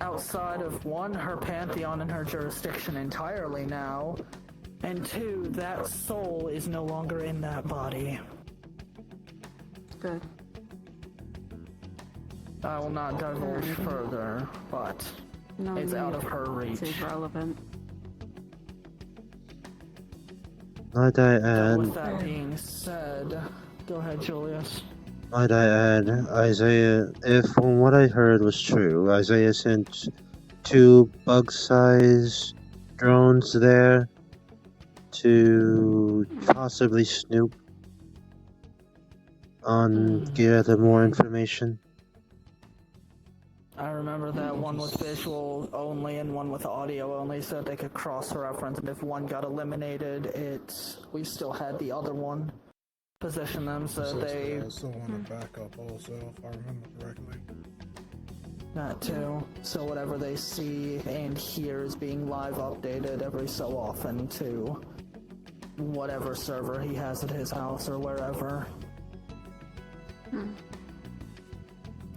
Outside of one, her pantheon and her jurisdiction entirely now, and two, that soul is no longer in that body. Good. I will not divulge further, but No, it's out of her It's reach. irrelevant. Might I add, With that being said, go ahead, Julius. Isaiah, if from what I heard was true, Isaiah sent 2 bug-sized drones there to possibly snoop on gather more information. I remember that one with visual only and one with audio only, so they could cross-reference, and if one got eliminated, we still had the other one. Position them so they... I still want to back up also, if I remember correctly. That too. So whatever they see and hear is being live updated every so often to whatever server he has at his house or wherever.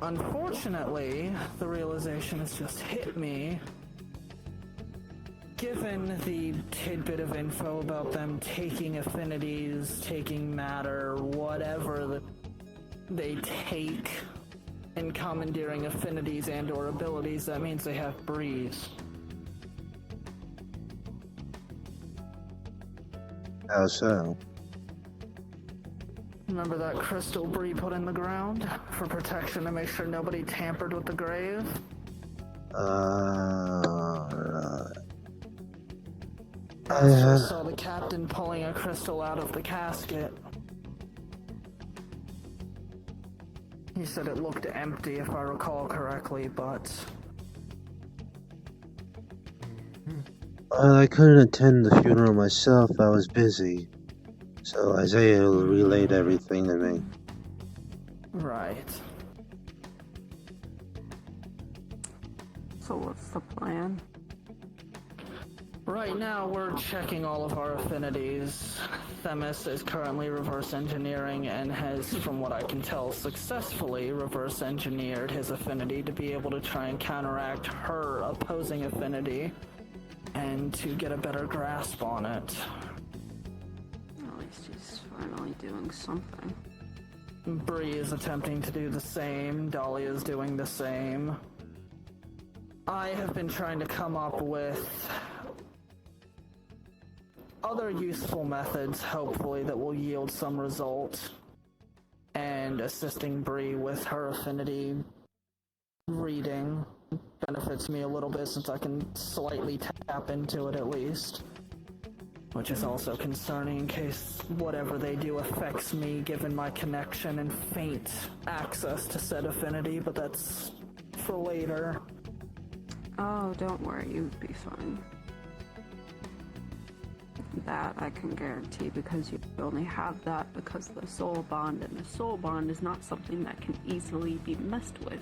Unfortunately, the realization has just hit me. Given the tidbit of info about them taking affinities, taking matter, whatever that they take, and commandeering affinities and or abilities, that means they have breeze. How so? Remember that crystal Bree put in the ground for protection to make sure nobody tampered with the grave? I just saw the captain pulling a crystal out of the casket. He said it looked empty if I recall correctly, but... I couldn't attend the funeral myself, I was busy. So Isaiah relayed everything to me. Right. So what's the plan? Right now, we're checking all of our affinities. Themis is currently reverse engineering and has, from what I can tell, successfully reverse engineered his affinity to be able to try and counteract her opposing affinity and to get a better grasp on it. At least he's finally doing something. Bree is attempting to do the same, Dahlia is doing the same. I have been trying to come up with other useful methods, hopefully, that will yield some result. And assisting Bree with her affinity reading benefits me a little bit since I can slightly tap into it at least. Which is also concerning in case whatever they do affects me given my connection and faint access to said affinity, but that's for later. Oh, don't worry, you'll be fine. That I can guarantee because you only have that because of the soul bond, and the soul bond is not something that can easily be messed with.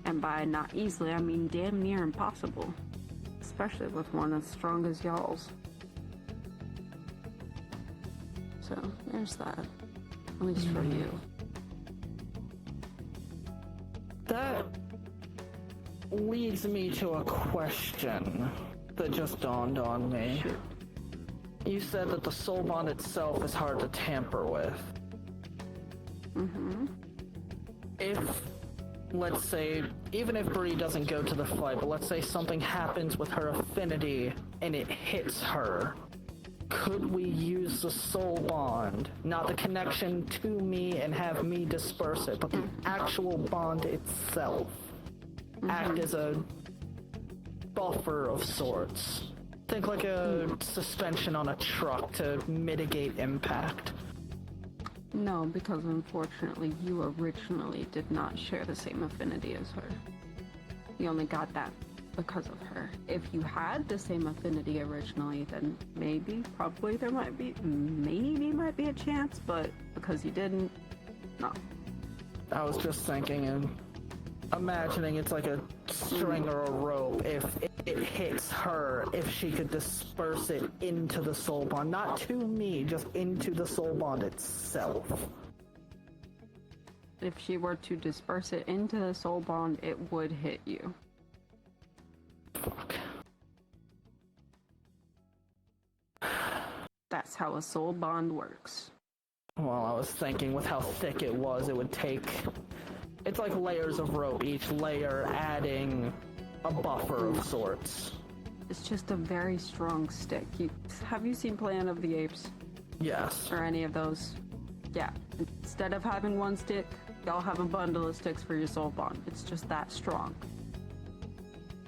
And by not easily, I mean damn near impossible. Especially with one as strong as y'all's. So, there's that. At least for you. That leads me to a question that just dawned on me. Sure. You said that the soul bond itself is hard to tamper with. Mm-hmm. If, let's say, even if Bree doesn't go to the fight, but let's say something happens with her affinity and it hits her, could we use the soul bond, not the connection to me and have me disperse it, but the actual bond itself, act as a buffer of sorts? Think like a suspension on a truck to mitigate impact. No, because unfortunately you originally did not share the same affinity as her. You only got that because of her. If you had the same affinity originally, then probably there might be a chance, but because you didn't, no. I was just thinking and imagining it's like a string or a rope. If it hits her, if she could disperse it into the soul bond, not to me, just into the soul bond itself. If she were to disperse it into the soul bond, it would hit you. Fuck. That's how a soul bond works. Well, I was thinking with how thick it was, it would take... It's like layers of rope, each layer adding a buffer of sorts. It's just a very strong stick. Have you seen Planet of the Apes? Yes. Or any of those? Yeah. Instead of having one stick, y'all have a bundle of sticks for your soul bond. It's just that strong.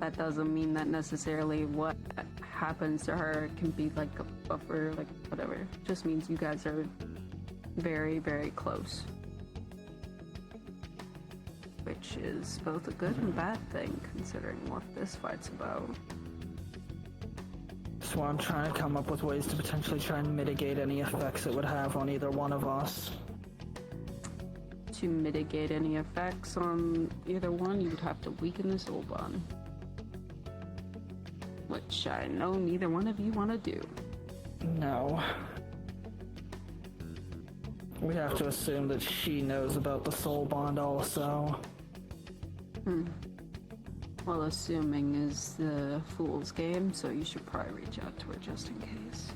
That doesn't mean that necessarily what happens to her can be like a buffer, like whatever. It just means you guys are very, very close. Which is both a good and bad thing, considering what this fight's about. So I'm trying to come up with ways to potentially try and mitigate any effects it would have on either one of us. To mitigate any effects on either one, you would have to weaken the soul bond. Which I know neither one of you want to do. No. We have to assume that she knows about the soul bond also. Well, assuming is the fool's game, so you should probably reach out to her just in case.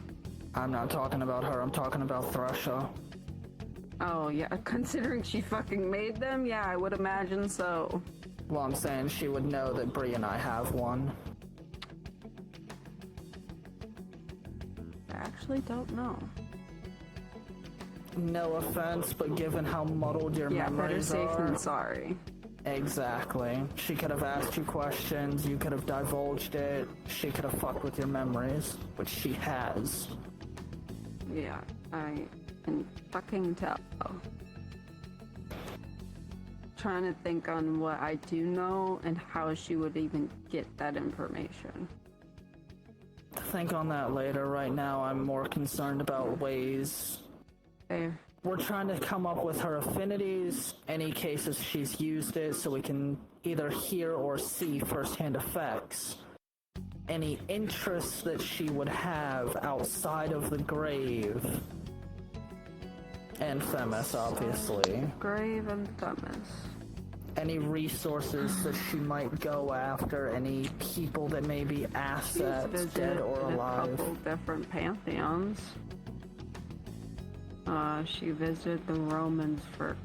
I'm not talking about her, I'm talking about Thresha. Oh, yeah, considering she fucking made them, yeah, I would imagine so. Well, I'm saying she would know that Bree and I have one. I actually don't know. No offense, but given how muddled your Yeah, better memories safe are... than sorry. Exactly. She could have asked you questions, you could have divulged it, she could have fucked with your memories, which she has. Yeah, I can fucking tell. Trying to think on what I do know and how she would even get that information. Think on that later. Right now, I'm more concerned about ways... Fair. We're trying to come up with her affinities, any cases she's used it, so we can either hear or see firsthand effects. Any interests that she would have outside of the grave. And Themis, obviously. Grave and Themis. Any resources that she might go after, any people that may be assets, dead or alive. A couple different pantheons. She visited the Romans for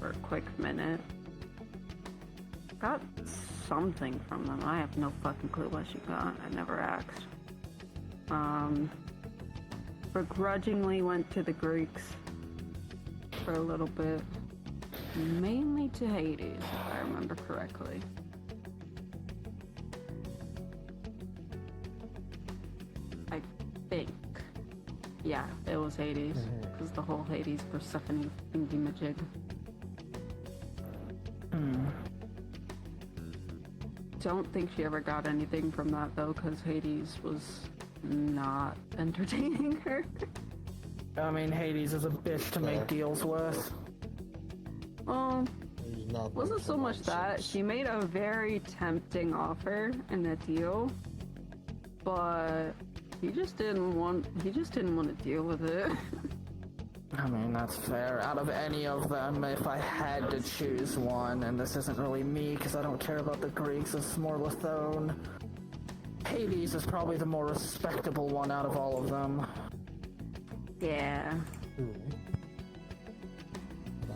a quick minute. Got something from them. I have no fucking clue what she got. I never asked. begrudgingly went to the Greeks for a little bit. Mainly to Hades, if I remember correctly. I think. Yeah, it was Hades. Because the whole Hades Persephone thingy-majig. Don't think she ever got anything from that though, because Hades was not entertaining her. I mean, Hades is a bitch to make deals with. Well, He's not wasn't so much that. nonsense. She made a very tempting offer in the deal, but he just didn't want to deal with it. I mean, that's fair. Out of any of them, if I had to choose one, and this isn't really me because I don't care about the Greeks, it's more Lithone. Hades is probably the more respectable one out of all of them. Yeah. True.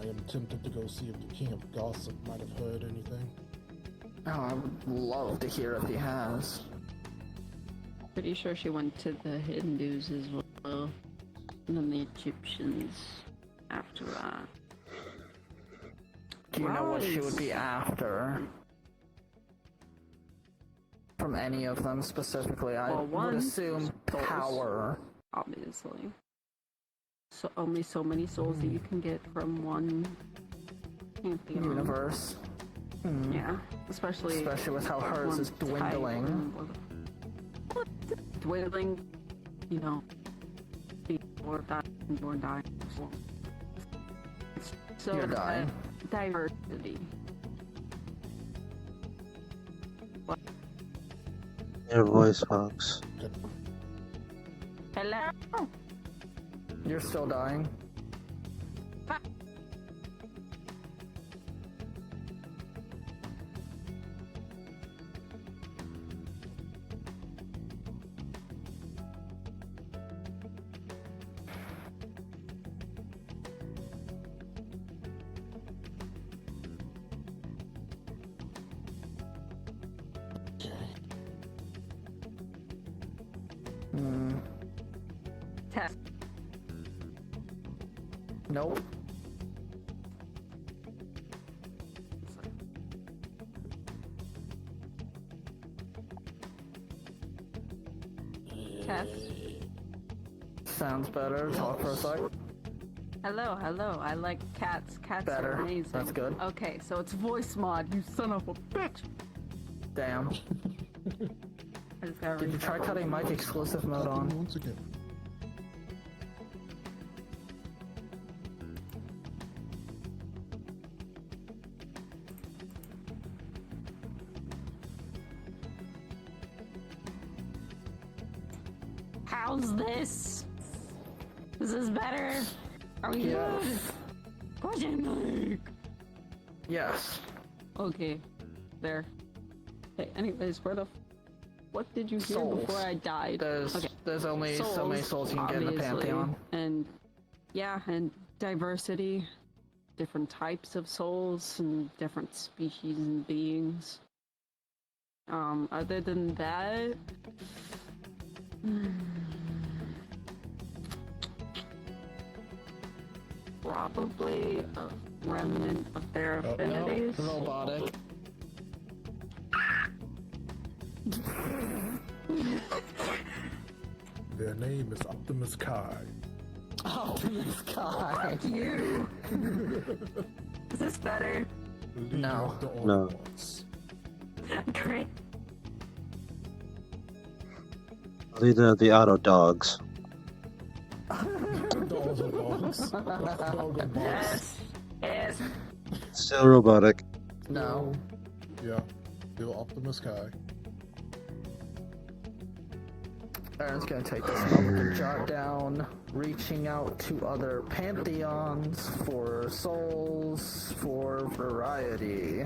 I am tempted to go see if the King of Gossip might have heard anything. Oh, I would love to hear if he has. Pretty sure she went to the Hindus as well. And then the Egyptians after that. Do you know what she would be after? From any of them specifically, I Well, would one, assume souls. power. Obviously. So only so many souls that you can get from one pantheon. Universe. Yeah. Especially with how hers one is dwindling. type. Dwindling, you know, more dying. So You're dying. Diversity. Your voice box. Hello? You're still dying. Test. Nope. Test. Sounds better. Talk for a sec. Hello, hello. I like cats. Cats Better. are amazing. That's good. Okay, so it's voice mod, you son of a bitch. Damn. I just gotta Did you try cutting mic exclusive mode on? Once again. How's this? Is this better? Are we Yes. good? Question mark. Yes. Okay, there. Okay, anyways, what did you hear Souls. before I died? There's only so many souls you can get in the obviously. Pantheon. And yeah, and diversity, different types of souls and different species and beings. Other than that, probably a remnant of their affinities. Robotic. Their name is Optimus Kai. Oh, this guy. You. Is this better? Leader No. of the No. Autobots. Great. Leader of the Auto Dogs. Dogs are dogs. Dog are bots. Yes. Still robotic. No. Yeah. Still Optimus Kai. Aaron's gonna take this moment to jot down, reaching out to other pantheons for souls, for variety.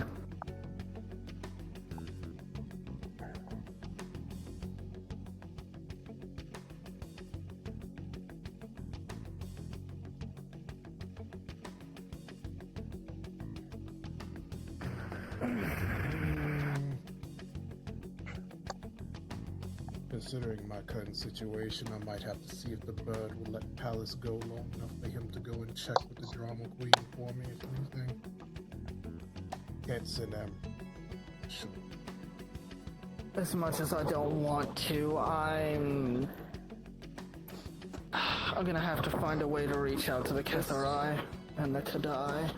considering my current situation, I might have to see if the bird will let Palace go long enough for him to go and check with the drama queen for me, if anything. Can't send them. Sure. As much as I don't want to, I'm gonna have to find a way to reach out to the Ketharai and the Kadai.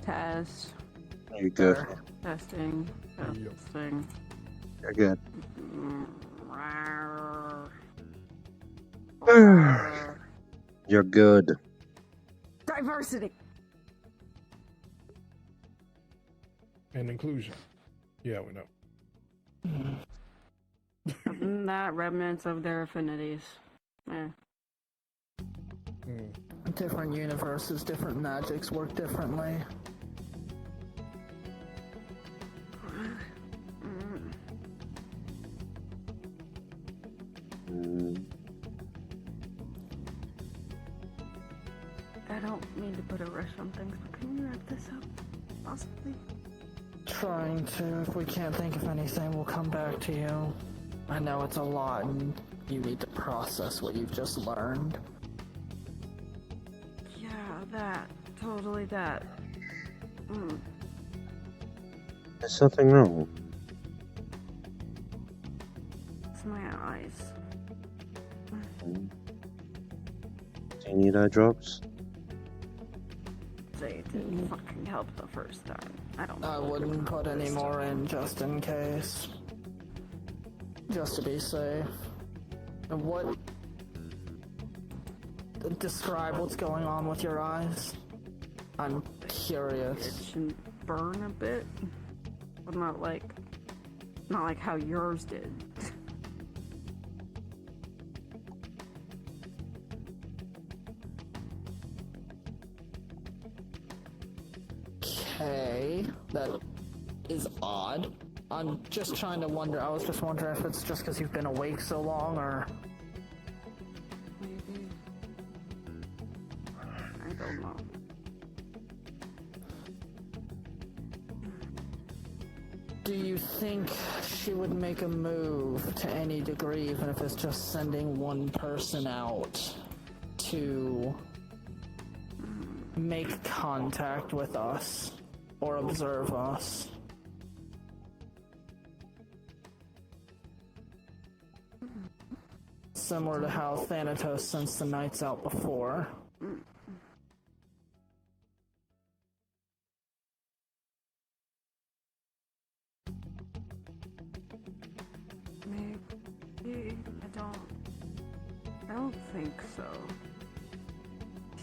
Test. You're good. Testing. Yep. Testing. You're good. You're good. Diversity. And inclusion. Yeah, we know. Not remnants of their affinities. Eh. Different universes, different magics work differently. I don't mean to put a rush on things, but can you wrap this up? Possibly. Trying to. If we can't think of anything, we'll come back to you. I know it's a lot, and you need to process what you've just learned. Yeah, that. Totally that. There's something wrong. It's my eyes. Do you need eye drops? They didn't fucking help the first time. I don't know. I wouldn't put any more in just in case. Just to be safe. And what... Describe what's going on with your eyes. I'm curious. Itch and burn a bit, but not like how yours did. Okay, that is odd. I'm just trying to wonder. I was just wondering if it's just because you've been awake so long, or... Maybe. I don't know. Do you think she would make a move to any degree, even if it's just sending one person out to make contact with us or observe us? Similar to how Thanatos sensed the Knights out before. Maybe. I don't think so.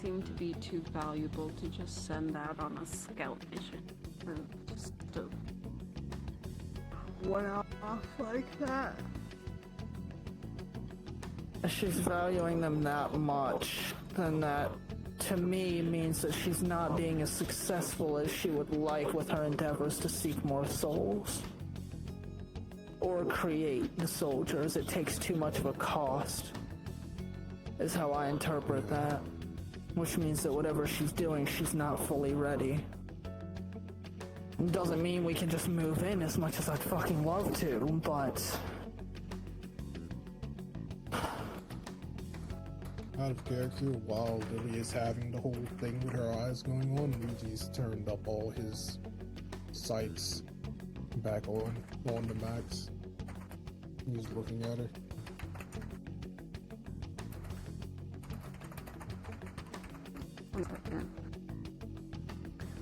Seem to be too valuable to just send out on a scout mission. Or just to one off like that. If she's valuing them that much, then that, to me, means that she's not being as successful as she would like with her endeavors to seek more souls. Or create the soldiers. It takes too much of a cost, is how I interpret that. Which means that whatever she's doing, she's not fully ready. Doesn't mean we can just move in as much as I'd fucking love to, but... Out of character, while Lily is having the whole thing with her eyes going on, Luigi's turned up all his sights back on the max. He's looking at her.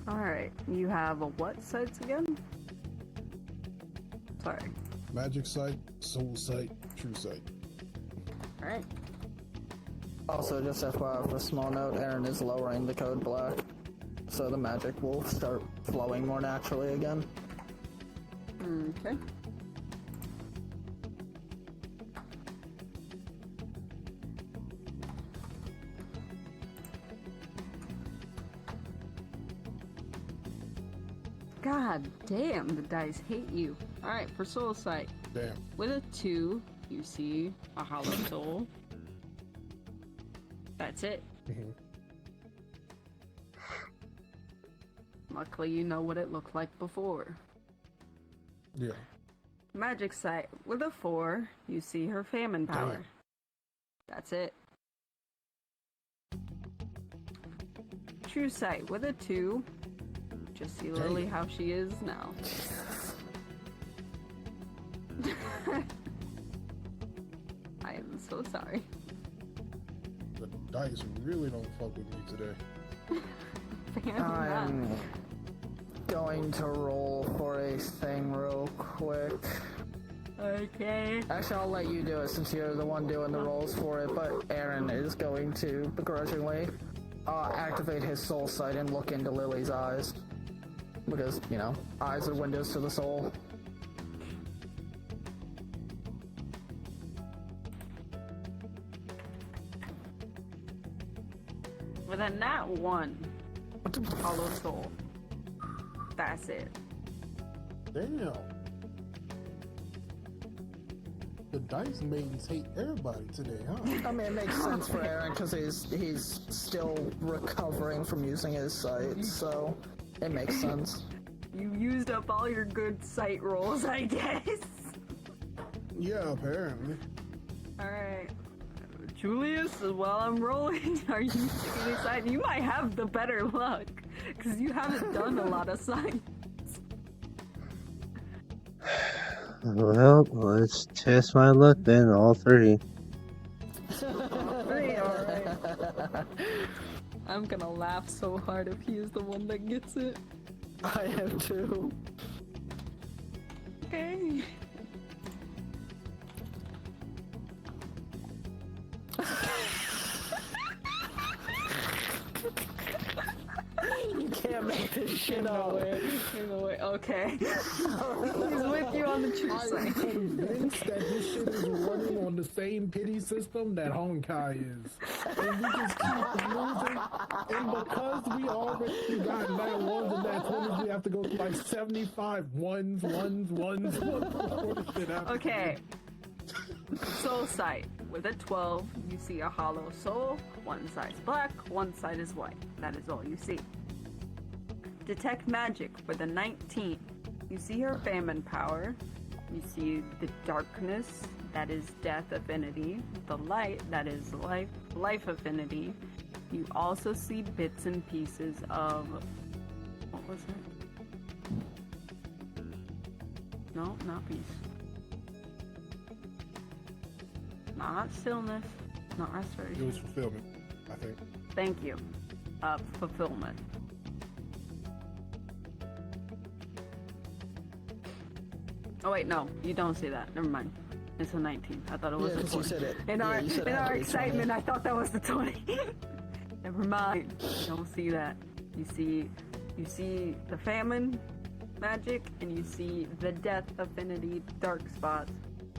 Alright, you have a what sights again? Sorry. Magic sight, soul sight, true sight. Alright. Also, just FYI for a small note, Aaron is lowering the code black, so the magic will start flowing more naturally again. Okay. God damn, the dice hate you. Alright, for soul sight. Damn. With a 2, you see a hollow soul. That's it. Luckily, you know what it looked like before. Yeah. Magic Sight with a 4, you see her famine power. Damn. That's it. True Sight with a 2, just see Lily how she is now. I am so sorry. The dice really don't fuck with me today. I'm going to roll for a thing real quick. Okay. Actually, I'll let you do it since you're the one doing the rolls for it, but Aaron is going to begrudgingly activate his soul sight and look into Lily's eyes. Because, you know, eyes are windows to the soul. With a nat 1, Hollow Soul. That's it. Damn. The dice maidens hate everybody today, huh? I mean, it makes sense for Aaron because he's still recovering from using his sight, so it makes sense. You used up all your good sight rolls, I guess. Yeah, apparently. Alright. Julius, while I'm rolling, are you taking a sight? You might have the better luck, because you haven't done a lot of sights. Well, let's test my luck then, all 3. Alright. I'm gonna laugh so hard if he is the one that gets it. I am too. Okay. You can't make this shit up. In the way. Okay. He's with you on the true I'm side. convinced that this shit is running on the same pity system that Honkai is. And we just keep losing. And because we already got nat ones and nat 20s, we have to go through like 75 ones before the shit happens. Okay. Soul Sight. With a 12, you see a hollow soul. One side's black, one side is white. That is all you see. Detect Magic. With a 19, you see her famine power. You see the darkness. That is death affinity. The light. That is life affinity. You also see bits and pieces of... What was it? No, not peace. Not stillness, not It restoration. was fulfillment, I think. Thank you. Fulfillment. Oh wait, no, you don't see that. Never mind. It's a 19. I thought it was Yeah, a 'cause you 20. said it. In Yeah, our, you said in it had our to be excitement, 20. I thought that was the 20. Never mind. You don't see that. You see the famine magic, and you see the death affinity dark spots,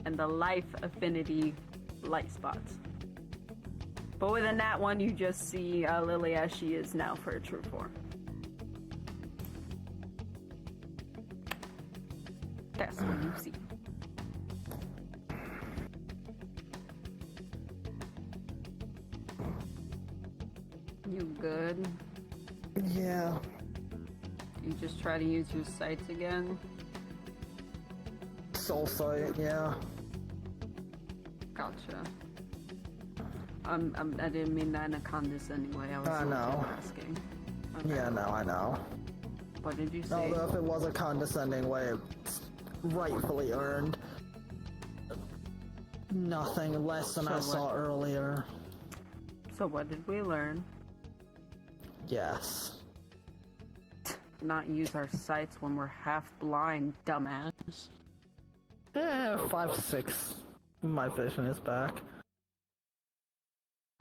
and the life affinity light spots. But with a nat 1, you just see Lily as she is now for a true form. That's what you see. You good? Yeah. You just try to use your sights again? Soul sight, yeah. Gotcha. I didn't mean that in a condescending way. I was I know. asking. Okay. Yeah, no, I know. What did you say? Although if it was a condescending way, it's rightfully earned. Nothing less than So I what? saw earlier. So what did we learn? Yes. Not use our sights when we're half blind, dumbass. 5, 6. My vision is back.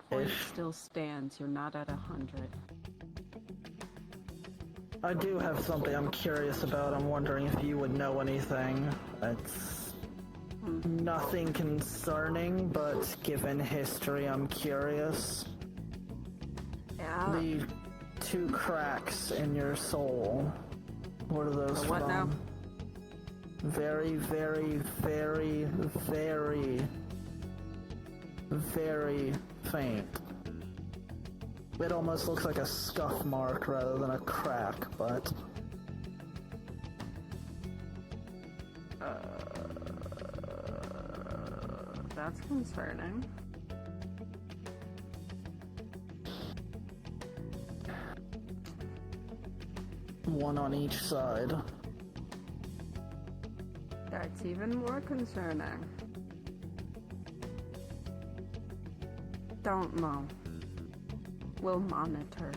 Point Ish. still stands. You're not at 100. I do have something I'm curious about. I'm wondering if you would know anything. It's nothing concerning, but given history, I'm curious. Yeah. The 2 cracks in your soul. What are those The what from? now? Very, very, very, very, very faint. It almost looks like a scuff mark rather than a crack, but... That's concerning. One on each side. That's even more concerning. Don't know. We'll monitor.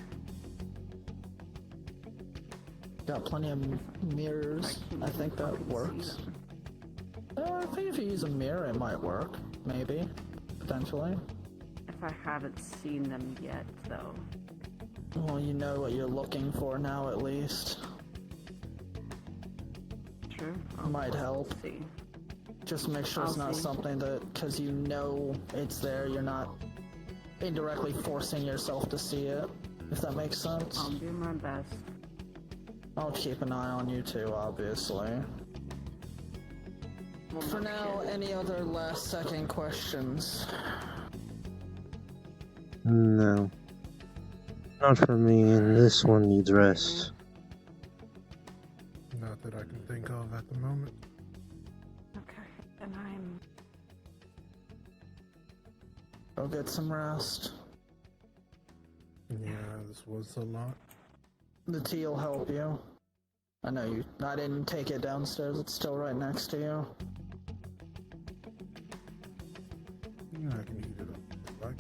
Got plenty of mirrors. I think that works. I think if you use a mirror, it might work. Maybe. Potentially. If I haven't seen them yet, though. Well, you know what you're looking for now, at least. True. Might help. See. Just make sure it's I'll not see. something that, because you know it's there, you're not indirectly forcing yourself to see it, if that makes sense. I'll do my best. I'll keep an eye on you too, obviously. Well, For no now, shit. any other last second questions? No. Not for me, and this one needs rest. Not that I can think of at the moment. Okay, and I'm... Go get some rest. Yeah, this was a lot. The tea will help you. I know you. I didn't take it downstairs, it's still right next to you. Yeah, I can heat it up if you like.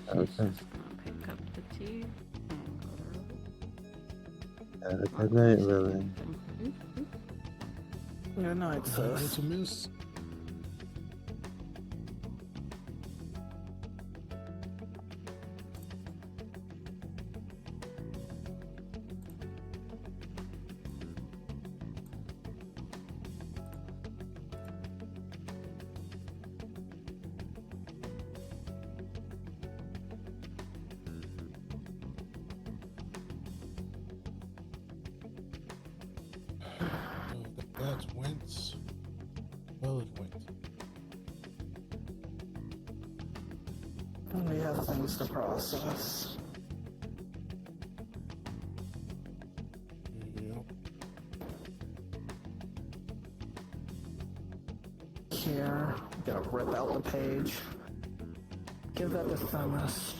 Okay. Just gonna pick up the tea and go to Have a good night, Lily. Good night, It's sis. a miss. That went. Well, it went. We have things to process. Yep. Here, gotta rip out the page. Give that to Thomas.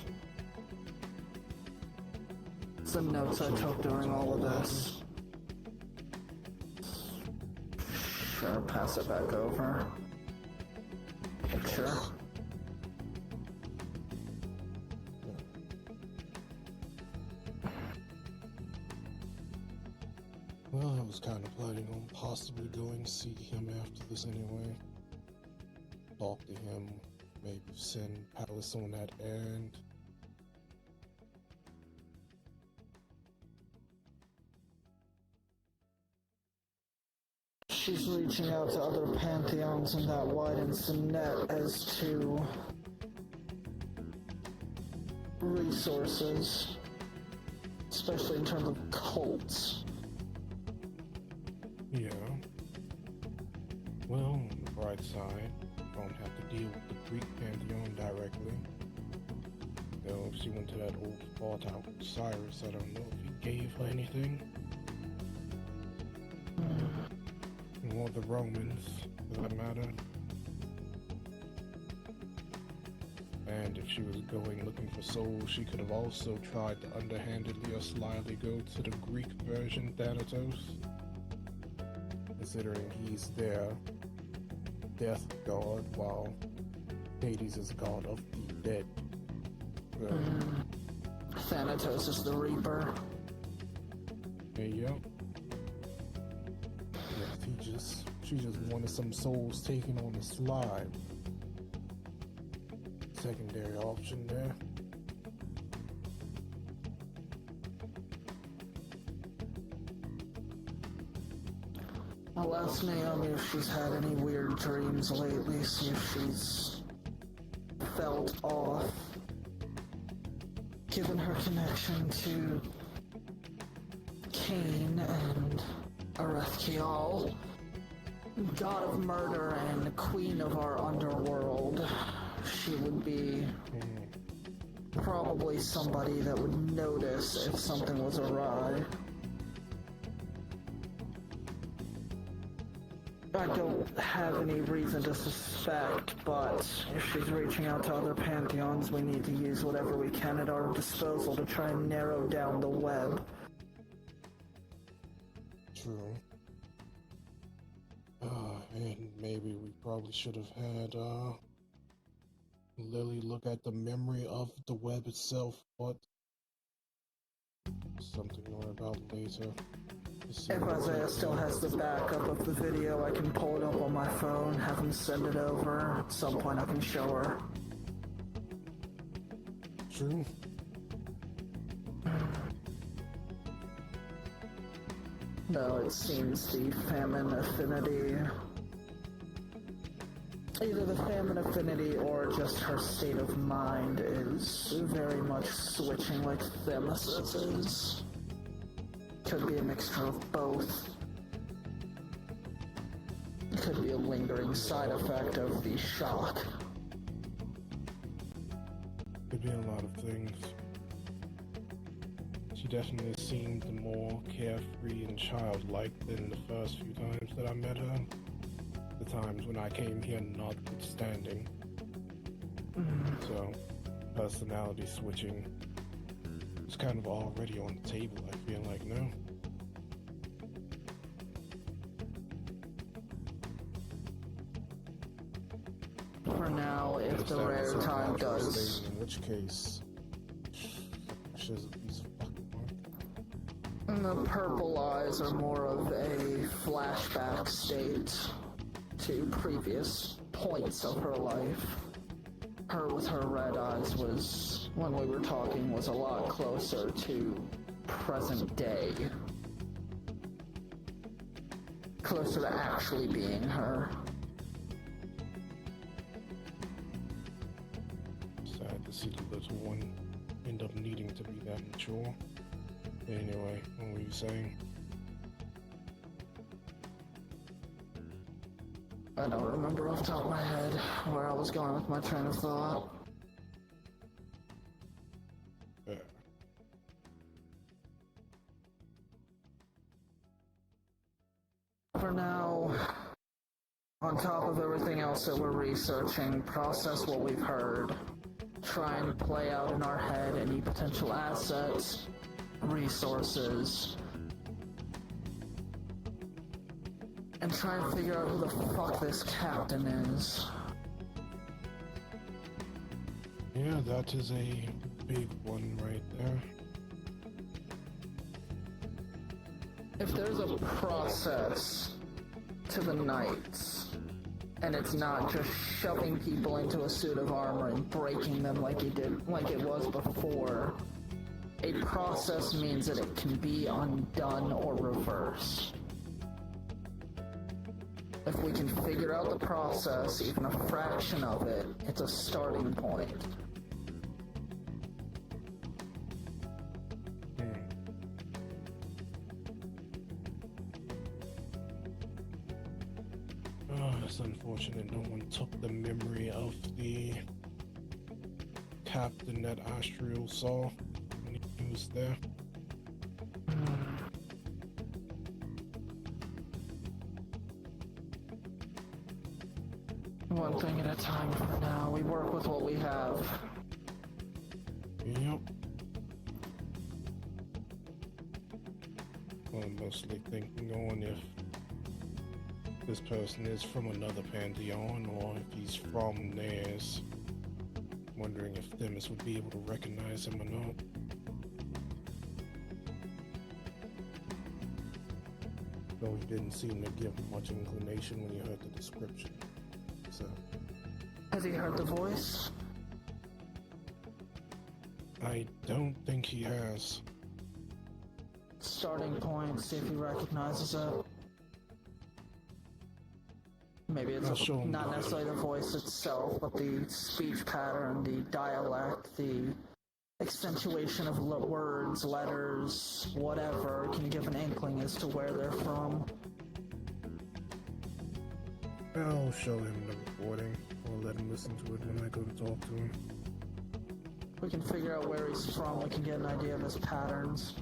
Some notes I took during all of this. Sure, pass it back over. Sure. Well, I was kind of planning on possibly going to see him after this anyway. Talk to him, maybe send Palace on that errand. She's reaching out to other pantheons, and that widens the net as to resources, especially in terms of cults. Yeah. Well, on the bright side, don't have to deal with the Greek pantheon directly. Though if she went to that old fought out Cyrus, I don't know if he gave her anything. Or the Romans, for that matter. And if she was going looking for souls, she could have also tried to underhandedly or slyly go to the Greek version Thanatos. Considering he's their death god, while Hades is god of the dead. Thanatos is the Reaper. There you go. Yeah, she just wanted some souls taken on the slide. Secondary option there. I'll ask Naomi if she's had any weird dreams lately, see if she's felt off. given her connection to Cain and Arethkiel, god of murder and queen of our underworld, she would be probably somebody that would notice if something was awry. I don't have any reason to suspect, but if she's reaching out to other pantheons, we need to use whatever we can at our disposal to try and narrow down the web. True. And maybe we probably should have had, Lily look at the memory of the web itself, but something more about later. If Isiah still has the backup of the video, I can pull it up on my phone, have him send it over. At some point I can show her. True. No, it seems the famine affinity... Either the famine affinity or just her state of mind is very much switching like Themis is. Could be a mixture of both. Could be a lingering side effect of the shock. Could be a lot of things. She definitely seemed more carefree and childlike than the first few times that I met her. The times when I came here notwithstanding. So, personality switching is kind of already on the table, I feel like, no? For now, if the rare time does... In which case... she's a piece of fucking work. The purple eyes are more of a flashback state to previous points of her life. Her with her red eyes was, when we were talking, was a lot closer to present day. Closer to actually being her. Sad to see the little one end up needing to be that mature. Anyway, what were you saying? I don't remember off the top of my head where I was going with my train of thought. Yeah. For now, on top of everything else that we're researching, process what we've heard, try and play out in our head any potential assets, resources, and try and figure out who the fuck this captain is. Yeah, that is a big one right there. If there's a process to the Knights, and it's not just shoving people into a suit of armor and breaking them like it was before, a process means that it can be undone or reversed. If we can figure out the process, even a fraction of it, it's a starting point. Oh, it's unfortunate no one took the memory of the captain that Astriel saw when he was there. One thing at a time for now. We work with what we have. Yep. Well, I'm mostly thinking on if this person is from another pantheon or if he's from theirs. Wondering if Themis would be able to recognize him or not. Though he didn't seem to give much inclination when he heard the description. So, Has he heard the voice? I don't think he has. Starting point, see if he recognizes it. Maybe it's I'll show him not the necessarily the voice itself, but the speech pattern, the dialect, the accentuation of words, letters, whatever can give an inkling as to where they're from. I'll show him the recording, or let him listen to it when I go to talk to him. We can figure out where he's from, we can get an idea of his patterns.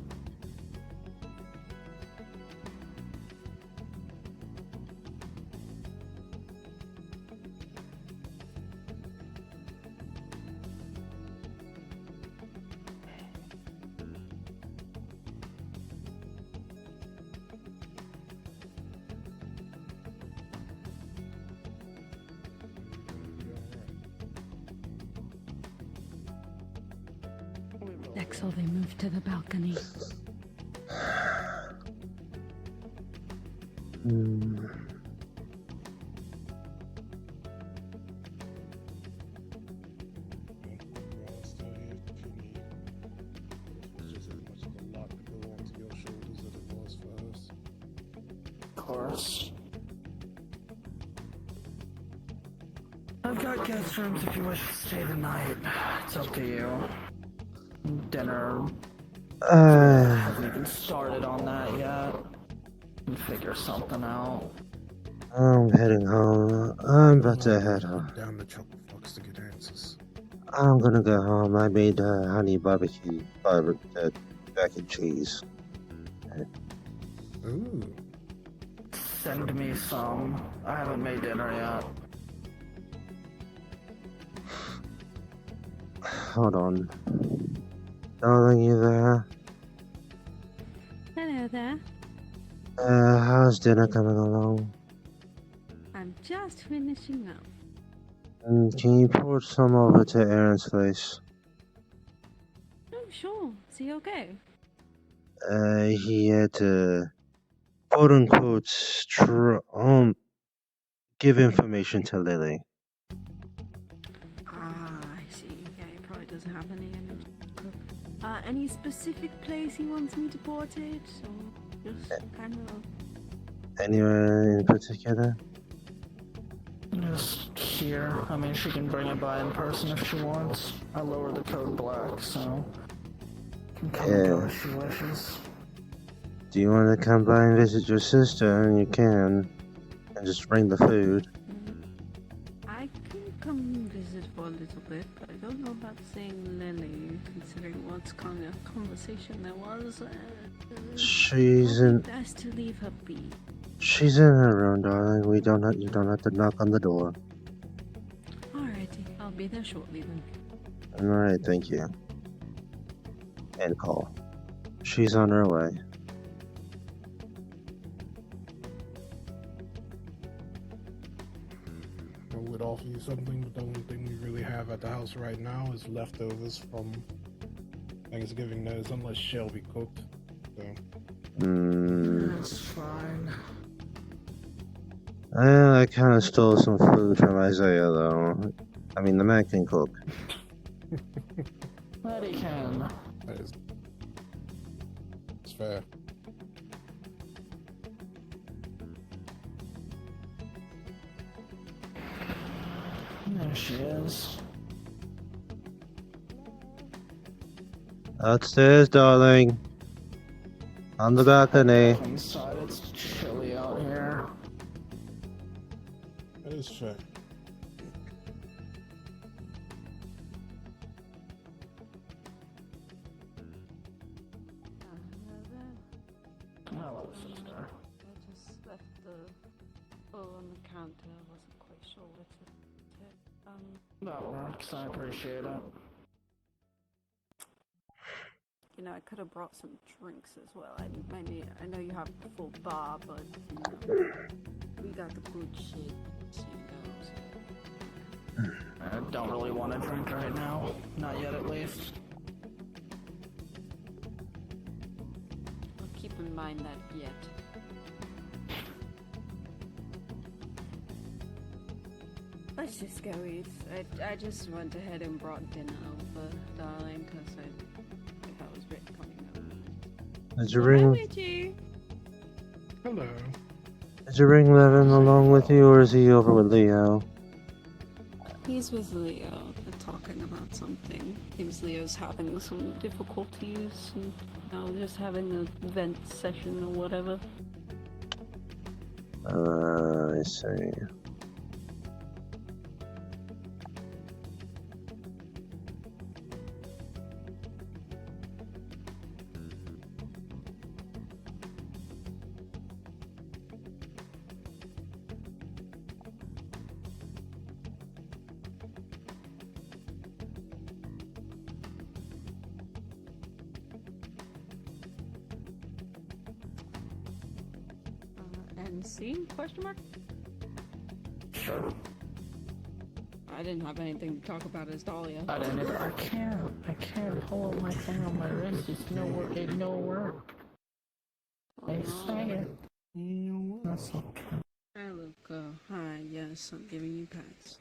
Nexel, they moved to the balcony. Of course. I've got guest rooms if you wish to stay the night. It's up to you. Dinner. Haven't even started on that yet. Can figure something out. I'm heading home. I'm about to head home. Down the Chuckle Fox to get answers. I'm gonna go home. I made honey barbecue, mac and cheese. Ooh. Send me some. I haven't made dinner yet. Hold on. Darling, you there? Hello there. How's dinner coming along? I'm just finishing up. Can you port some over to Aaron's place? Oh, sure. Is he okay? He had to, quote unquote, give information to Lily. Ah, I see. Yeah, he probably doesn't have any energy to cook. Any specific place he wants me to port it? Or just kind of... Anywhere in particular? Just here. I mean, she can bring it by in person if she wants. I lowered the code black, so... Can come and go if she wishes. Do you want to come by and visit your sister? And you can. And just bring the food. I can come visit for a little bit, but I don't know about seeing Lily, considering what kind of conversation there was. She's Probably in. best to leave her be. She's in her room, darling. You don't have to knock on the door. Alrighty, I'll be there shortly then. Alright, thank you. And call. She's on her way. I would offer you something, but the only thing we really have at the house right now is leftovers from Thanksgiving dinners, unless Shelby cooked. So. That's fine. I kind of stole some food from Isiah, though. I mean, the man can cook. That he can. That is. It's fair. There she is. Upstairs, darling. On the balcony. Inside, it's chilly out here. That is fair. Hello, sister. I just left the bowl on the counter. I wasn't quite sure what to take. That works. I appreciate it. You know, I could have brought some drinks as well. I know you have a full bar, but you know, we got the good shit. So, you know, so. I don't really want to drink right now. Not yet, at least. I'll keep in mind that yet. Let's just go eat. I just went ahead and brought dinner over, darling, because I was ready coming over. Did you bring? Hello. Did you bring Levin along with you, or is he over with Leo? He's with Leo. They're talking about something. Seems Leo's having some difficulties and now just having a vent session or whatever. I see. NC? Question mark? Sure. I didn't have anything to talk about as Dahlia. I didn't either. I can't hold my thing on my wrist. It's nowhere. I say it. That's okay. Hi, Luca. Hi, yes, I'm giving you pats.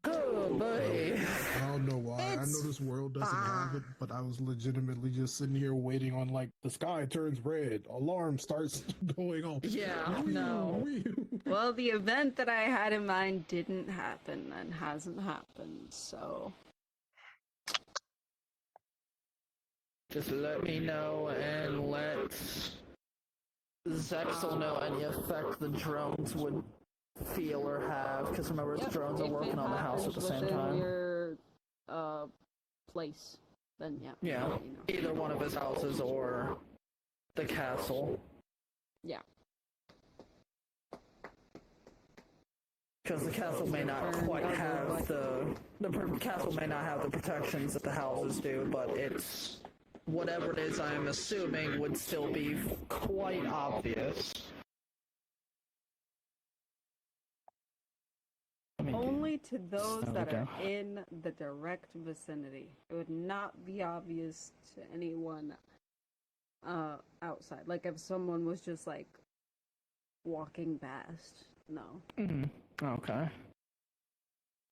Oh, boy. I don't know why. I know this world doesn't have it, but I was legitimately just sitting here waiting on, like, the sky turns red, alarm starts going off. Yeah, no. Well, the event that I had in mind didn't happen and hasn't happened, so... Just let me know and let Zexel know any effect the drones would feel or have, because remember, the drones are working on the house at the same time. Your place, then yeah. Yeah, you know. either one of his houses or the castle. Yeah. Because the castle may not quite have the castle may not have the protections that the houses do, but it's whatever it is. I'm assuming would still be quite obvious. Only to those There we that are go. in the direct vicinity. It would not be obvious to anyone outside. Like if someone was just like walking past. No. Okay.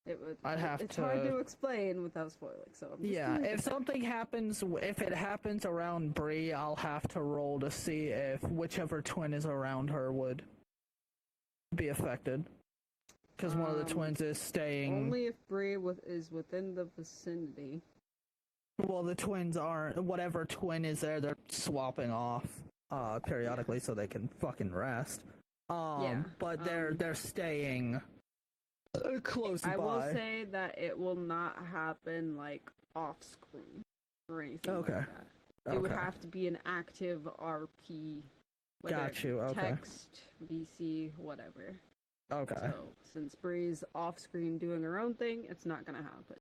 It would. I'd have it's to- hard to explain without spoiling. So I'm just Yeah, gonna- if something happens, if it happens around Bree, I'll have to roll to see if whichever twin is around her would be affected. Because one of the twins is staying. only if Bree is within the vicinity. Well, the twins aren't. Whatever twin is there, they're swapping off periodically so they can fucking rest. Yeah, But they're staying close by. I will say that it will not happen like off screen or anything Okay. like that. It would Okay. have to be an active RP. whether Got you, okay. Text, VC, whatever. Okay. So since Bree's off screen doing her own thing, it's not gonna happen.